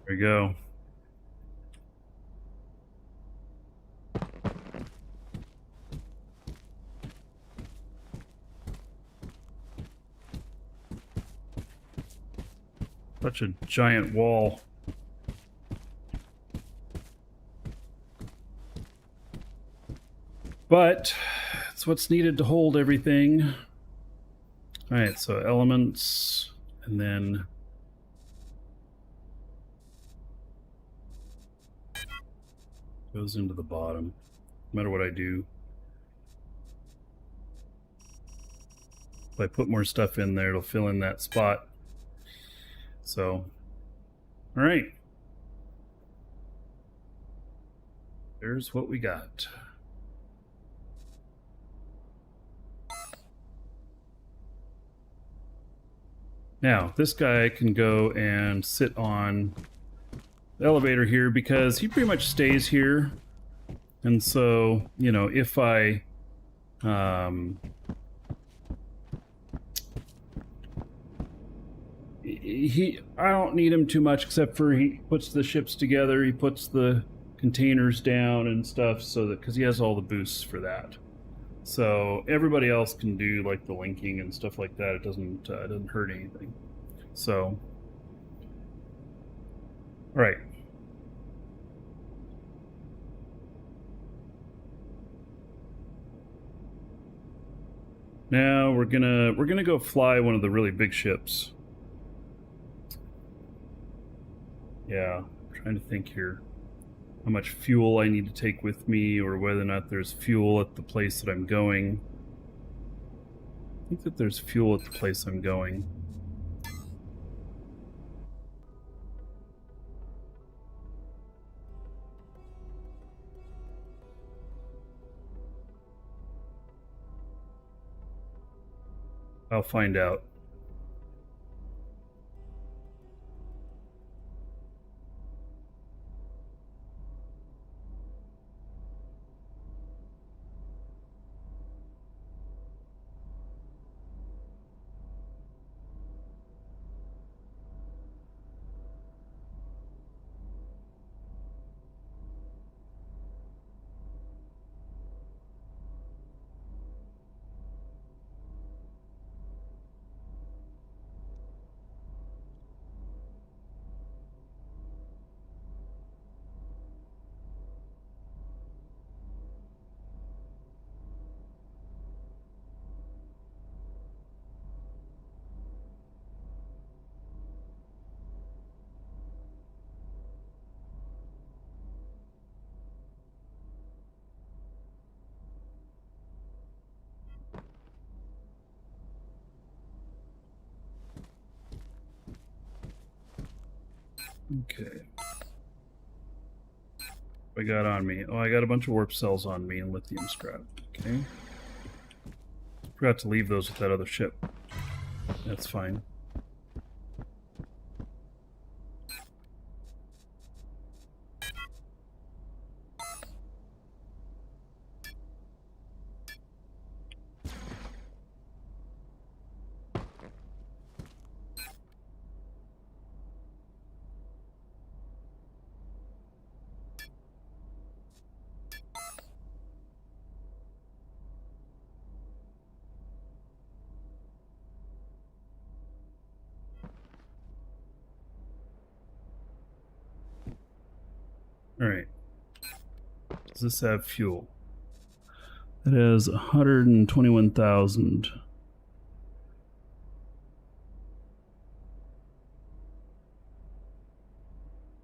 There we go. Such a giant wall. But it's what's needed to hold everything. All right, so elements, and then goes into the bottom, no matter what I do. If I put more stuff in there, it'll fill in that spot. So, all right. There's what we got. Now, this guy can go and sit on the elevator here because he pretty much stays here. And so, you know, if I I don't need him too much, except for he puts the ships together, he puts the containers down and stuff, so that because he has all the boosts for that. So everybody else can do like the linking and stuff like that. It doesn't hurt anything. So, all right. Now we're gonna go fly one of the really big ships. Yeah, I'm trying to think here how much fuel I need to take with me, or whether or not there's fuel at the place that I'm going. I think that there's fuel at the place I'm going. I'll find out. Okay. What I got on me? Oh, I got a bunch of warp cells on me and lithium scrap. Okay. Forgot to leave those with that other ship. That's fine. Alright. Does this have fuel? It has 121,000.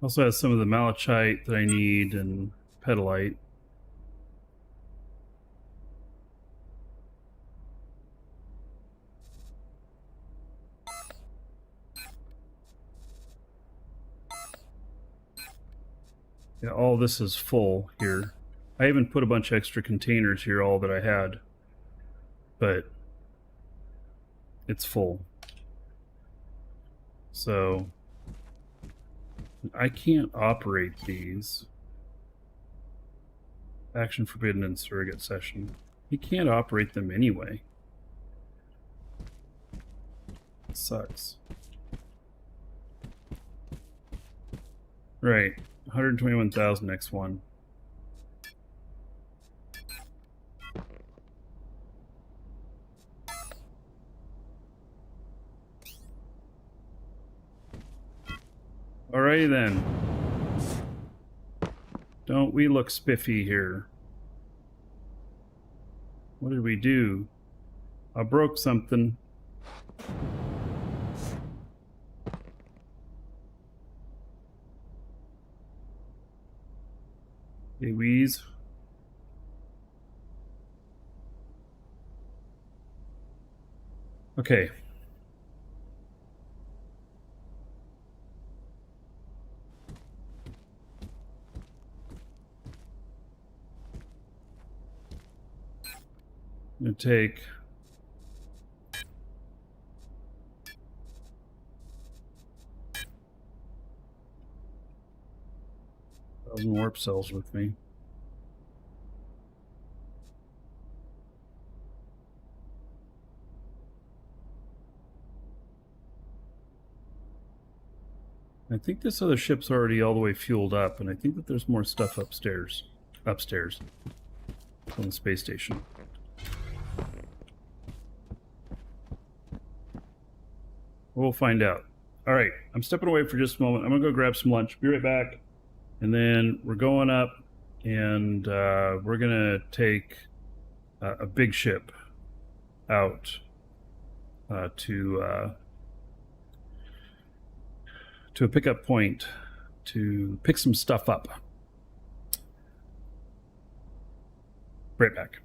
Also has some of the malachite that I need and petalite. Yeah, all this is full here. I even put a bunch of extra containers here, all that I had. But it's full. So I can't operate these. Action forbidden in surrogate session. You can't operate them anyway. It sucks. Right. 121,000 X1. Alrighty then. Don't we look spiffy here? What did we do? I broke something. Hey, Wheeze. Okay. I'm going to take 1,000 warp cells with me. I think this other ship's already all the way fueled up, and I think that there's more stuff upstairs on the space station. We'll find out. All right, I'm stepping away for just a moment. I'm gonna go grab some lunch. Be right back. And then we're going up, and we're gonna take a big ship out to a pickup point to pick some stuff up. Right back.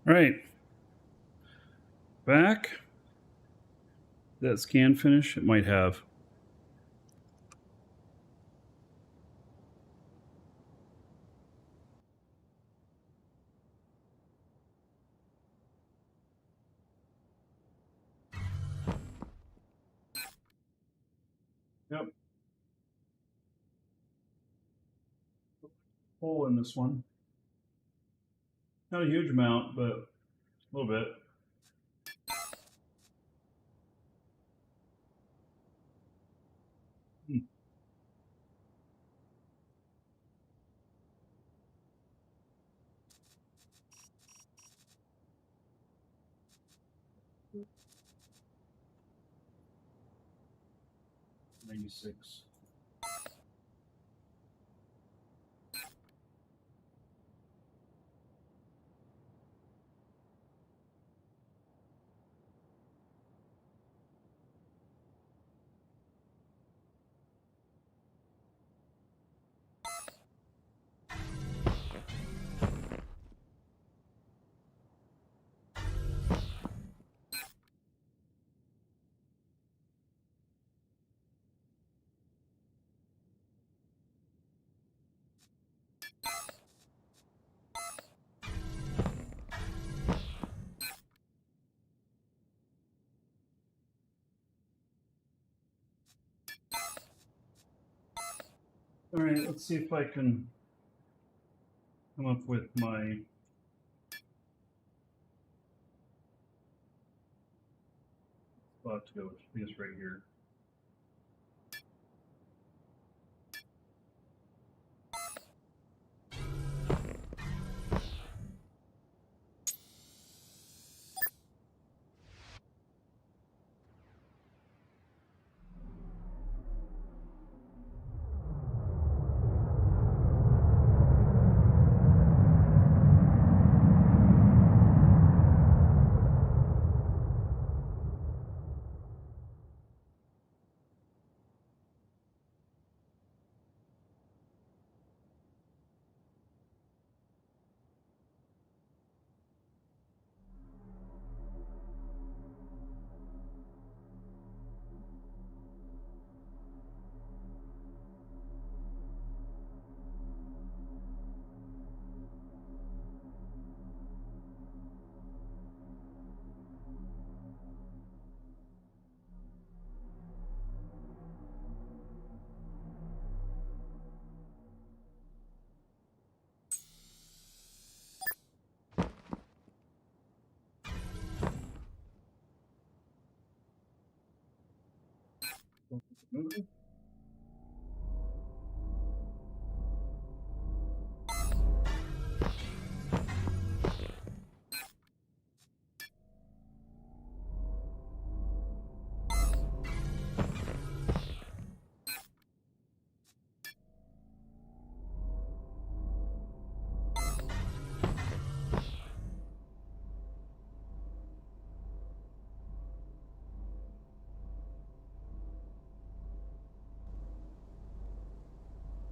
All right. Back. That scan finish? It might have. Yep. Hole in this one. Not a huge amount, but a little bit. Hmm. $96. All right, let's see if I can come up with my spot to go, which I think is right here.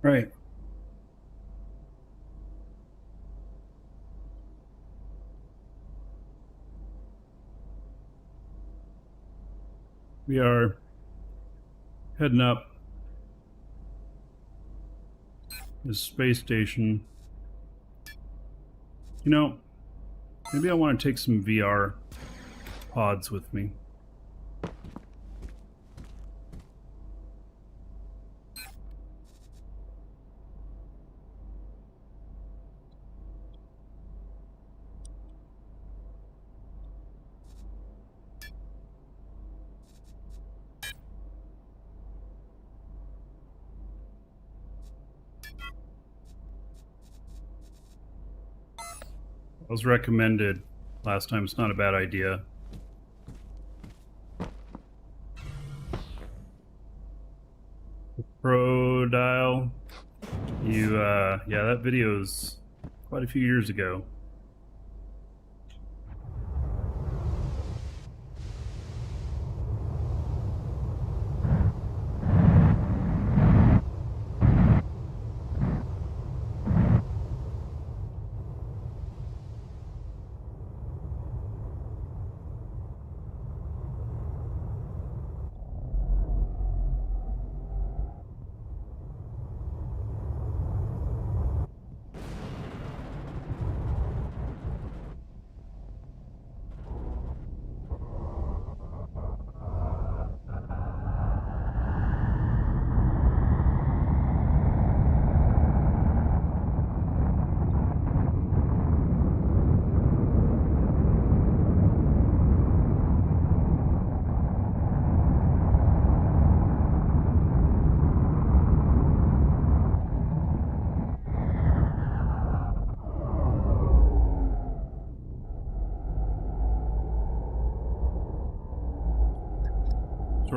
Right. We are heading up this space station. You know, maybe I want to take some VR pods with me. Was recommended last time. It's not a bad idea. Pro dial. Yeah, that video's quite a few years ago.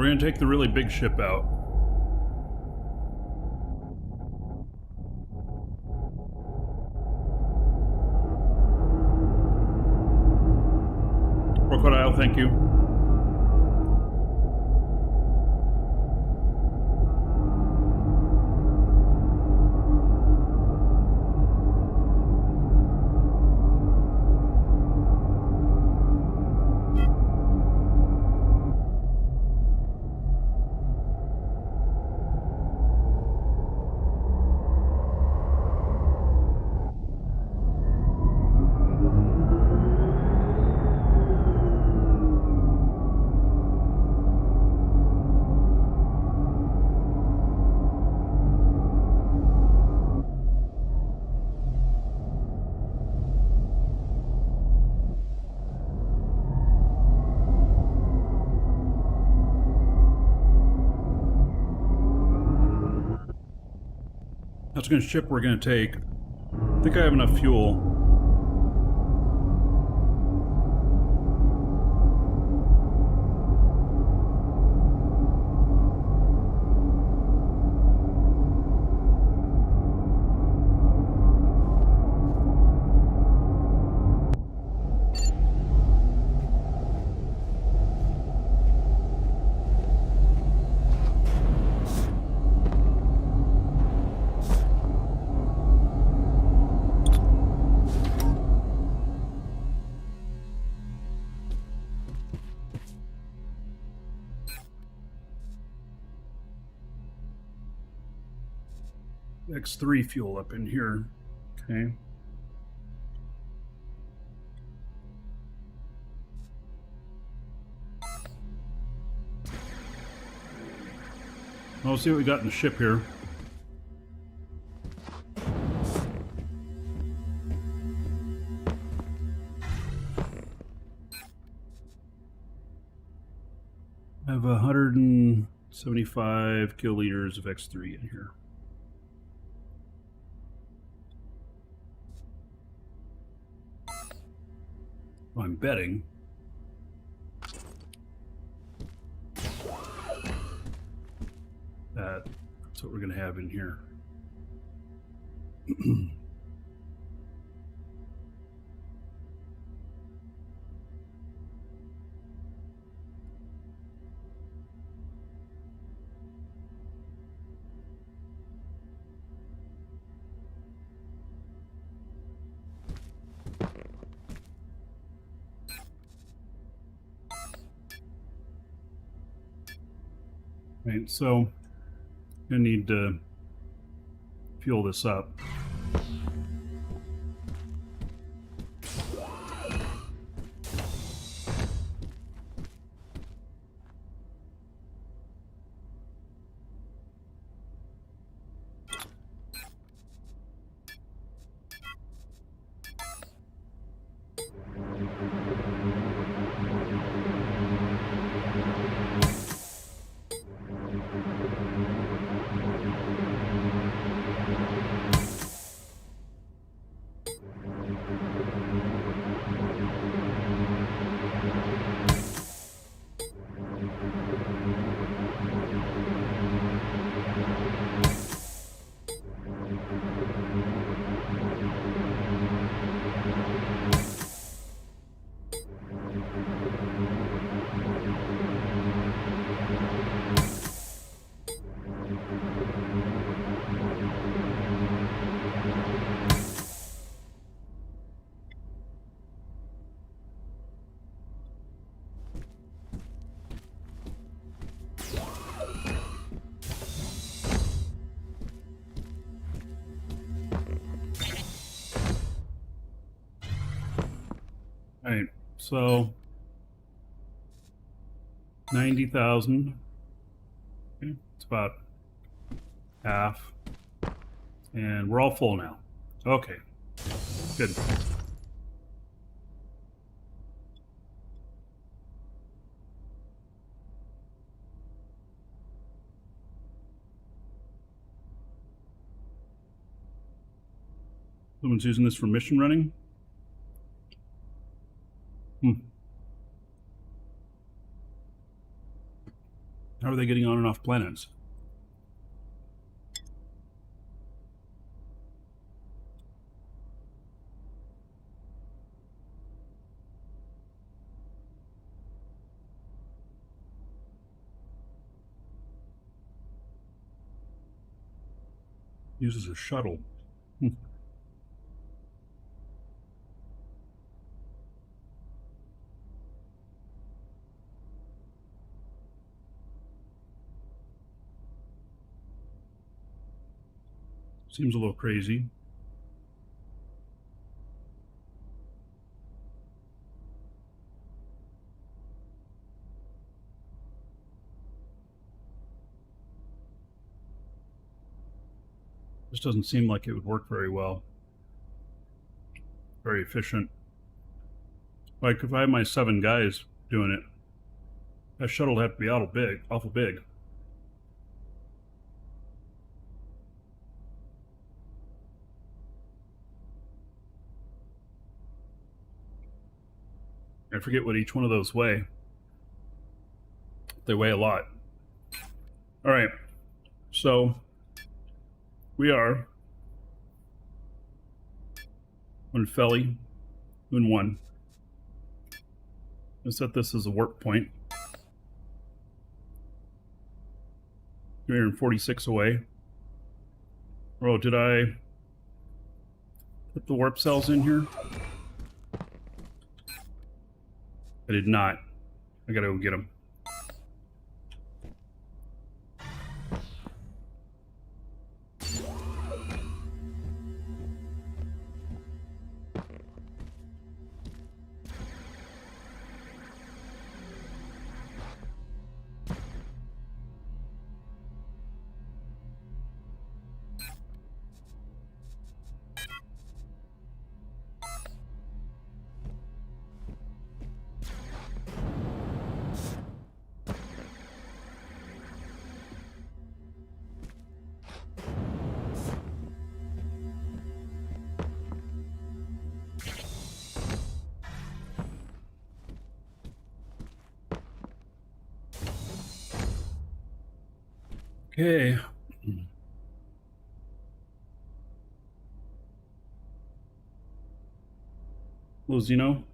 We're gonna take the really big ship out. Crocodile, thank you. That's gonna ship we're gonna take. I think I have enough fuel. X3 fuel up in here. Okay. Well, let's see what we got in the ship here. I have 175 kiloliters of X3 in here. I'm betting that's what we're going to have in here. Right, so I'm gonna need to fuel this up. All right, so 90,000. Okay, it's about half, and we're all full now. Okay, good. Someone's using this for mission running. How are they getting on and off planets? Uses a shuttle. Seems a little crazy. This doesn't seem like it would work very well. Very efficient. Like if I had my 7 guys doing it, that shuttle would have to be awful big. I forget what each one of those weigh. They weigh a lot. All right, so we are on Felly, Moon 1. Let's set this as a warp point. 346 away. Oh, did I put the warp cells in here? I did not. I gotta go get them. Okay. Well, Zeno.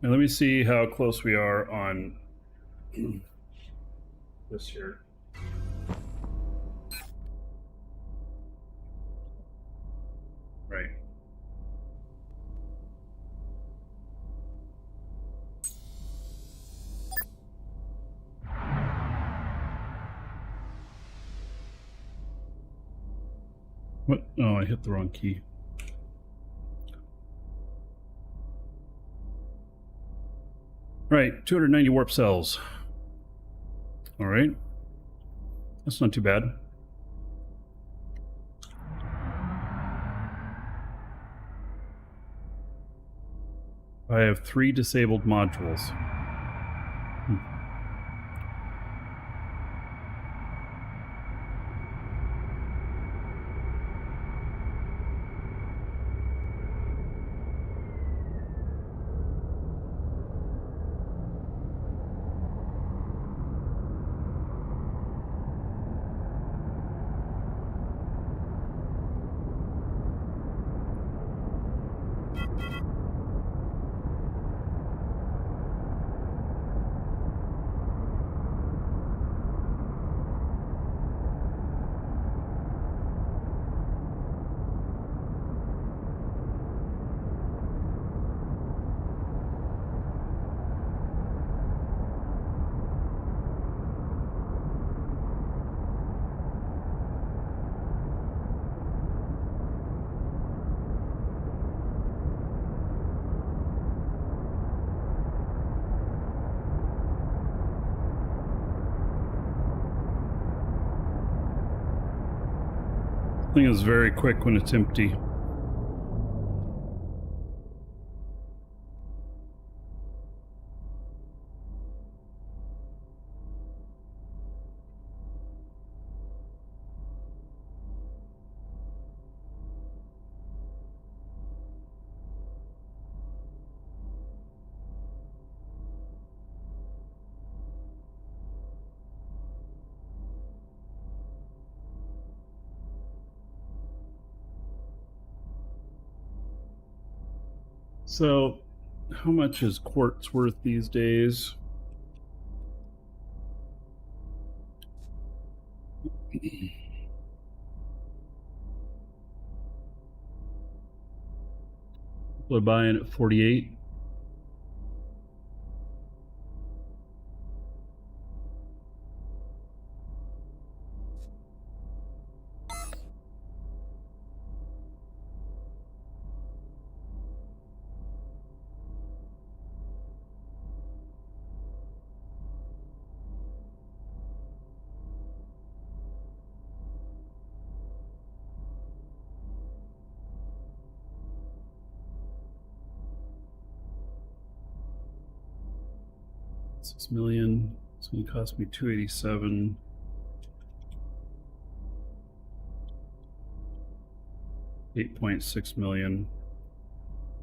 Now let me see how close we are on this here. Right. What? Oh, I hit the wrong key. Right, 290 warp cells. All right. That's not too bad. I have 3 disabled modules. Thing is very quick when it's empty. So, how much is quartz worth these days? People are buying at 48. $6 million. It's going to cost me $287. $8.6 million.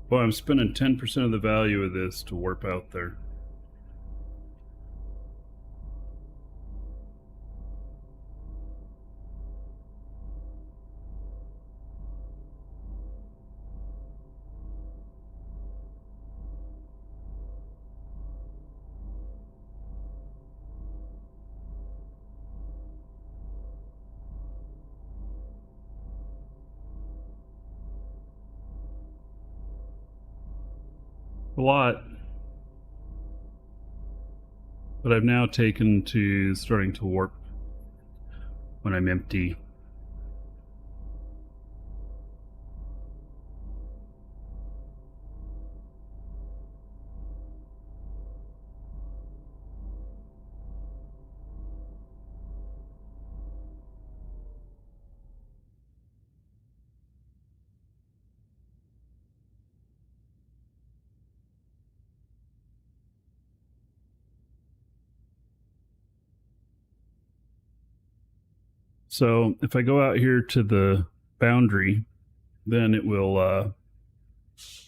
Well, I'm spending 10% of the value of this to warp out there. A lot. But I've now taken to starting to warp when I'm empty. So if I go out here to the boundary, then it will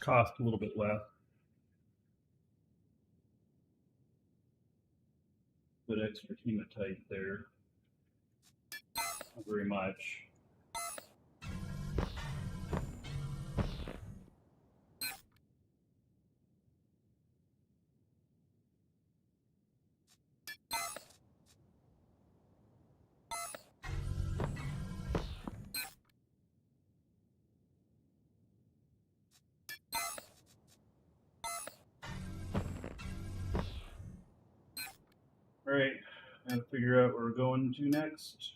cost a little bit less. But extra hematite there. Not very much. All right, gotta figure out where we're going to next.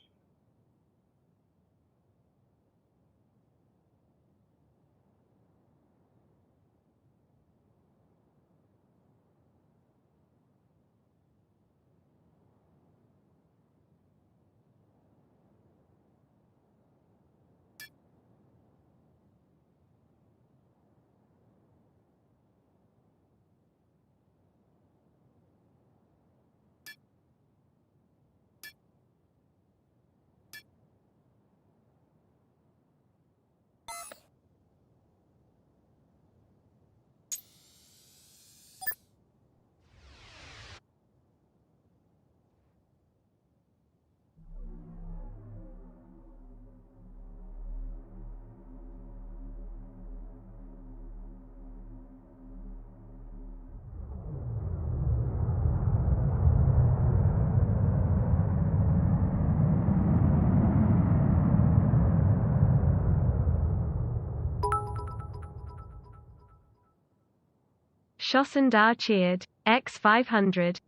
Schossendar cheered. X500.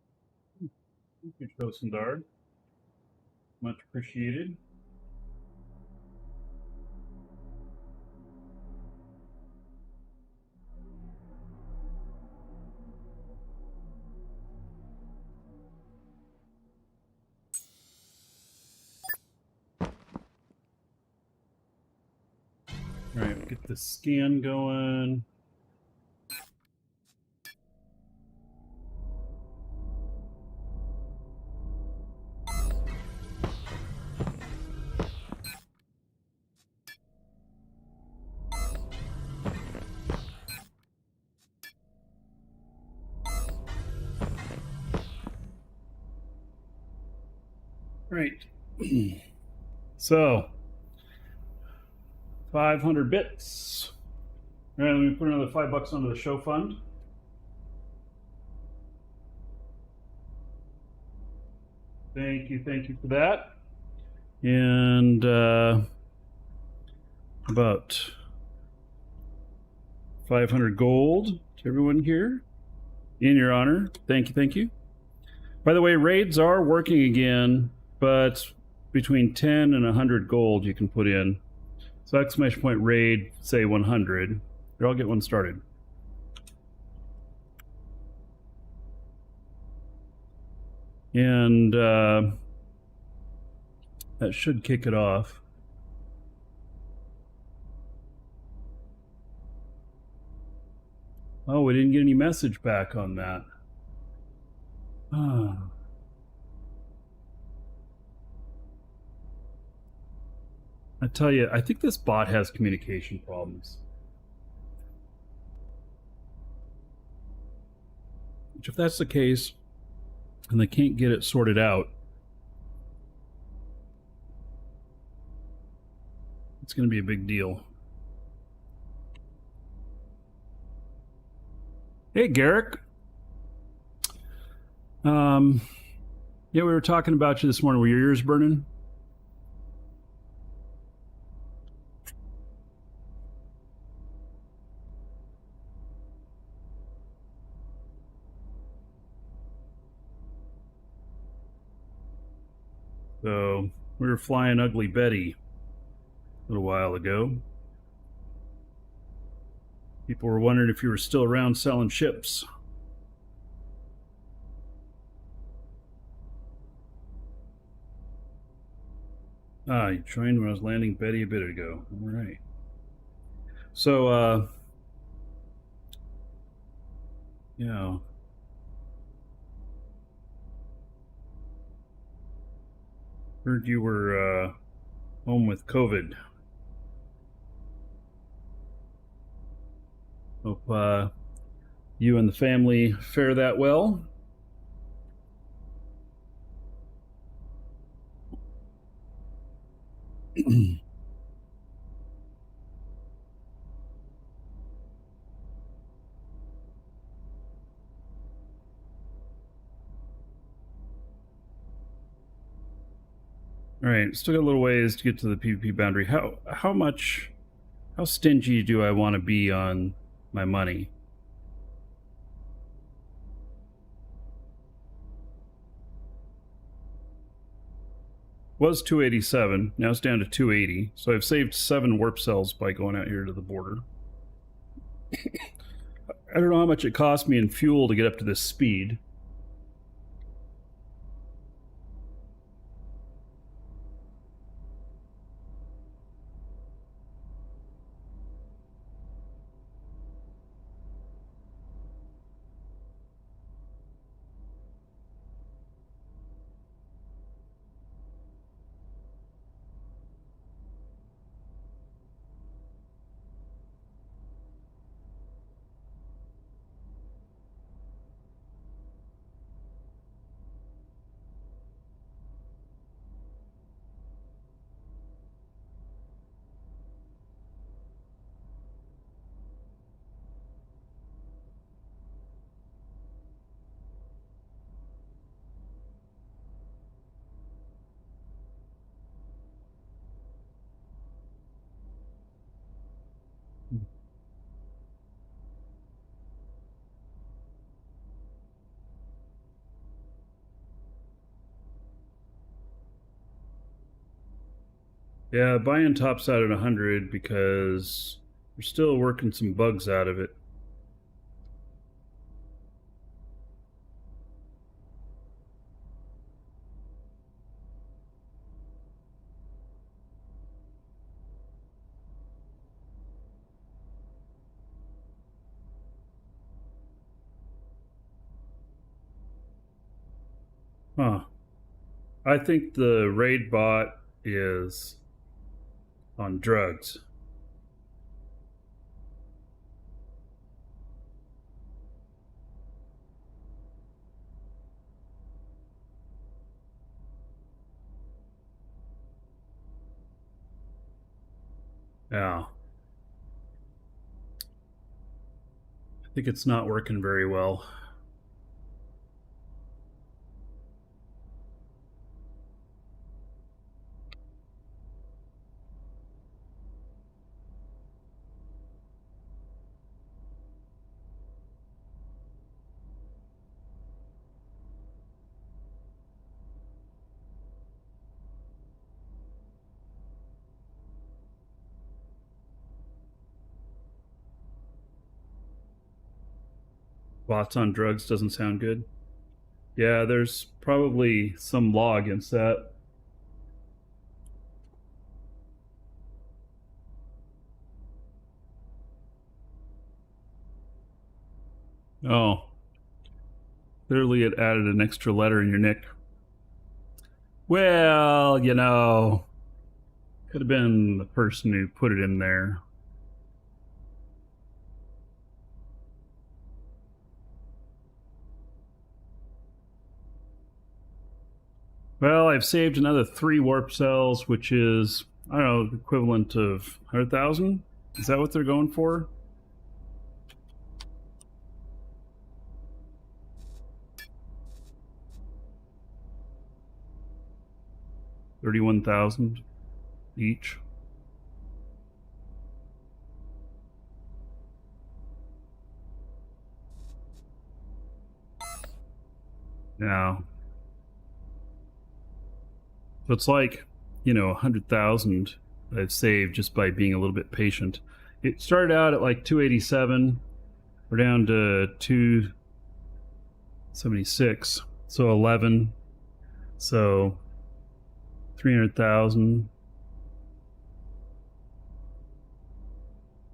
Thank you, Schossendar. Much appreciated. All right, get the scan going. Right. So 500 bits. All right, let me put another $5 onto the show fund. Thank you for that. And about 500 gold to everyone here. In your honor. Thank you. By the way, raids are working again, but between 10 and 100 gold you can put in. So exclamation point raid, say 100. Here, I'll get one started. And that should kick it off. Oh, we didn't get any message back on that. Ah. I tell you, I think this bot has communication problems. Which, if that's the case, and they can't get it sorted out, it's going to be a big deal. Hey, Garrick. Yeah, we were talking about you this morning. Were your ears burning? So, we were flying Ugly Betty a little while ago. People were wondering if you were still around selling ships. Ah, you joined when I was landing Betty a bit ago. All right. So, yeah. Heard you were home with COVID. Hope you and the family fare that well. All right, still got a little ways to get to the PvP boundary. How stingy do I want to be on my money? Was 287, now it's down to 280. So I've saved 7 warp cells by going out here to the border. I don't know how much it cost me in fuel to get up to this speed. Yeah, buy-in tops out at 100 because we're still working some bugs out of it. Huh. I think the raid bot is on drugs. Yeah. think it's not working very well. Bots on drugs doesn't sound good. Yeah, there's probably some law against that. Oh, clearly it added an extra letter in your nick. Well, you know, could have been the person who put it in there. Well, I've saved another 3 warp cells, which is, I don't know, the equivalent of 100,000? Is that what they're going for? $31,000 each. Now, so it's like, you know, 100,000 I've saved just by being a little bit patient. It started out at like 287. We're down to 276. So 11. So 300,000.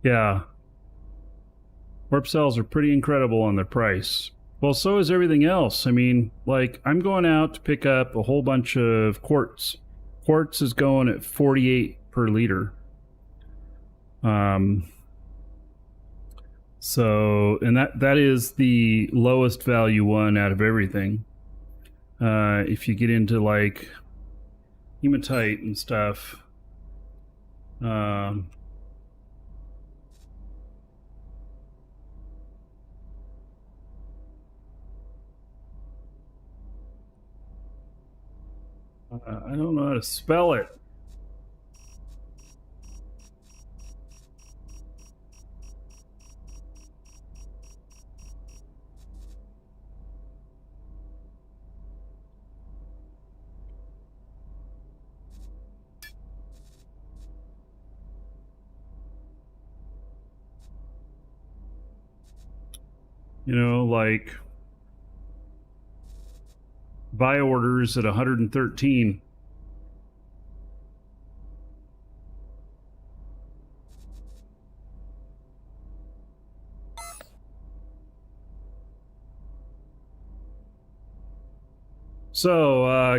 Yeah. Warp cells are pretty incredible on their price. Well, so is everything else. I mean, like, I'm going out to pick up a whole bunch of quartz. Quartz is going at 48 per liter. So, and that is the lowest value one out of everything. If you get into like hematite and stuff, I don't know how to spell it. You know, like buy orders at 113. So,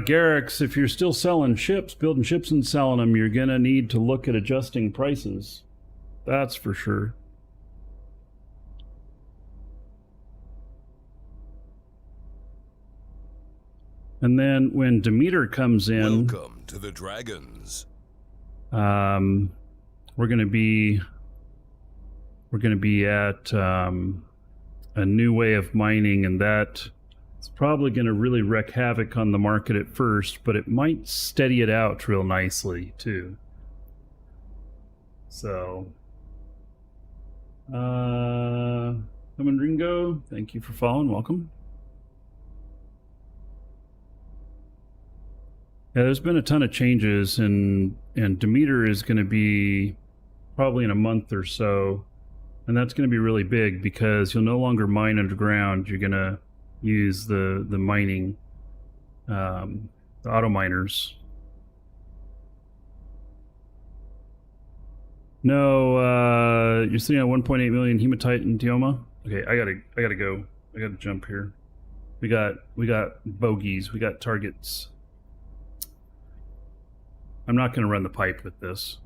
Garrix, if you're still selling ships, building ships and selling them, you're going to need to look at adjusting prices. That's for sure. And then when Demeter comes in, Welcome to the Dragons. we're going to be at a new way of mining, and that it's probably going to really wreak havoc on the market at first, but it might steady it out real nicely too. So, Come and Ringo, thank you for following. Welcome. Yeah, there's been a ton of changes, and Demeter is going to be probably in a month or so, and that's going to be really big because you'll no longer mine underground. You're going to use the mining, the auto miners. No, you're sitting at 1.8 million hematite in Tioma. Okay, I gotta go. I gotta jump here. We got bogeys. We got targets. I'm not gonna run the pipe with this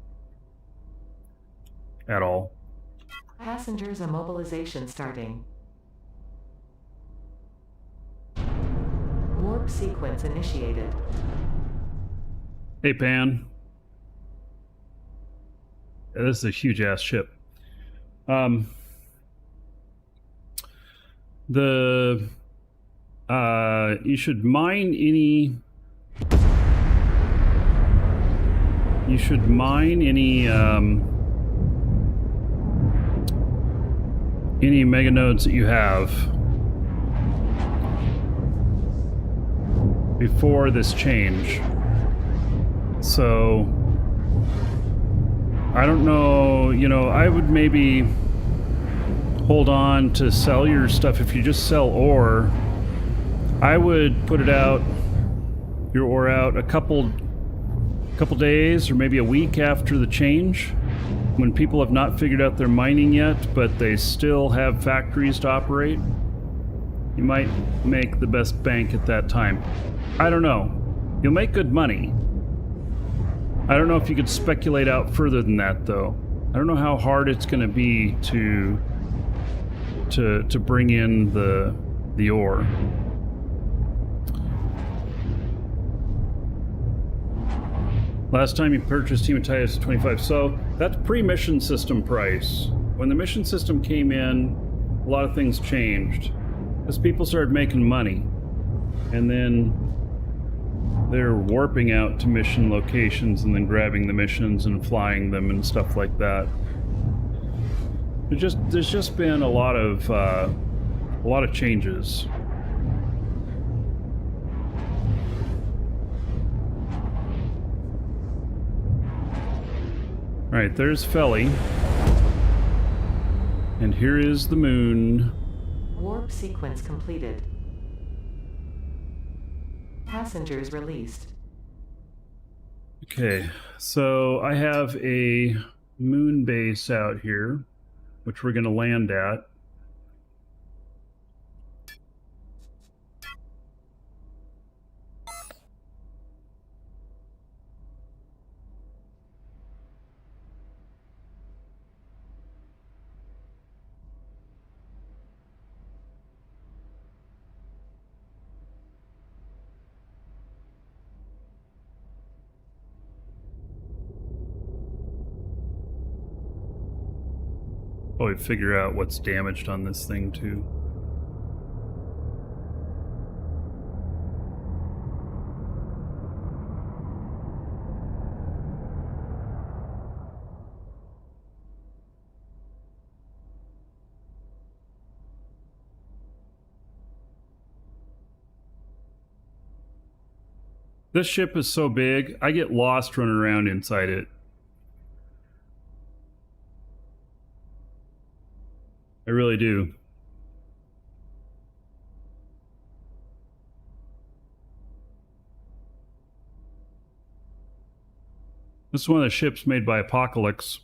at all. Passengers immobilization starting. Warp sequence initiated. Hey, Pan. Yeah, this is a huge ass ship. You should mine any. You should mine any mega nodes that you have before this change. So I don't know, you know, I would maybe hold on to sell your stuff. If you just sell ore, I would put it out, your ore out a couple days or maybe a week after the change, when people have not figured out their mining yet, but they still have factories to operate. You might make the best bank at that time. I don't know. You'll make good money. I don't know if you could speculate out further than that, though. I don't know how hard it's going to be to bring in the ore. Last time you purchased Hematitis at 25, so that's pre-mission system price. When the mission system came in, a lot of things changed as people started making money, and then they're warping out to mission locations and then grabbing the missions and flying them and stuff like that. There's just been a lot of changes. Alright, there's Felly. And here is the moon. Warp sequence completed. Passengers released. Okay, so I have a moon base out here, which we're going to land at. Probably figure out what's damaged on this thing too. This ship is so big, I get lost running around inside it. I really do. This is one of the ships made by Apocalypse.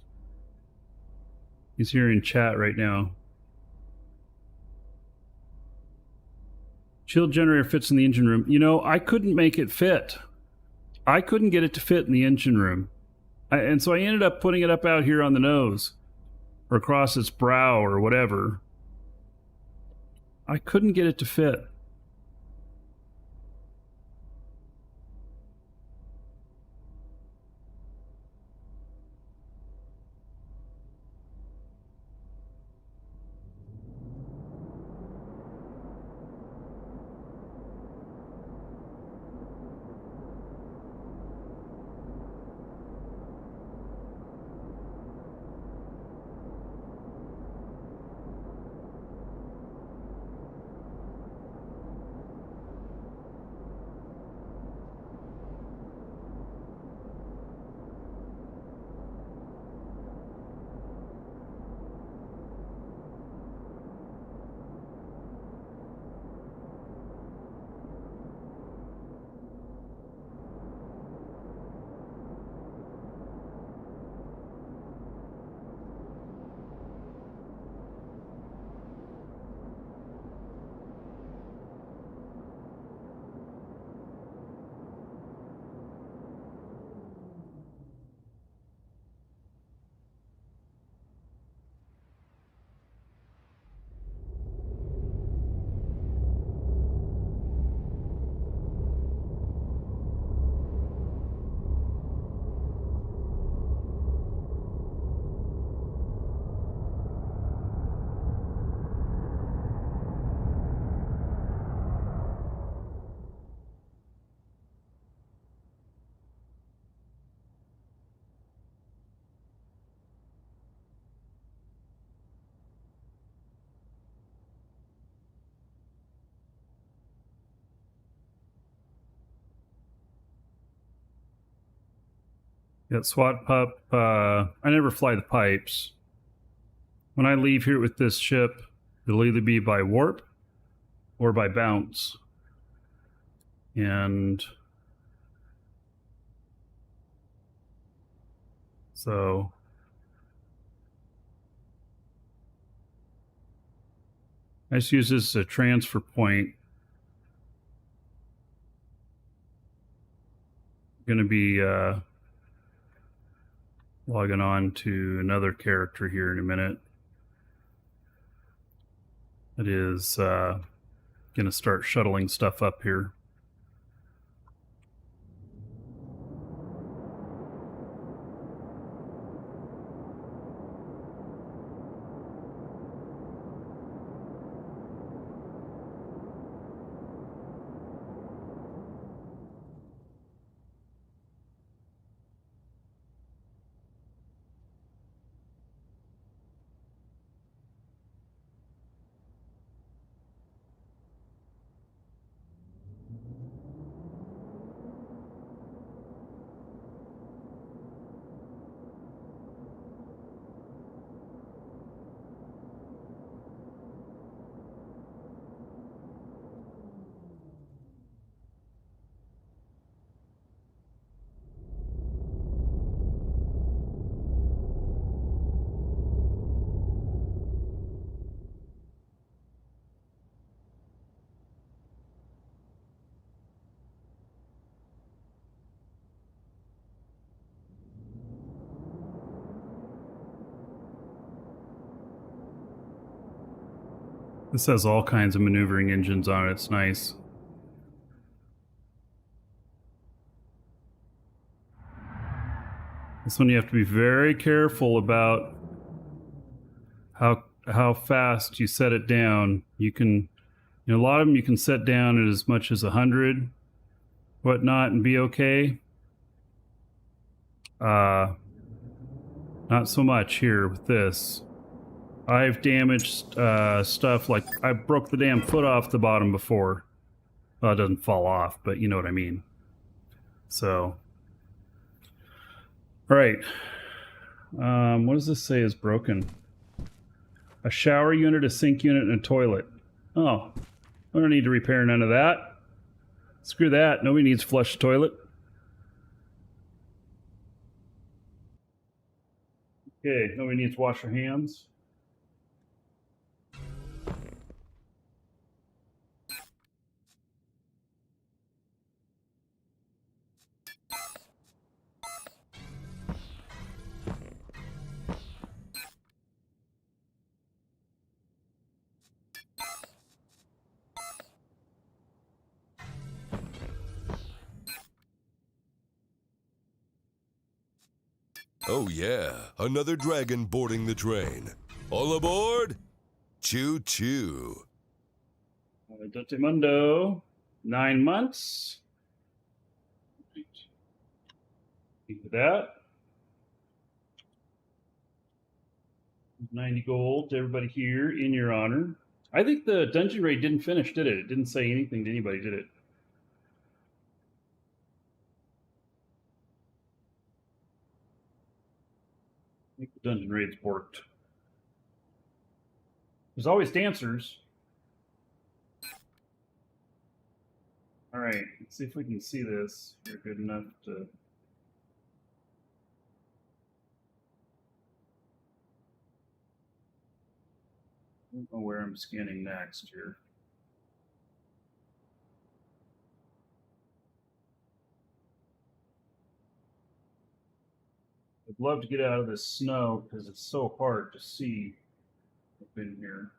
He's here in chat right now. Shield generator fits in the engine room. You know, I couldn't make it fit. I couldn't get it to fit in the engine room. And so I ended up putting it up out here on the nose. Or across its brow or whatever. I couldn't get it to fit. Got SWAT pup. I never fly the pipes. When I leave here with this ship, it'll either be by warp or by bounce. And so I just use this as a transfer point. I'm going to be logging on to another character here in a minute. It is going to start shuttling stuff up here. This has all kinds of maneuvering engines on it. It's nice. This one you have to be very careful about how fast you set it down. You can, a lot of them you can set down at as much as 100, whatnot, and be okay. Not so much here with this. I've damaged stuff like I broke the damn foot off the bottom before. Well, it doesn't fall off, but you know what I mean. So, all right. What does this say is broken? A shower unit, a sink unit, and a toilet. Oh, I don't need to repair none of that. Screw that. Nobody needs flush toilet. Okay, nobody needs to wash their hands. Oh yeah, another dragon boarding the train. All aboard? Choo-choo. Dotemundo, 9 months. Keep that. 90 gold to everybody here in your honor. I think the dungeon raid didn't finish, did it? It didn't say anything to anybody, did it? I think the dungeon raids worked. There's always dancers. All right, let's see if we can see this. You're good enough to. I don't know where I'm scanning next here. I'd love to get out of this snow because it's so hard to see up in here.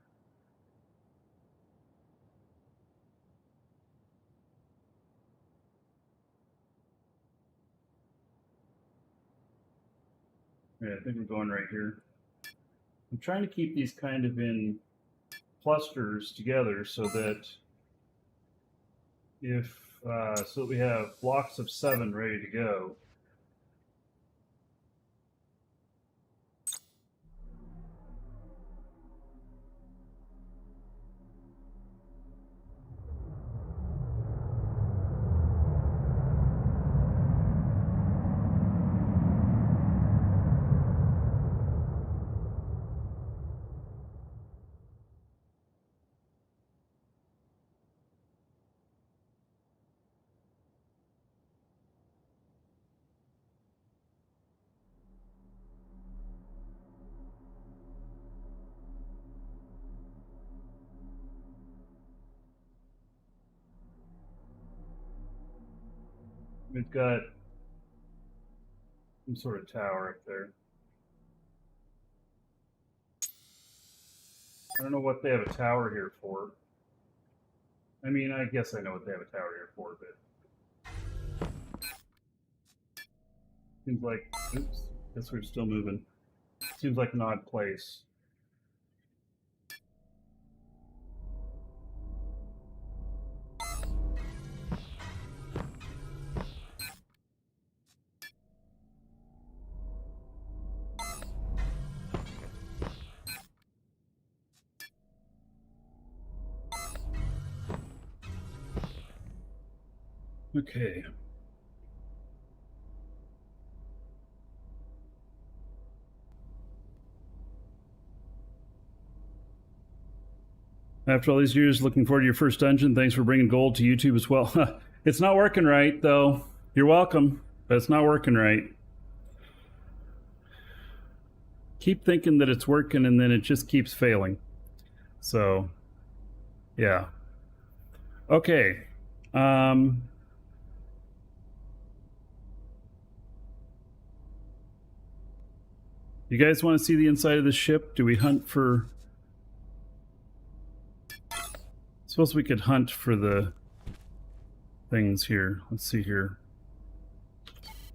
Yeah, I think we're going right here. I'm trying to keep these kind of in clusters together so that so that we have blocks of 7 ready to go. We've got some sort of tower up there. I don't know what they have a tower here for. I mean, I guess I know what they have a tower here for, but seems like, oops, guess we're still moving. Seems like an odd place. Okay. After all these years, looking forward to your first dungeon. Thanks for bringing gold to YouTube as well. It's not working right, though. You're welcome, but it's not working right. Keep thinking that it's working, and then it just keeps failing. So, yeah. Okay. You guys want to see the inside of the ship? Do we hunt for... Suppose we could hunt for the things here. Let's see here.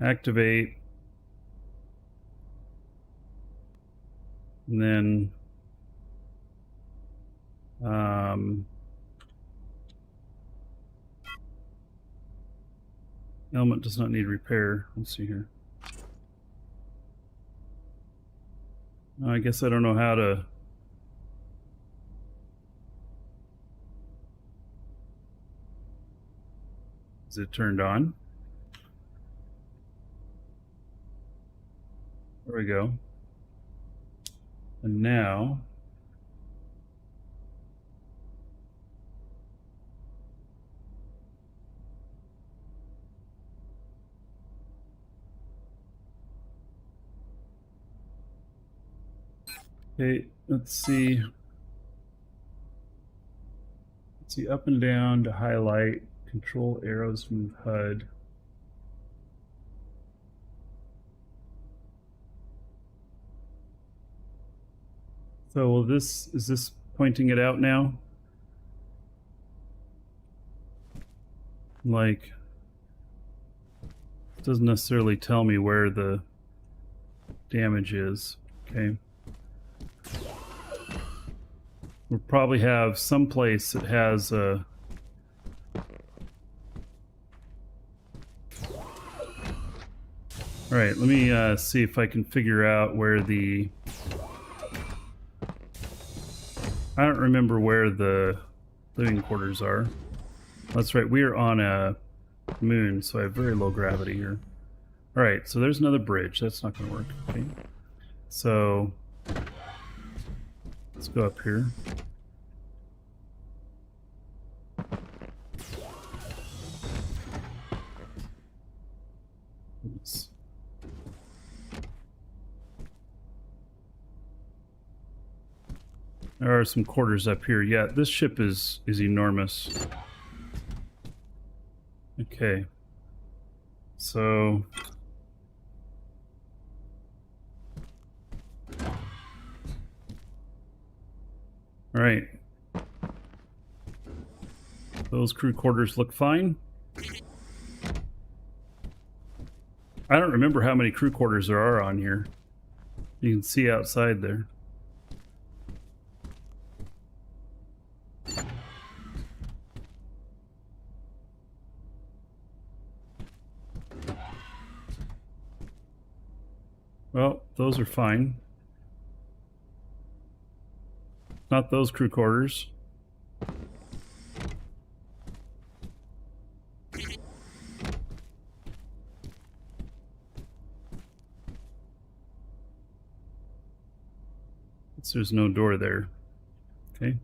Activate. And then... element does not need repair. Let's see here. I guess I don't know how to... Is it turned on? There we go. And now... Okay, let's see. Let's see, up and down to highlight, control arrows, move HUD. So will this, is this pointing it out now? Like, it doesn't necessarily tell me where the damage is. Okay. We'll probably have some place that has a... Alright, let me see if I can figure out where the... I don't remember where the living quarters are. That's right, we are on a moon, so I have very low gravity here. Alright, so there's another bridge. That's not going to work. Okay. So... let's go up here. Oops. There are some quarters up here. Yeah, this ship is enormous. Okay. So... all right. Those crew quarters look fine. I don't remember how many crew quarters there are on here. You can see outside there. Well, those are fine. Not those crew quarters. There's no door there. Okay.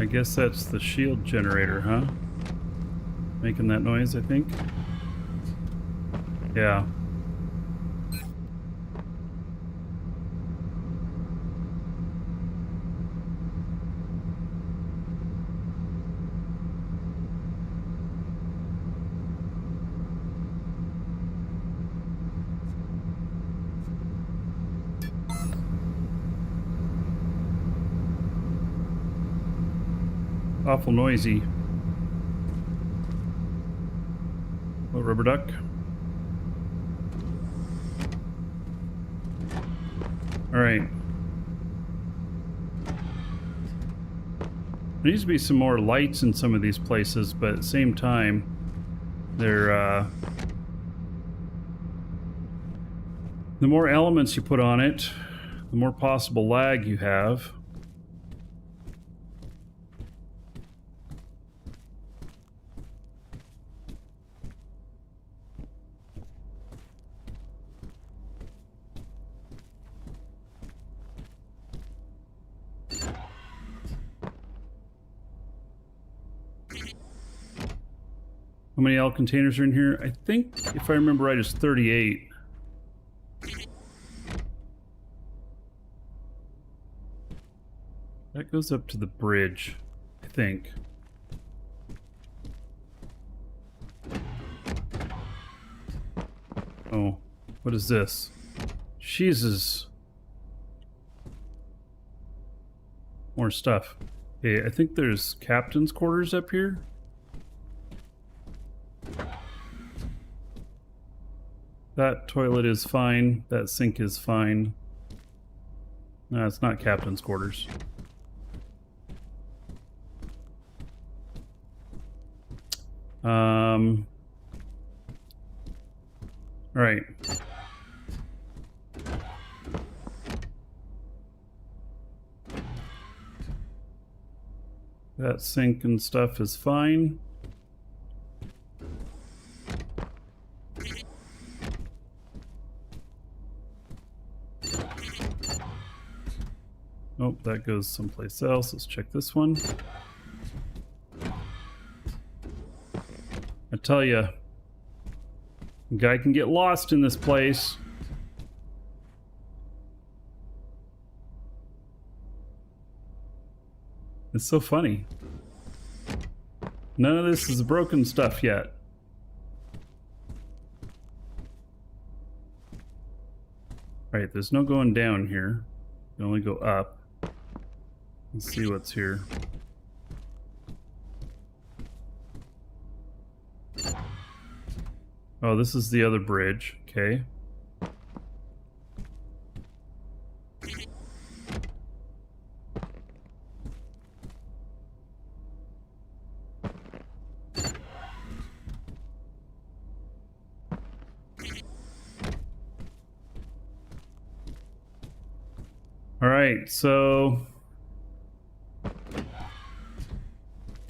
I guess that's the shield generator, huh? Making that noise, I think. Yeah. Awful noisy. Oh, rubber duck. All right. There needs to be some more lights in some of these places, but at the same time, they're the more elements you put on it, the more possible lag you have. How many L containers are in here? I think, if I remember right, it's 38. That goes up to the bridge, I think. Oh, what is this? Jesus. More stuff. Okay, I think there's captain's quarters up here. That toilet is fine. That sink is fine. No, it's not captain's quarters. All right. That sink and stuff is fine. Oh, that goes someplace else. Let's check this one. I tell you, a guy can get lost in this place. It's so funny. None of this is broken stuff yet. Right, there's no going down here. You can only go up. Let's see what's here. Oh, this is the other bridge. Okay. All right, so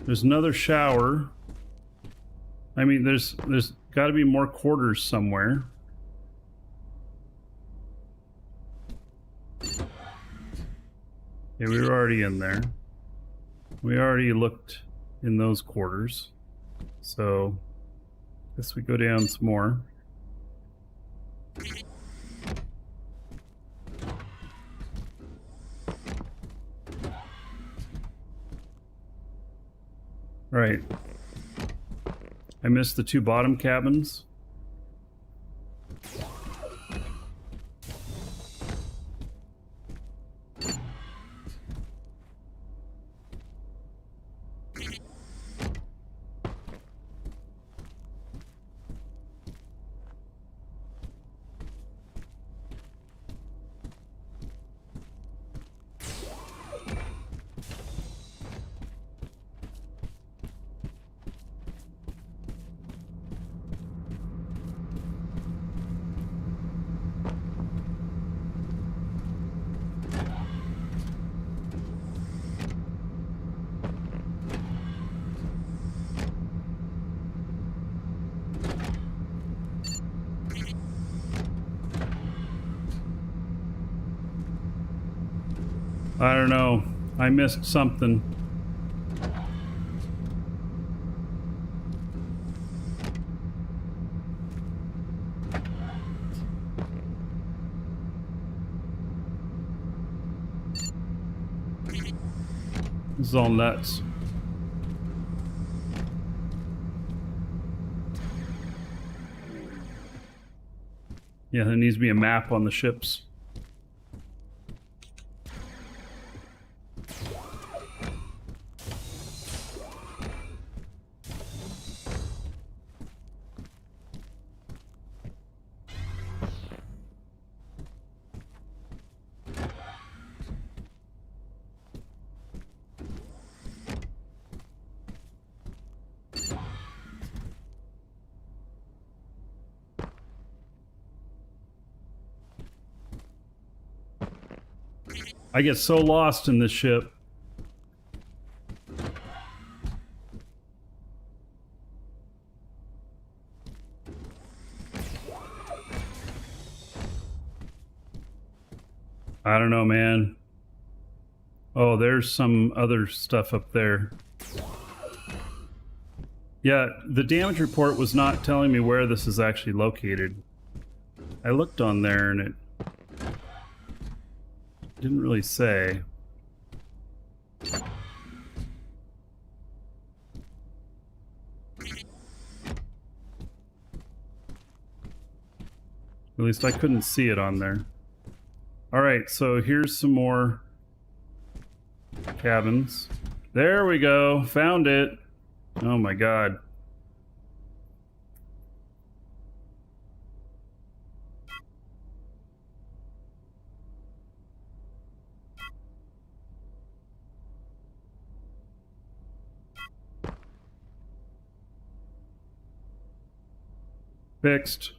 there's another shower. I mean, there's got to be more quarters somewhere. Okay, we were already in there. We already looked in those quarters. So, I guess we go down some more. Right. I missed the two bottom cabins. I don't know. I missed something. This is all nuts. Yeah, there needs to be a map on the ships. I get so lost in this ship. I don't know, man. Oh, there's some other stuff up there. Yeah, the damage report was not telling me where this is actually located. I looked on there and it didn't really say. At least I couldn't see it on there. Alright, so here's some more cabins. There we go. Found it. Oh my god. Fixed.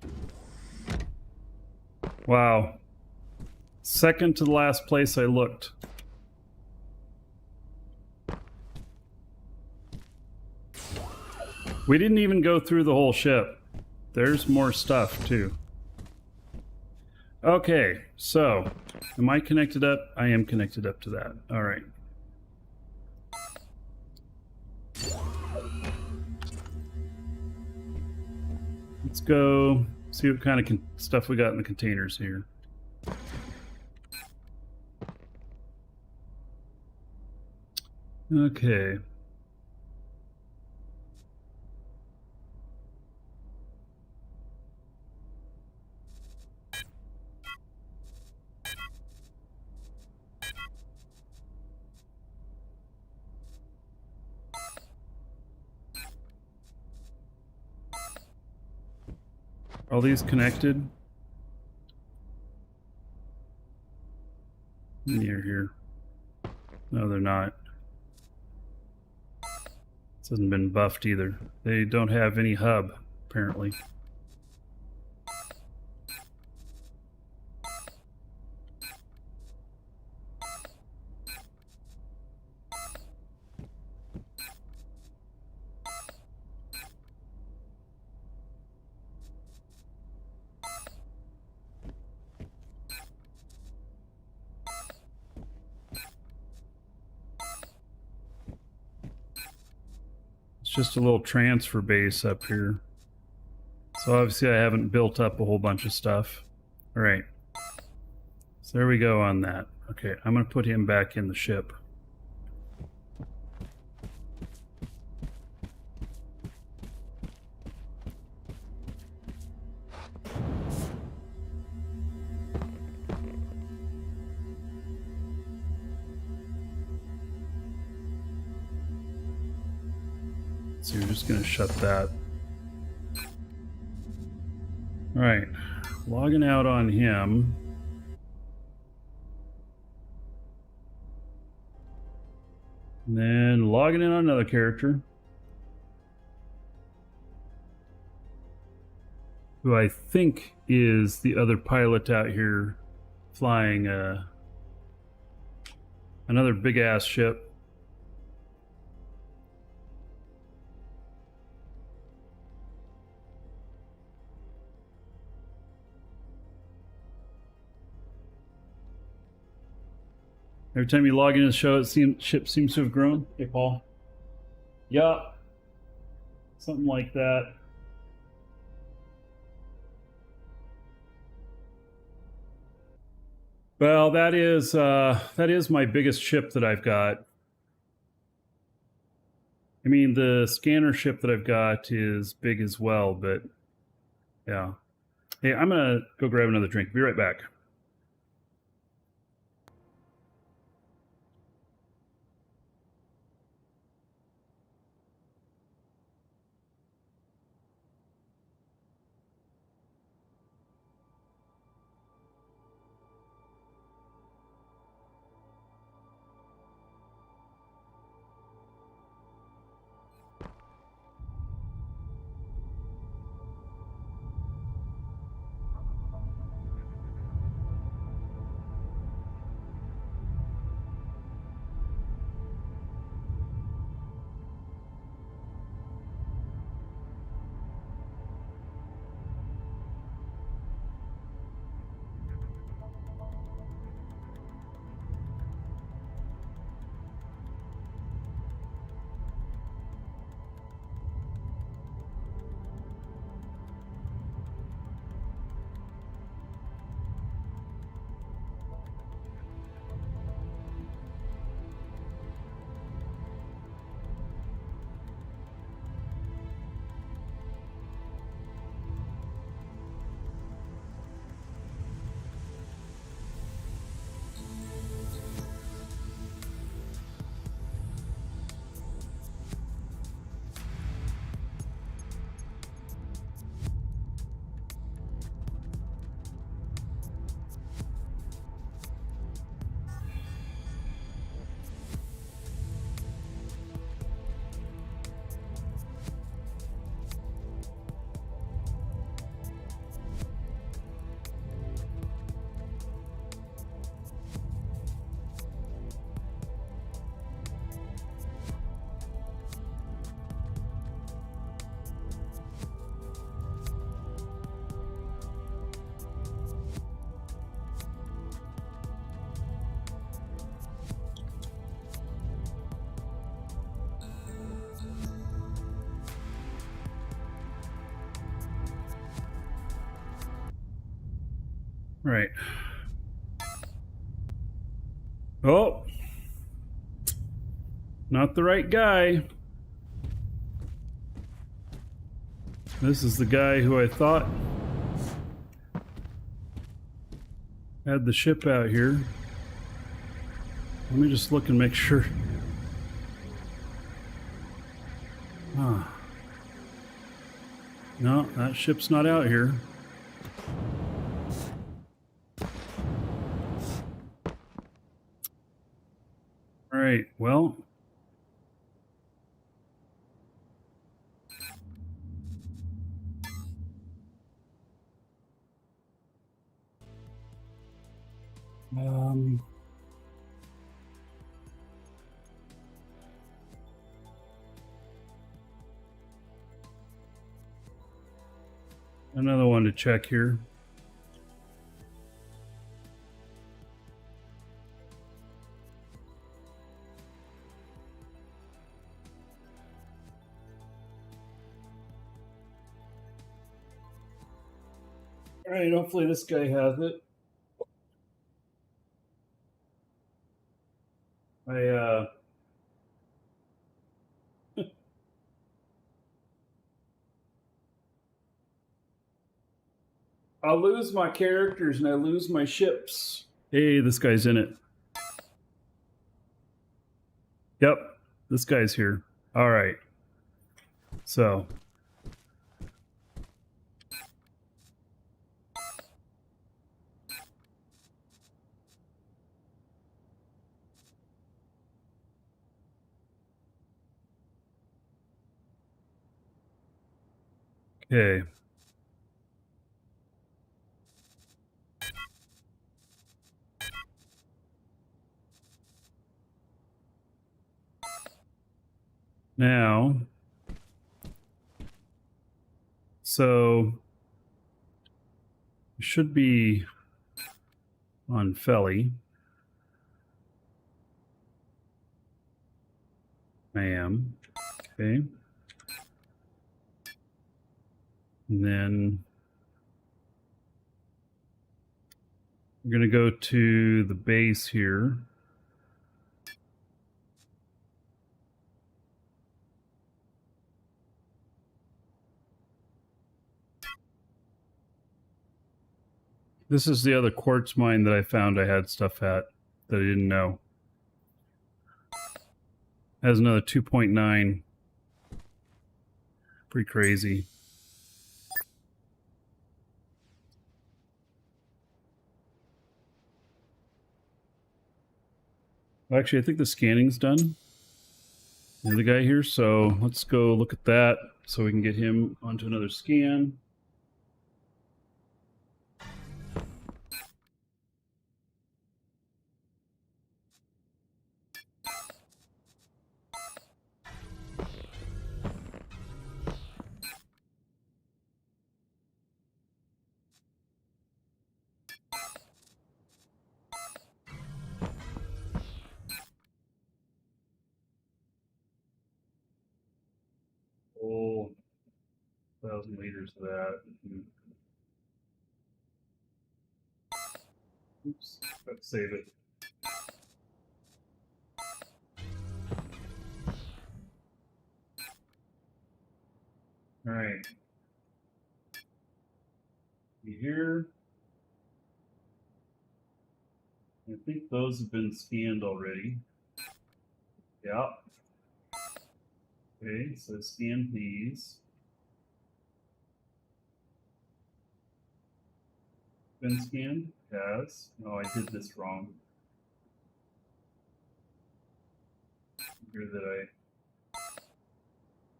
Wow. Second to the last place I looked. We didn't even go through the whole ship. There's more stuff too. Okay, so am I connected up? I am connected up to that. All right. Let's go see what kind of stuff we got in the containers here. Okay. Are all these connected? Near here. No, they're not. This hasn't been buffed either. They don't have any hub, apparently. Just a little transfer base up here. So obviously I haven't built up a whole bunch of stuff. All right. So there we go on that. Okay, I'm going to put him back in the ship. So you're just going to shut that. All right, logging out on him. And then logging in on another character. Who I think is the other pilot out here flying another big ass ship. Every time you log into the show, ship seems to have grown. Hey, Paul. Yup. Something like that. Well, that is my biggest ship that I've got. I mean, the scanner ship that I've got is big as well, but yeah. Hey, I'm going to go grab another drink. Be right back. Right. Oh, not the right guy. This is the guy who I thought had the ship out here. Let me just look and make sure. Ah. No, that ship's not out here. All right, well. Another one to check here. All right, hopefully this guy has it. I'll lose my characters and I lose my ships. Hey, this guy's in it. Yep, this guy's here. All right. So. Okay. Now, so it should be on Felly. I am. Okay. And then we're going to go to the base here. This is the other quartz mine that I found I had stuff at that I didn't know. Has another 2.9. Pretty crazy. Actually, I think the scanning's done. The other guy here, so let's go look at that so we can get him onto another scan. Oh, 1,000 liters of that. Oops, let's save it. All right. Here. I think those have been scanned already. Yeah. Okay, so scan these. Been scanned? Yes. No, I did this wrong. Here that I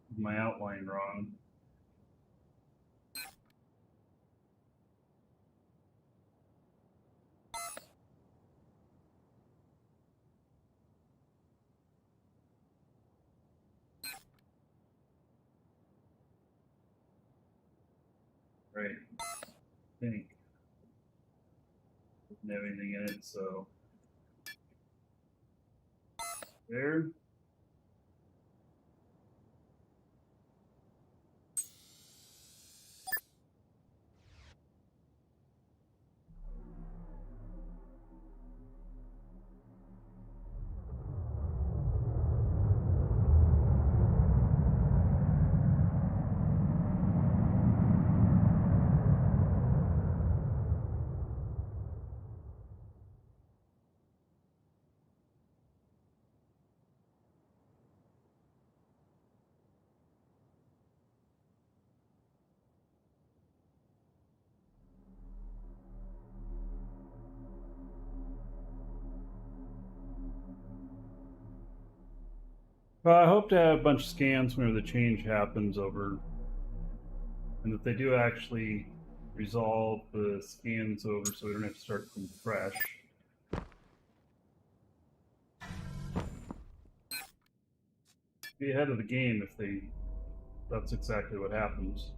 did my outline wrong. Right. I think. Didn't have anything in it, so there. Well, I hope to have a bunch of scans whenever the change happens over, and that they do actually resolve the scans over so we don't have to start from fresh. Be ahead of the game if that's exactly what happens.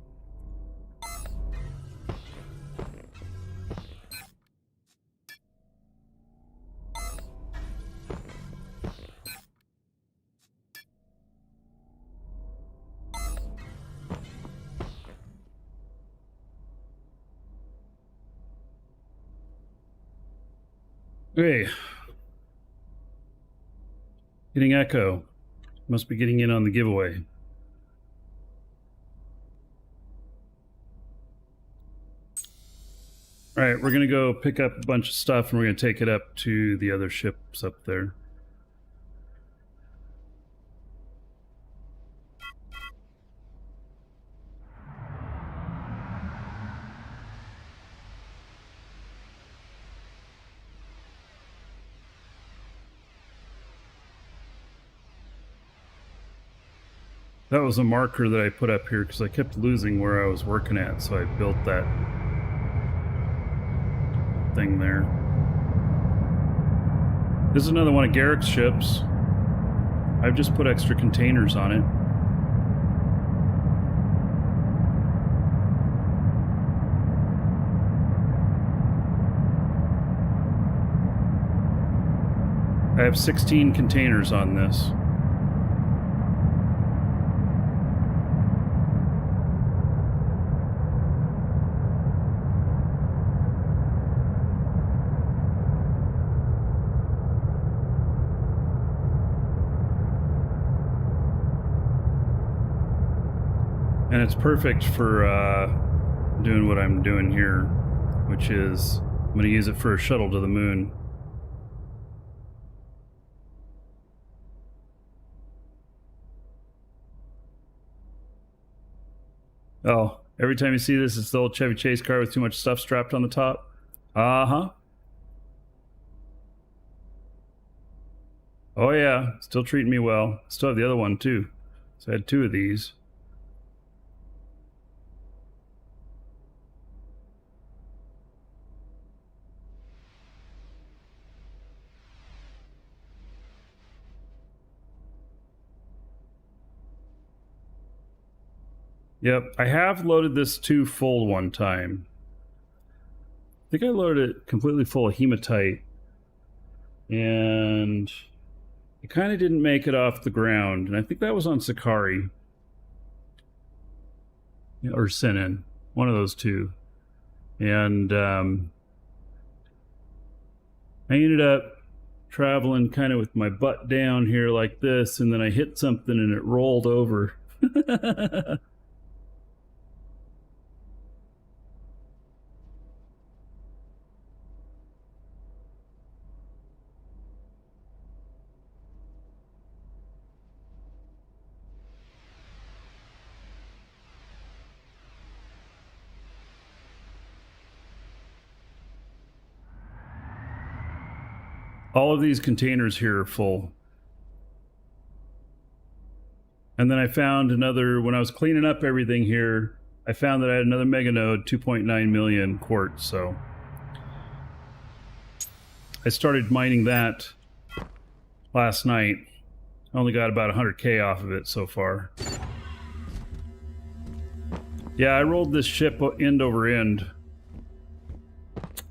Okay. Getting echo. Must be getting in on the giveaway. All right, we're going to go pick up a bunch of stuff and we're going to take it up to the other ships up there. That was a marker that I put up here because I kept losing where I was working at, so I built that thing there. This is another one of Garrick's ships. I've just put extra containers on it. I have 16 containers on this. And it's perfect for doing what I'm doing here, which is I'm going to use it for a shuttle to the moon. Oh, every time you see this, it's the old Chevy Chase car with too much stuff strapped on the top. Uh-huh. Oh yeah, still treating me well. Still have the other one too. So I had two of these. Yep, I have loaded this too full one time. I think I loaded it completely full of hematite. And it kind of didn't make it off the ground. And I think that was on Sakari. Or Sinan. One of those two. And I ended up traveling kind of with my butt down here like this. And then I hit something and it rolled over. All of these containers here are full. And then I found another, when I was cleaning up everything here, I found that I had another mega node, 2.9 million quartz, so I started mining that last night. I only got about 100k off of it so far. Yeah, I rolled this ship end over end.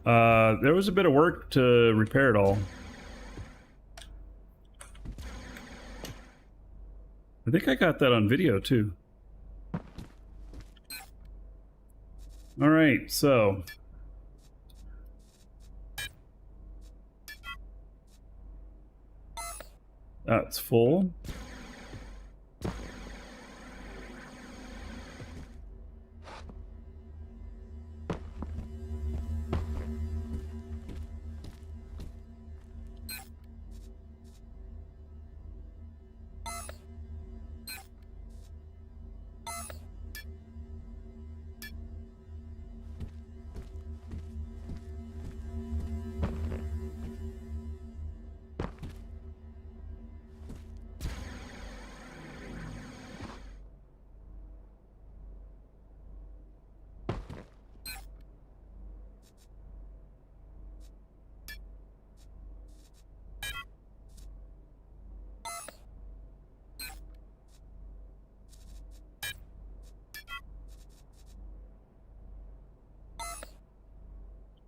There was a bit of work to repair it all. I think I got that on video too. All right, so that's full.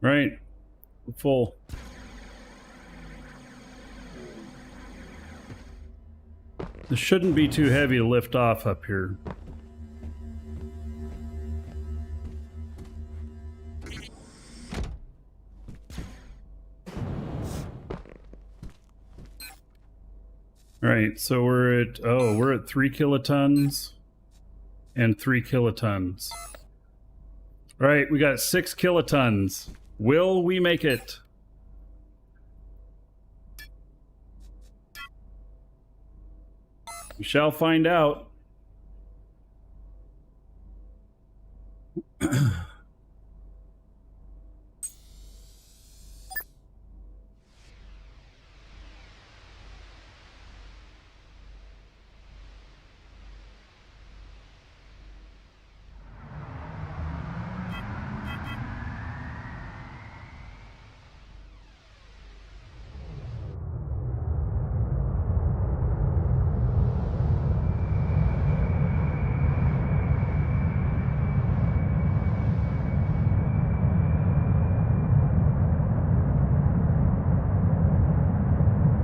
Right, we're full. This shouldn't be too heavy to lift off up here. All right, so we're at 3 kilotons and 3 kilotons. All right, we got 6 kilotons. Will we make it? We shall find out.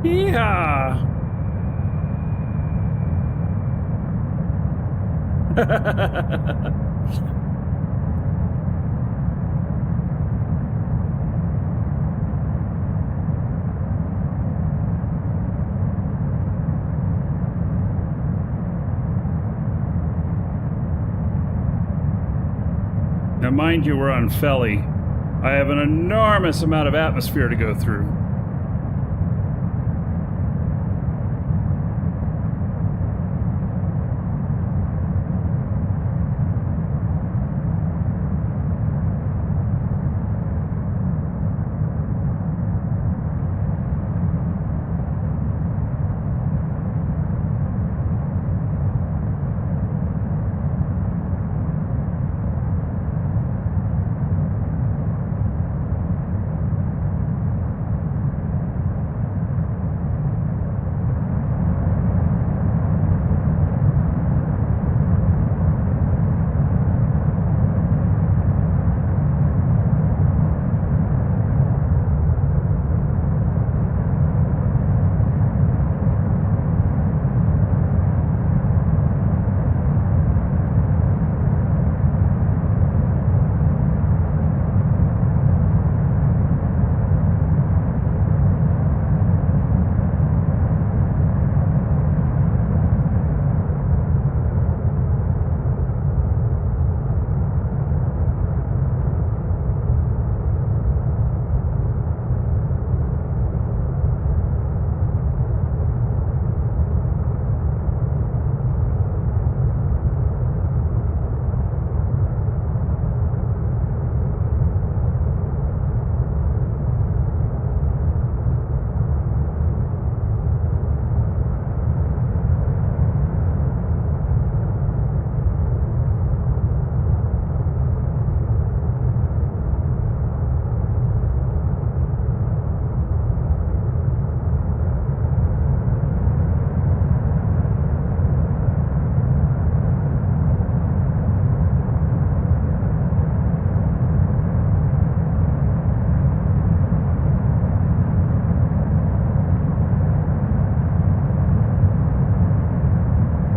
Yeah. Now, mind you, we're on Felly. I have an enormous amount of atmosphere to go through.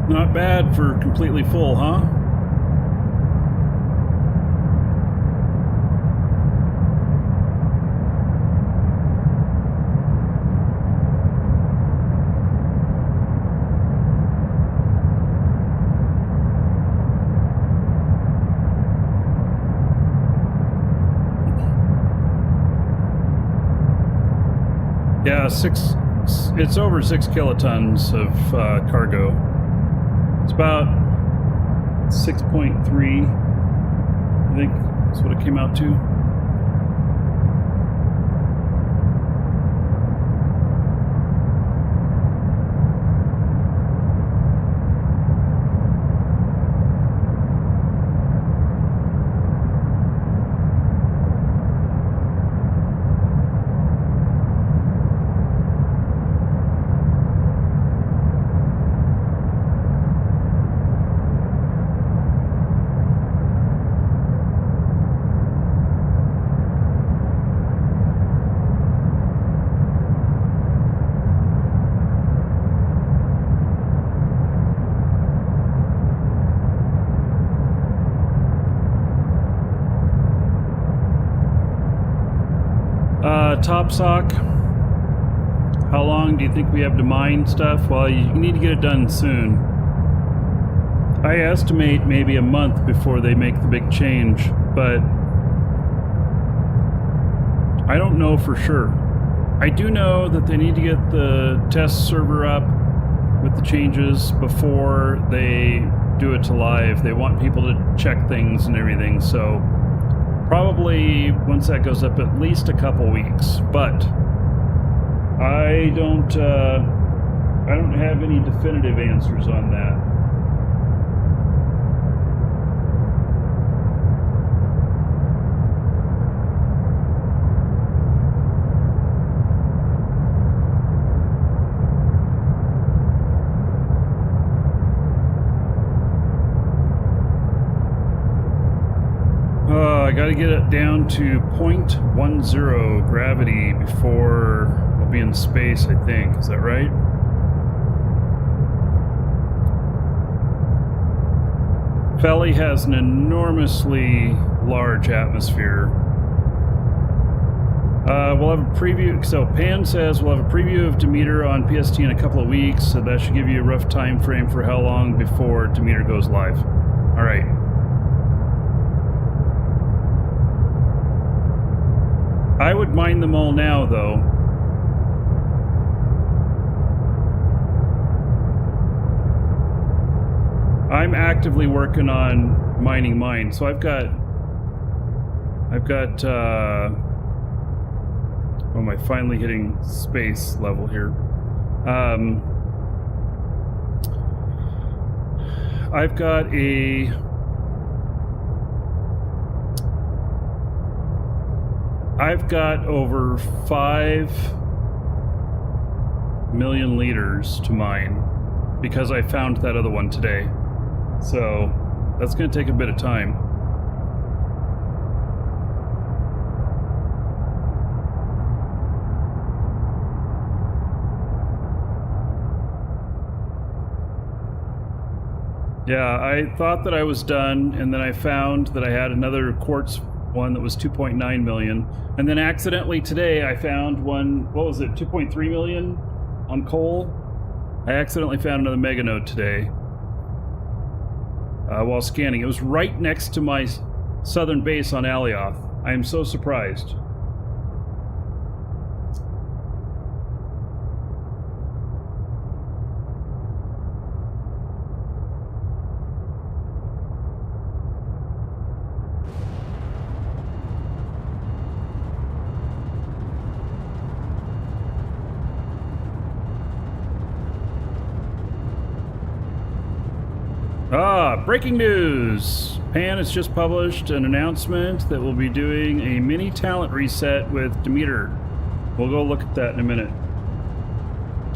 Not bad for completely full, huh? Yeah, it's over 6 kilotons of cargo. It's about 6.3, I think that's what it came out to. Top sock, how long do you think we have to mine stuff? Well, you need to get it done soon. I estimate maybe a month before they make the big change, but I don't know for sure. I do know that they need to get the test server up with the changes before they do it to live. They want people to check things and everything, so probably once that goes up, at least a couple weeks. But I don't have any definitive answers on that. I got to get it down to 0.10 gravity before we'll be in space, I think. Is that right? Felly has an enormously large atmosphere. We'll have a preview. So Pan says we'll have a preview of Demeter on PST in a couple of weeks, so that should give you a rough time frame for how long before Demeter goes live. All right. I would mine them all now, though. I'm actively working on mining mine, so I've got oh, am I finally hitting space level here? I've got over 5 million liters to mine because I found that other one today. So that's going to take a bit of time. Yeah, I thought that I was done, and then I found that I had another quartz one that was 2.9 million. And then accidentally today I found one, what was it, 2.3 million on coal? I accidentally found another mega node today while scanning. It was right next to my southern base on Alioth. I am so surprised. Breaking news! Pan has just published an announcement that we'll be doing a mini talent reset with Demeter. We'll go look at that in a minute.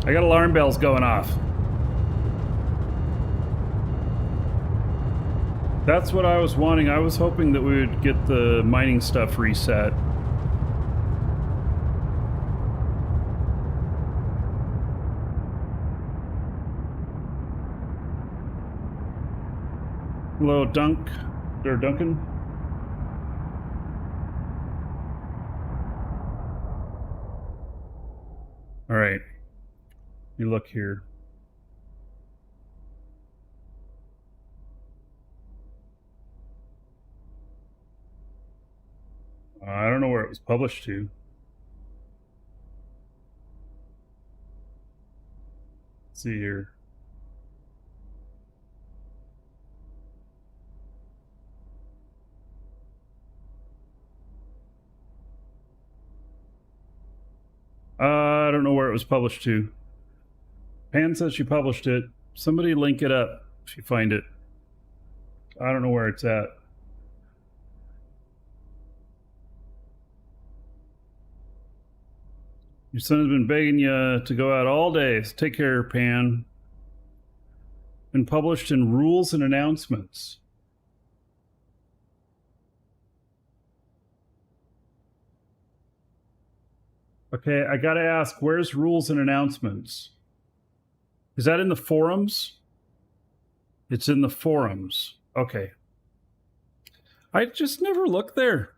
I got alarm bells going off. That's what I was wanting. I was hoping that we would get the mining stuff reset. Hello, Duncan. All right. You look here. I don't know where it was published to. Let's see here. I don't know where it was published to. Pan says she published it. Somebody link it up if you find it. I don't know where it's at. Your son has been begging you to go out all day. So take care, Pan. Been published in Rules and Announcements. Okay, I gotta ask, where's Rules and Announcements? Is that in the forums? It's in the forums. Okay. I just never looked there.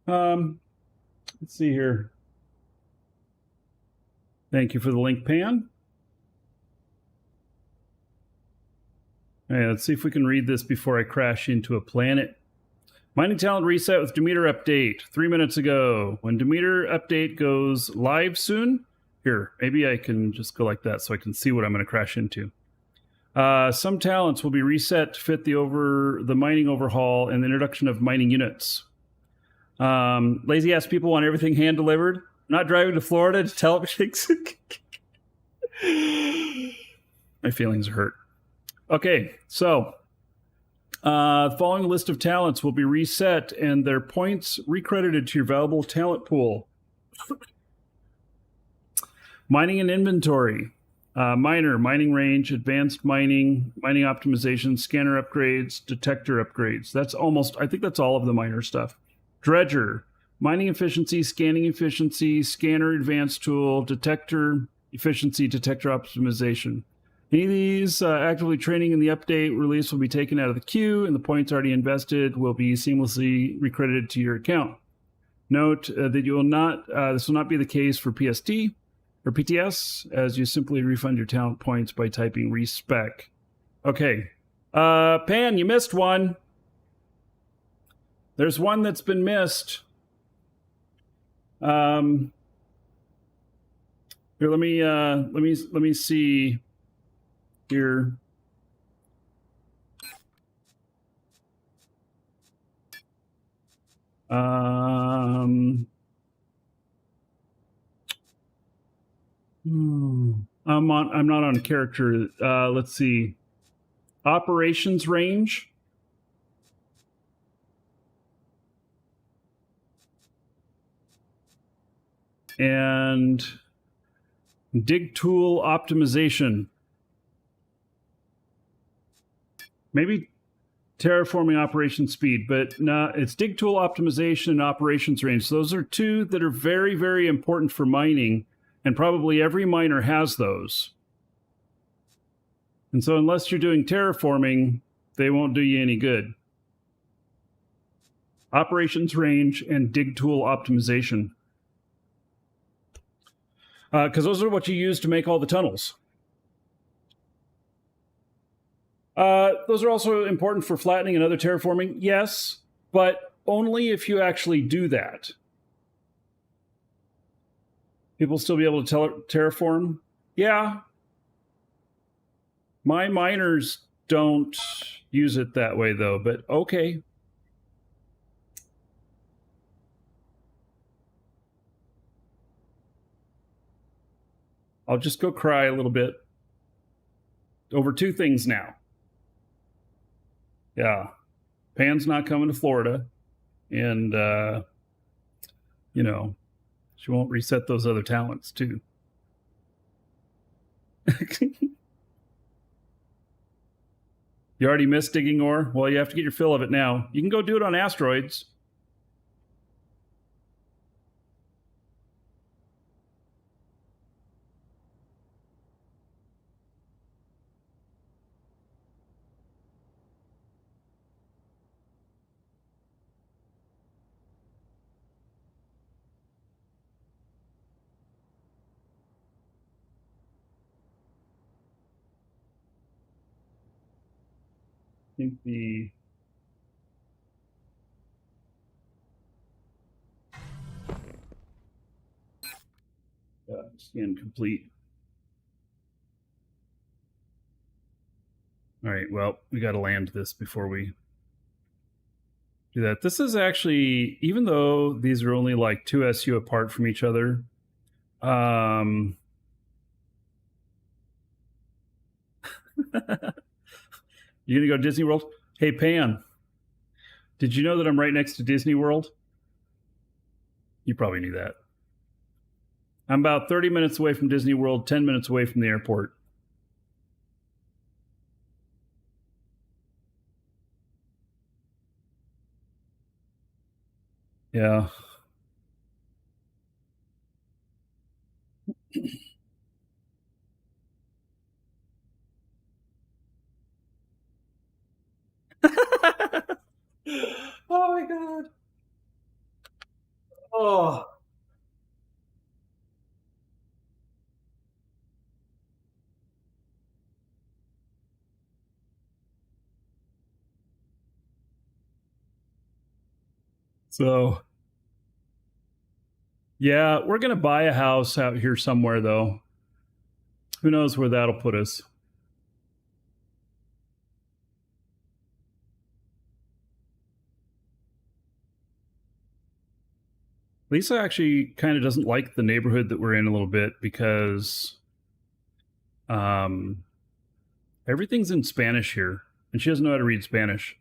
Let's see here. Thank you for the link, Pan. Hey, let's see if we can read this before I crash into a planet. Mining talent reset with Demeter update 3 minutes ago. When Demeter update goes live soon, here, maybe I can just go like that so I can see what I'm going to crash into. Some talents will be reset to fit the mining overhaul and the introduction of mining units. Lazy ass people want everything hand delivered. Not driving to Florida to tell things. My feelings are hurt. Okay, so the following list of talents will be reset and their points recredited to your valuable talent pool. Mining and inventory. Miner, mining range, advanced mining, mining optimization, scanner upgrades, detector upgrades. That's almost, I think that's all of the miner stuff. Dredger, mining efficiency, scanning efficiency, scanner advanced tool, detector efficiency, detector optimization. Any of these actively training in the update release will be taken out of the queue, and the points already invested will be seamlessly recredited to your account. Note that you will not. This will not be the case for PST or PTS, as you simply refund your talent points by typing respec. Okay, Pan, you missed one. There's one that's been missed. Here, let me see here. I'm not on character. Let's see. Operations range. And dig tool optimization. Maybe terraforming operation speed, but no, it's dig tool optimization and operations range. So those are two that are very, very important for mining, and probably every miner has those. And so unless you're doing terraforming, they won't do you any good. Operations range and dig tool optimization. Because those are what you use to make all the tunnels. Those are also important for flattening and other terraforming. Yes, but only if you actually do that. People still be able to terraform? Yeah. My miners don't use it that way, though, but okay. I'll just go cry a little bit over two things now. Yeah. Pan's not coming to Florida, and, you know, she won't reset those other talents, too. You already missed digging ore? Well, you have to get your fill of it now. You can go do it on asteroids. I think the scan complete. All right, well, we got to land this before we do that. This is actually, even though these are only like 2 SU apart from each other, you gonna go to Disney World? Hey, Pan, did you know that I'm right next to Disney World? You probably knew that. I'm about 30 minutes away from Disney World, 10 minutes away from the airport. Yeah. Oh my God. Oh. So, yeah, we're going to buy a house out here somewhere, though. Who knows where that'll put us? Lisa actually kind of doesn't like the neighborhood that we're in a little bit because everything's in Spanish here, and she doesn't know how to read Spanish.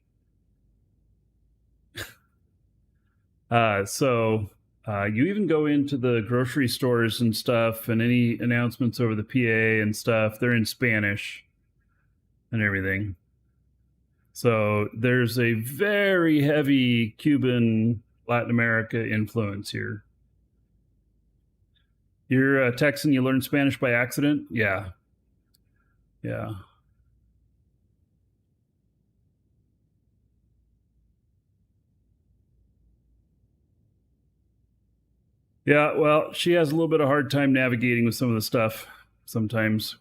You even go into the grocery stores and stuff, and any announcements over the PA and stuff, they're in Spanish and everything. So there's a very heavy Cuban, Latin America influence here. You're a Texan, you learned Spanish by accident? Yeah. Yeah. Yeah, well, she has a little bit of hard time navigating with some of the stuff sometimes.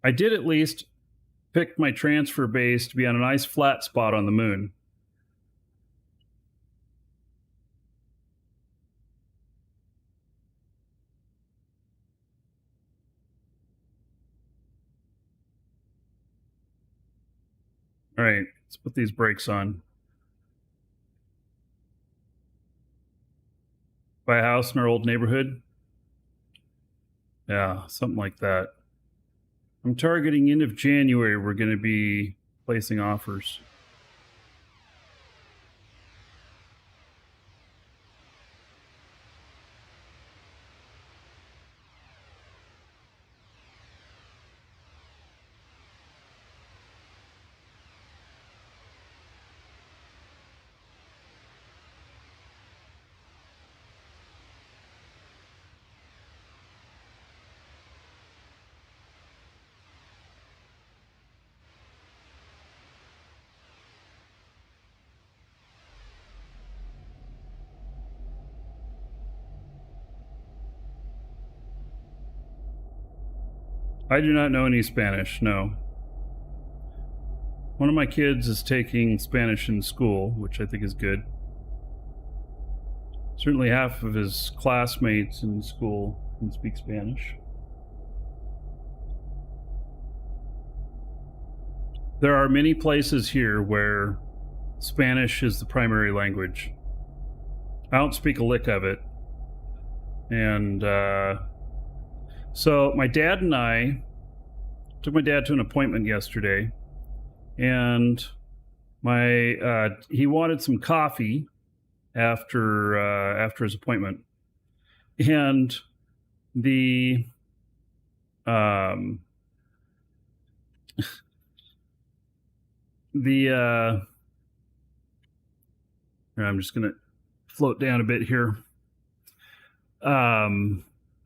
I did at least pick my transfer base to be on a nice flat spot on the moon. All right, let's put these brakes on. Buy a house in our old neighborhood? Yeah, something like that. I'm targeting end of January. We're going to be placing offers. I do not know any Spanish, no. One of my kids is taking Spanish in school, which I think is good. Certainly half of his classmates in school can speak Spanish. There are many places here where Spanish is the primary language. I don't speak a lick of it. And so my dad and I took my dad to an appointment yesterday, and he wanted some coffee after his appointment, and the I'm just gonna float down a bit here.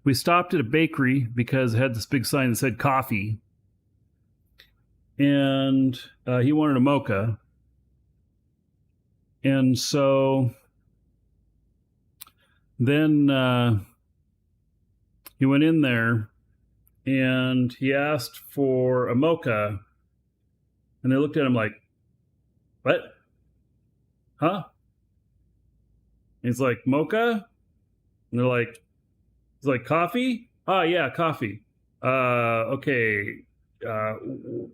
We stopped at a bakery because it had this big sign that said coffee, and he wanted a mocha, and so then he went in there and he asked for a mocha, and they looked at him like, "What? Huh?" He's like, "Mocha?" And they're like, "He's like, coffee? Ah, yeah, coffee. Okay.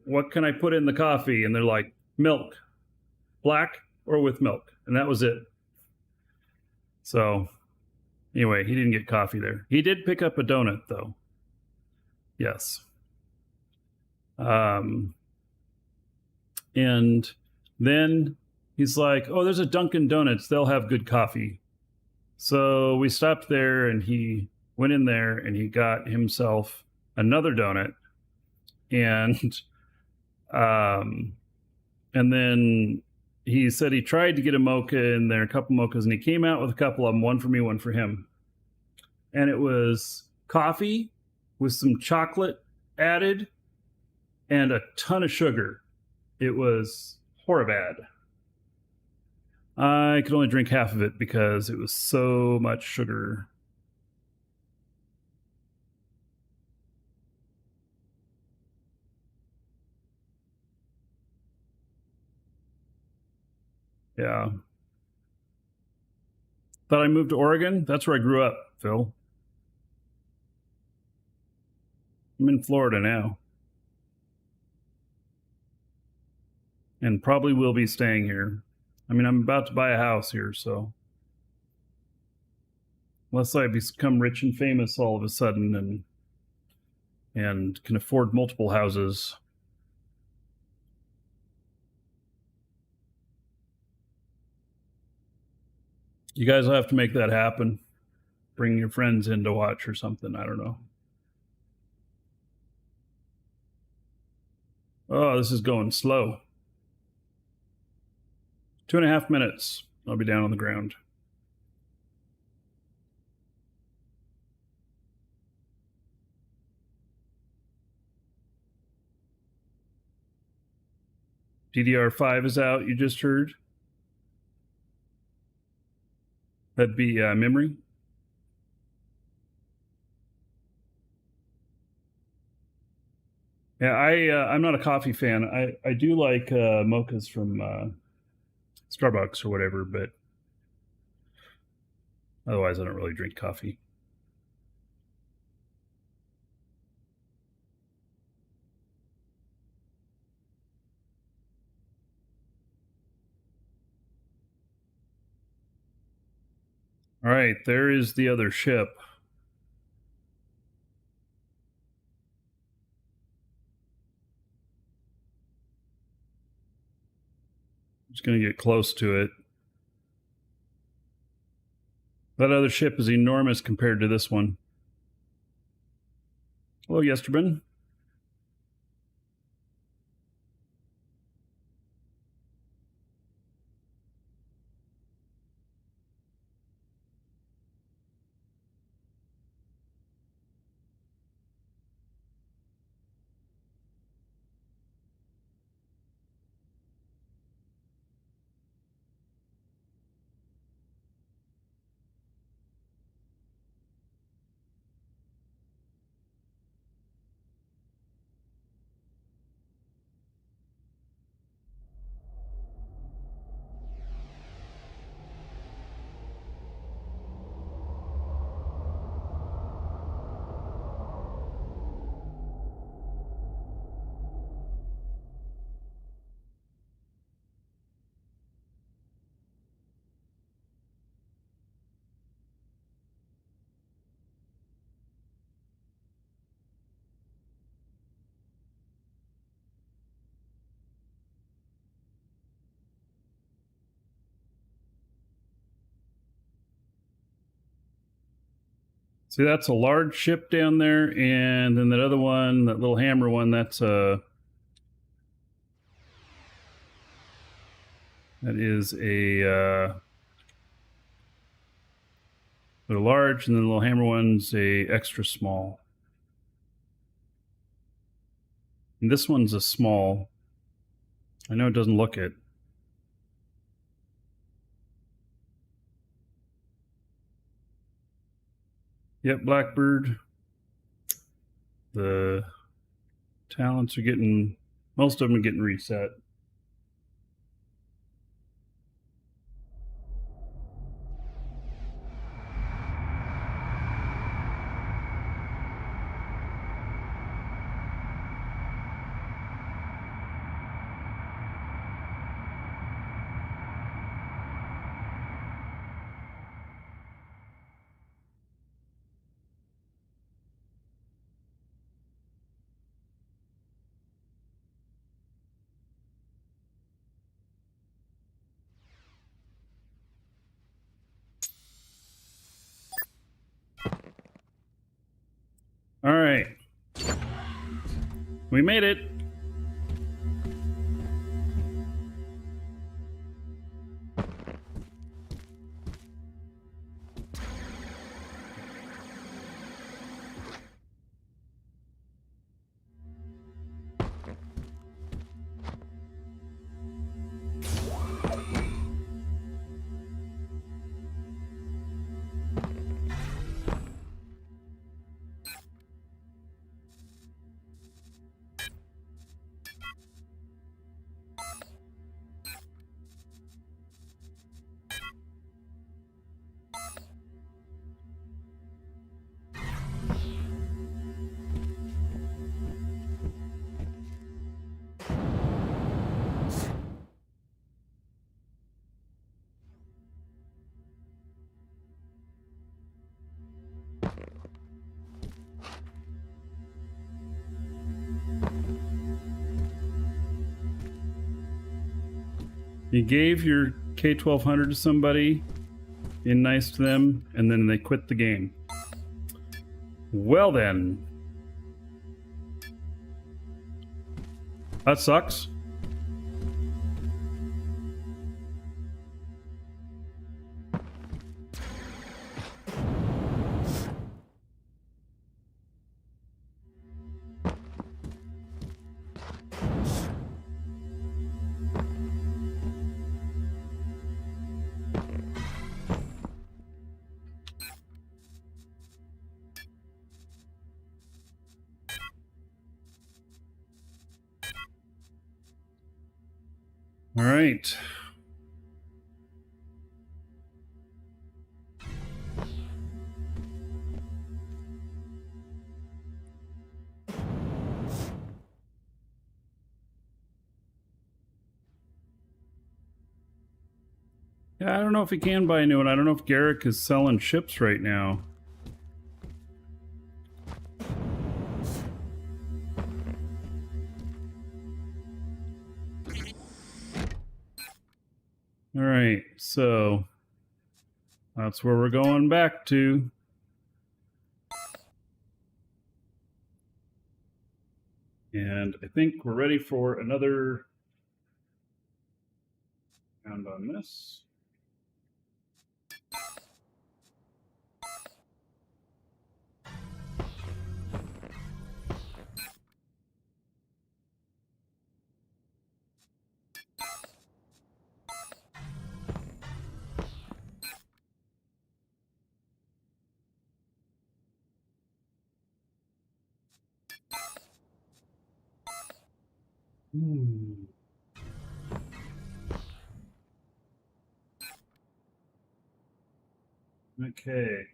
What can I put in the coffee?" And they're like, "Milk, black or with milk." And that was it. So anyway, he didn't get coffee there. He did pick up a donut, though. Yes. And then he's like, "Oh, there's a Dunkin' Donuts. They'll have good coffee." So we stopped there, and he went in there and he got himself another donut, and then he said he tried to get a mocha in there, a couple mochas, and he came out with a couple of them, one for me, one for him. And it was coffee with some chocolate added and a ton of sugar. It was horrible. I could only drink half of it because it was so much sugar. Yeah. Thought I moved to Oregon? That's where I grew up, Phil. I'm in Florida now. And probably will be staying here. I mean, I'm about to buy a house here, so unless I become rich and famous all of a sudden and can afford multiple houses. You guys will have to make that happen. Bring your friends in to watch or something. I don't know. Oh, this is going slow. 2.5 minutes. I'll be down on the ground. DDR5 is out, you just heard. That'd be memory. Yeah, I'm not a coffee fan. I do like mochas from Starbucks or whatever, but otherwise I don't really drink coffee. All right, there is the other ship. Just going to get close to it. That other ship is enormous compared to this one. Hello, Yesterman. See, that's a large ship down there, and then that other one, that little hammer one, that is a they're large, and then the little hammer one's a extra small. And this one's a small. I know it doesn't look it. Yep, Blackbird. The talents are getting, most of them are getting reset. All right. We made it. You gave your K1200 to somebody, being nice to them, and then they quit the game. Well then. That sucks. right. Yeah, I don't know if he can buy a new one. I don't know if Garrick is selling ships right now. All right, so that's where we're going back to. And I think we're ready for another round on this. Okay.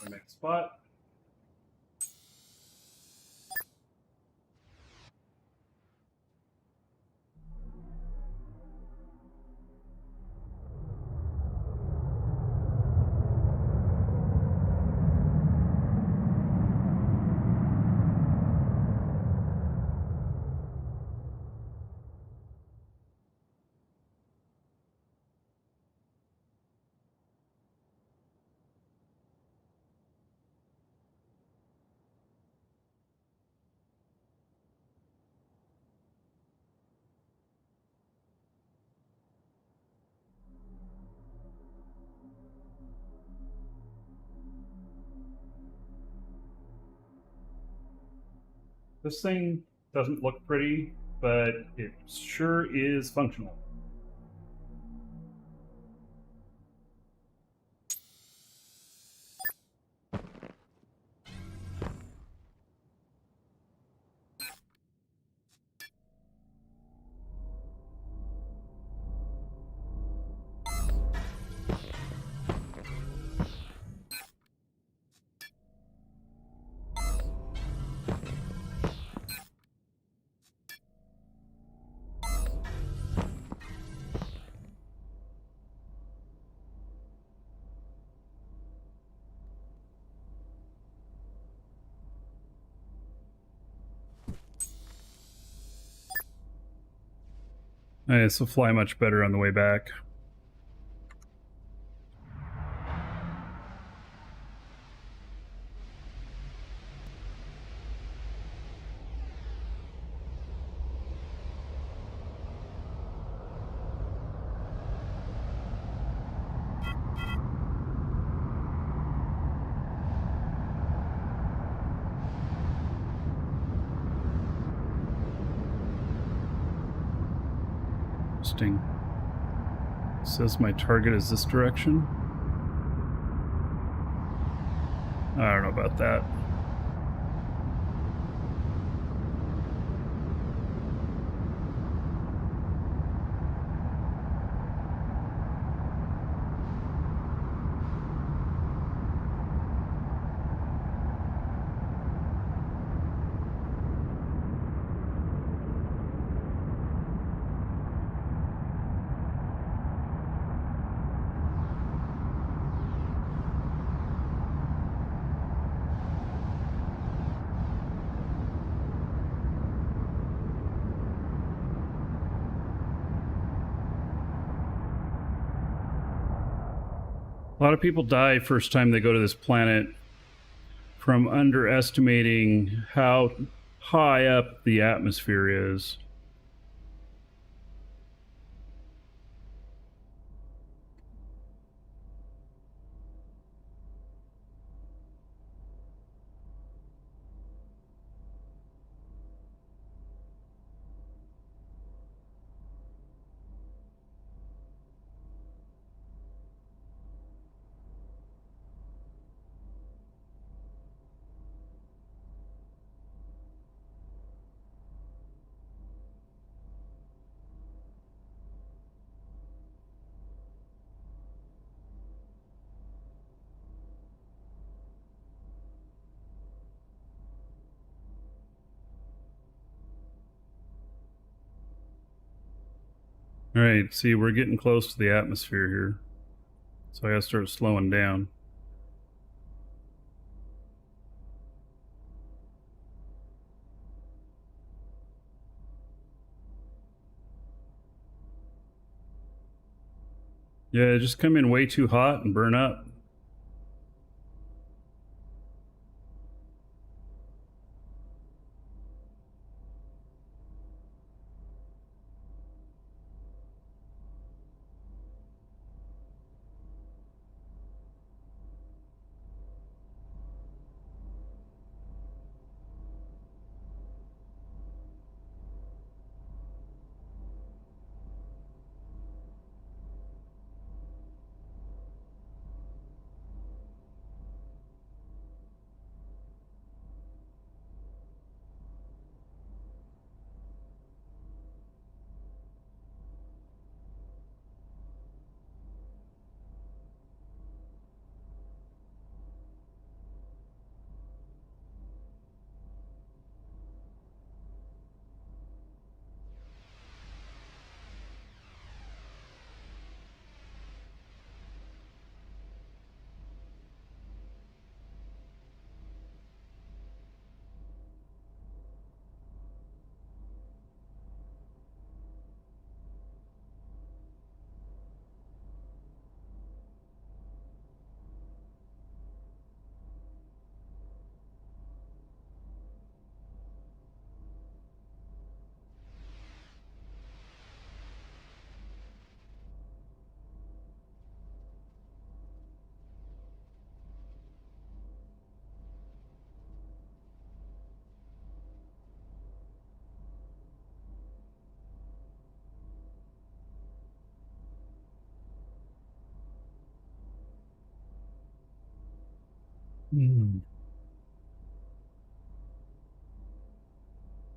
The next spot. This thing doesn't look pretty, but it sure is functional. This will fly much better on the way back. Interesting. It says my target is this direction. I don't know about that. A lot of people die first time they go to this planet from underestimating how high up the atmosphere is. All right, see, we're getting close to the atmosphere here. So I gotta start slowing down. Yeah, just come in way too hot and burn up.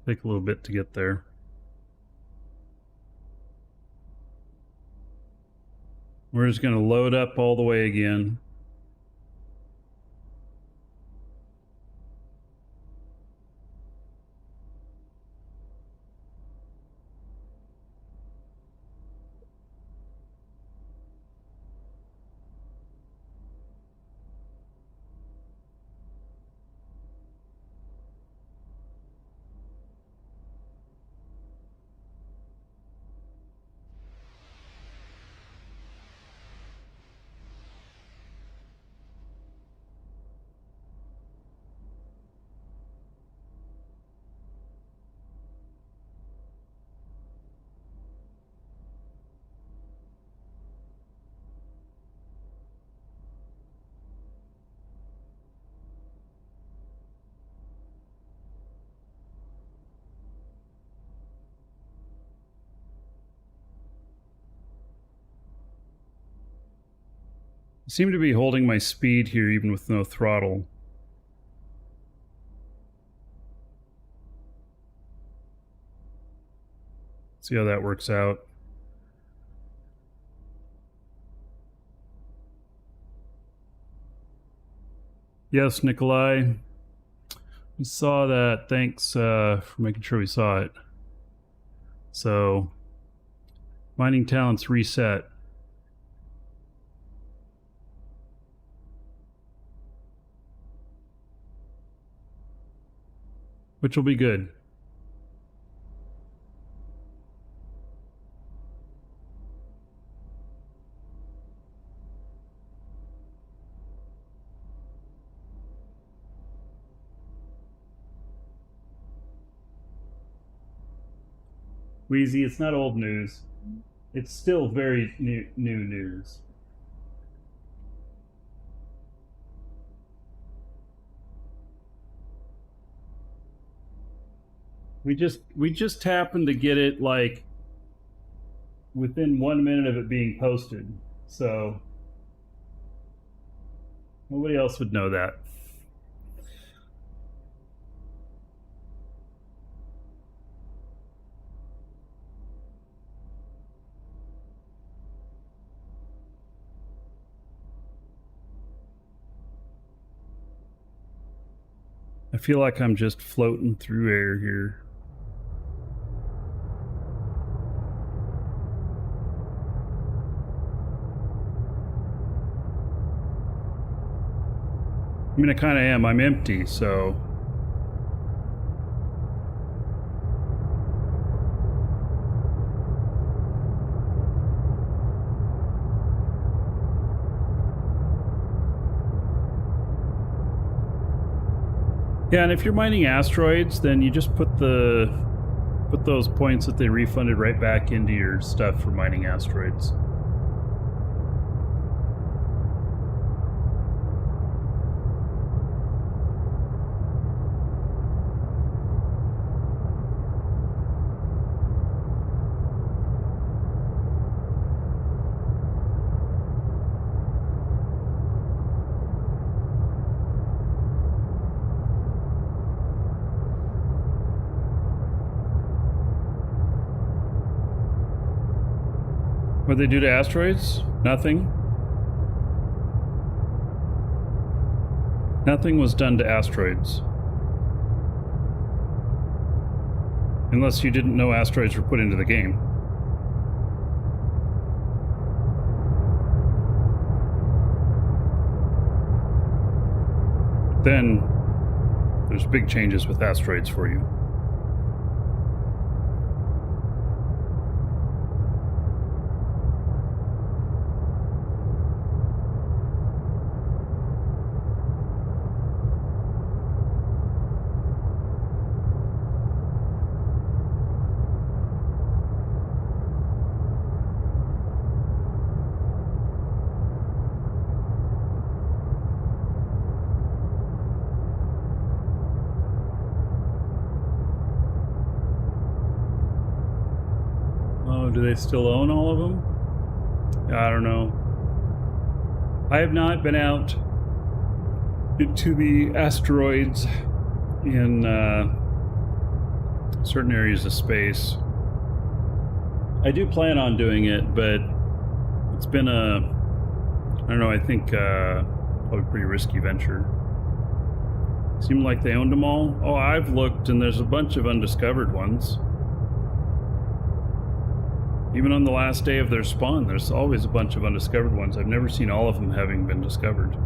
Take a little bit to get there. We're just gonna load up all the way again. I seem to be holding my speed here even with no throttle. See how that works out. Yes, Nikolai. We saw that. Thanks for making sure we saw it. So, mining talents reset. Which will be good. Wheezy, it's not old news. It's still very new news. We just happened to get it like within 1 minute of it being posted, so nobody else would know that. I feel like I'm just floating through air here. I mean, I kind of am. I'm empty, so... Yeah, and if you're mining asteroids, then you just put those points that they refunded right back into your stuff for mining asteroids. What they do to asteroids? Nothing. Nothing was done to asteroids. Unless you didn't know asteroids were put into the game. Then there's big changes with asteroids for you. Do they still own all of them? I don't know. I have not been out into the asteroids in certain areas of space. I do plan on doing it, but it's been I don't know, I think probably a pretty risky venture. Seemed like they owned them all. Oh, I've looked and there's a bunch of undiscovered ones. Even on the last day of their spawn, there's always a bunch of undiscovered ones. I've never seen all of them having been discovered.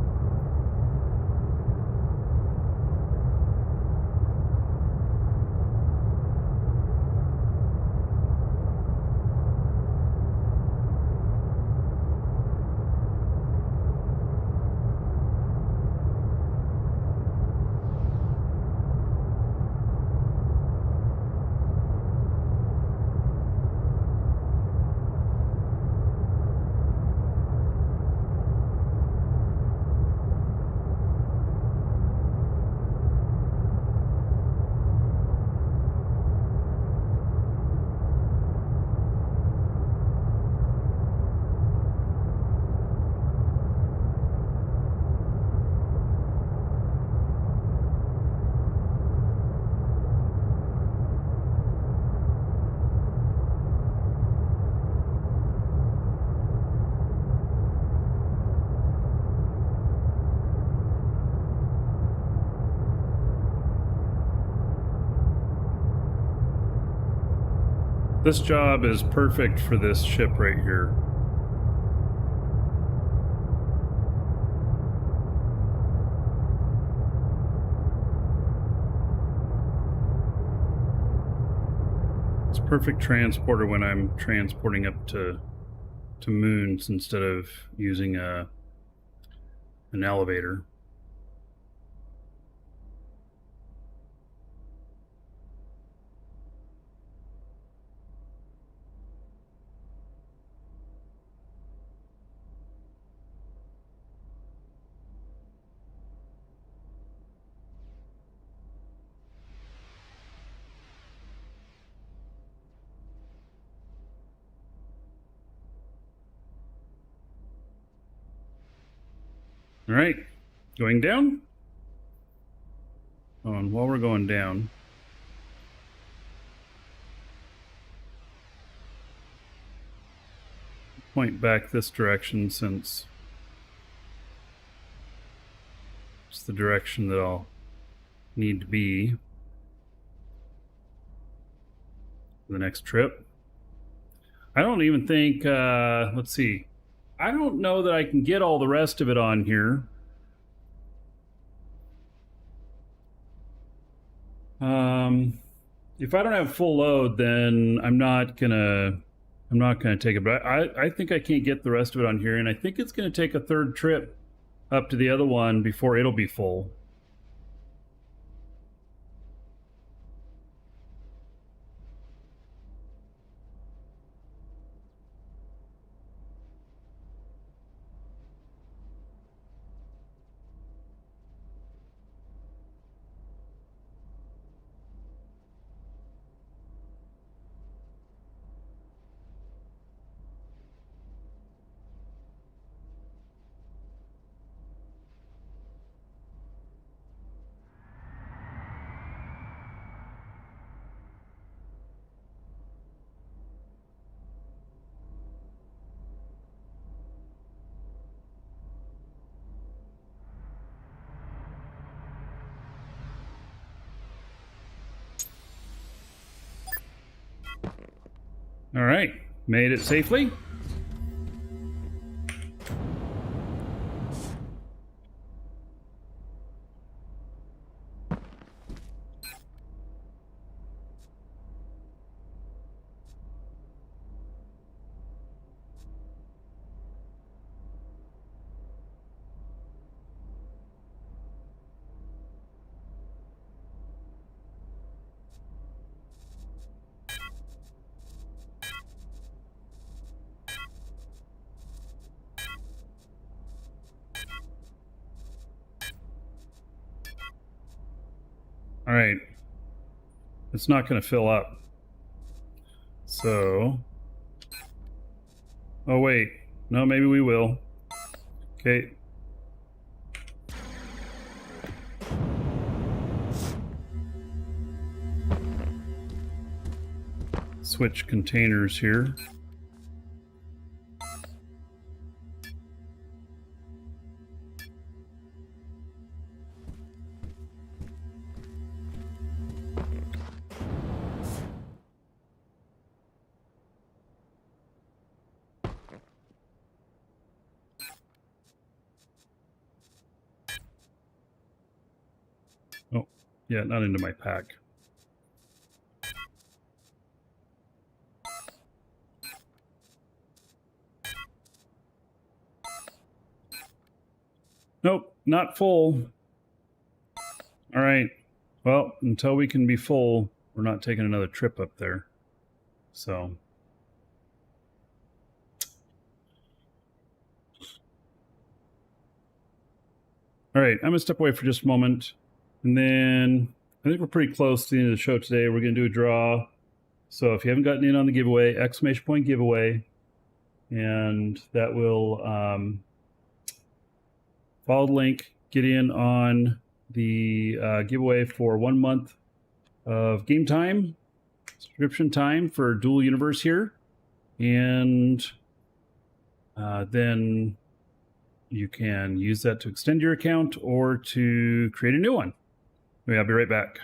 This job is perfect for this ship right here. It's a perfect transporter when I'm transporting up to moons instead of using an elevator. All right, going down. Oh, and while we're going down, point back this direction since it's the direction that I'll need to be for the next trip. I don't even think, let's see. I don't know that I can get all the rest of it on here. If I don't have full load, then I'm not gonna take it. But I think I can't get the rest of it on here, and I think it's gonna take a third trip up to the other one before it'll be full. All right, made it safely. All right, it's not going to fill up. So, oh wait, no, maybe we will. Okay. Switch containers here. Oh, yeah, not into my pack. Nope, not full. All right. Well, until we can be full, we're not taking another trip up there. So. All right, I'm going to step away for just a moment. And then I think we're pretty close to the end of the show today. We're going to do a draw. So if you haven't gotten in on the giveaway, ! giveaway. And that will follow the link, get in on the giveaway for 1 month of game time, subscription time for Dual Universe here. And then you can use that to extend your account or to create a new one. I'll be right back.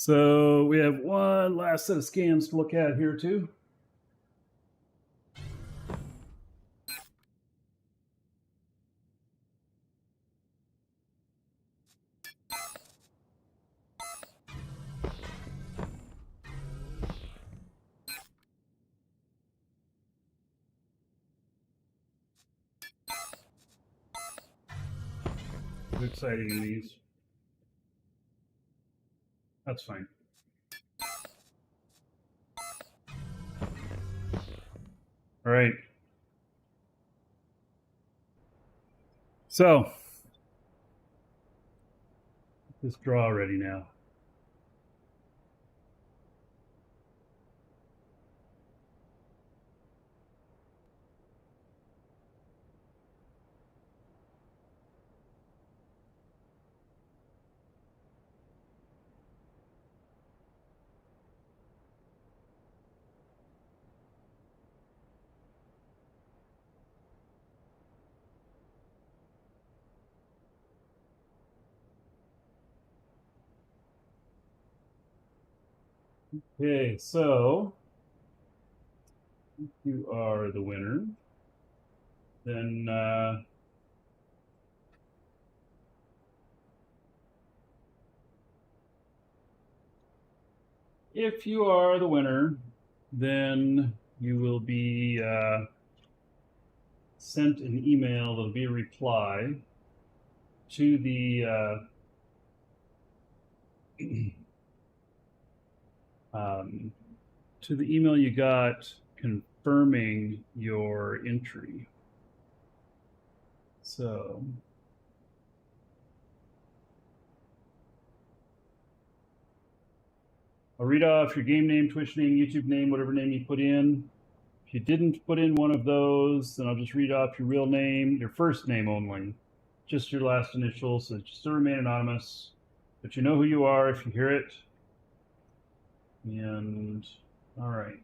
So we have one last set of scans to look at here too. It's exciting in these. That's fine. All right. So, this draw ready now. Okay, so if you are the winner, then if you are the winner, then you will be sent an email. There'll be a reply to the to the email you got confirming your entry. So I'll read off your game name, Twitch name, YouTube name, whatever name you put in. If you didn't put in one of those, then I'll just read off your real name, your first name only, just your last initials, so that you still remain anonymous, but you know who you are if you hear it. And all right.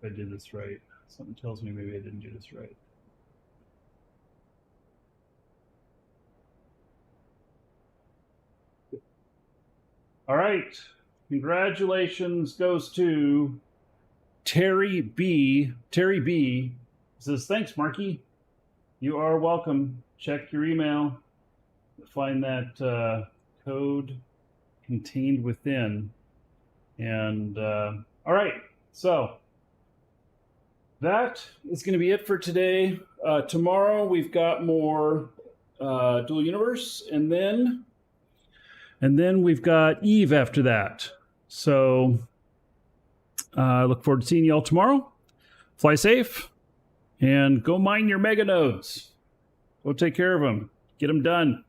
If I did this right. Something tells me maybe I didn't do this right. All right. Congratulations goes to Terry B. Terry B says, thanks, Marky. You are welcome. Check your email. Find that code contained within. And all right. So that is going to be it for today. Tomorrow we've got more Dual Universe, and then we've got Eve after that. So I look forward to seeing you all tomorrow. Fly safe and go mine your mega nodes. Go take care of them. Get them done.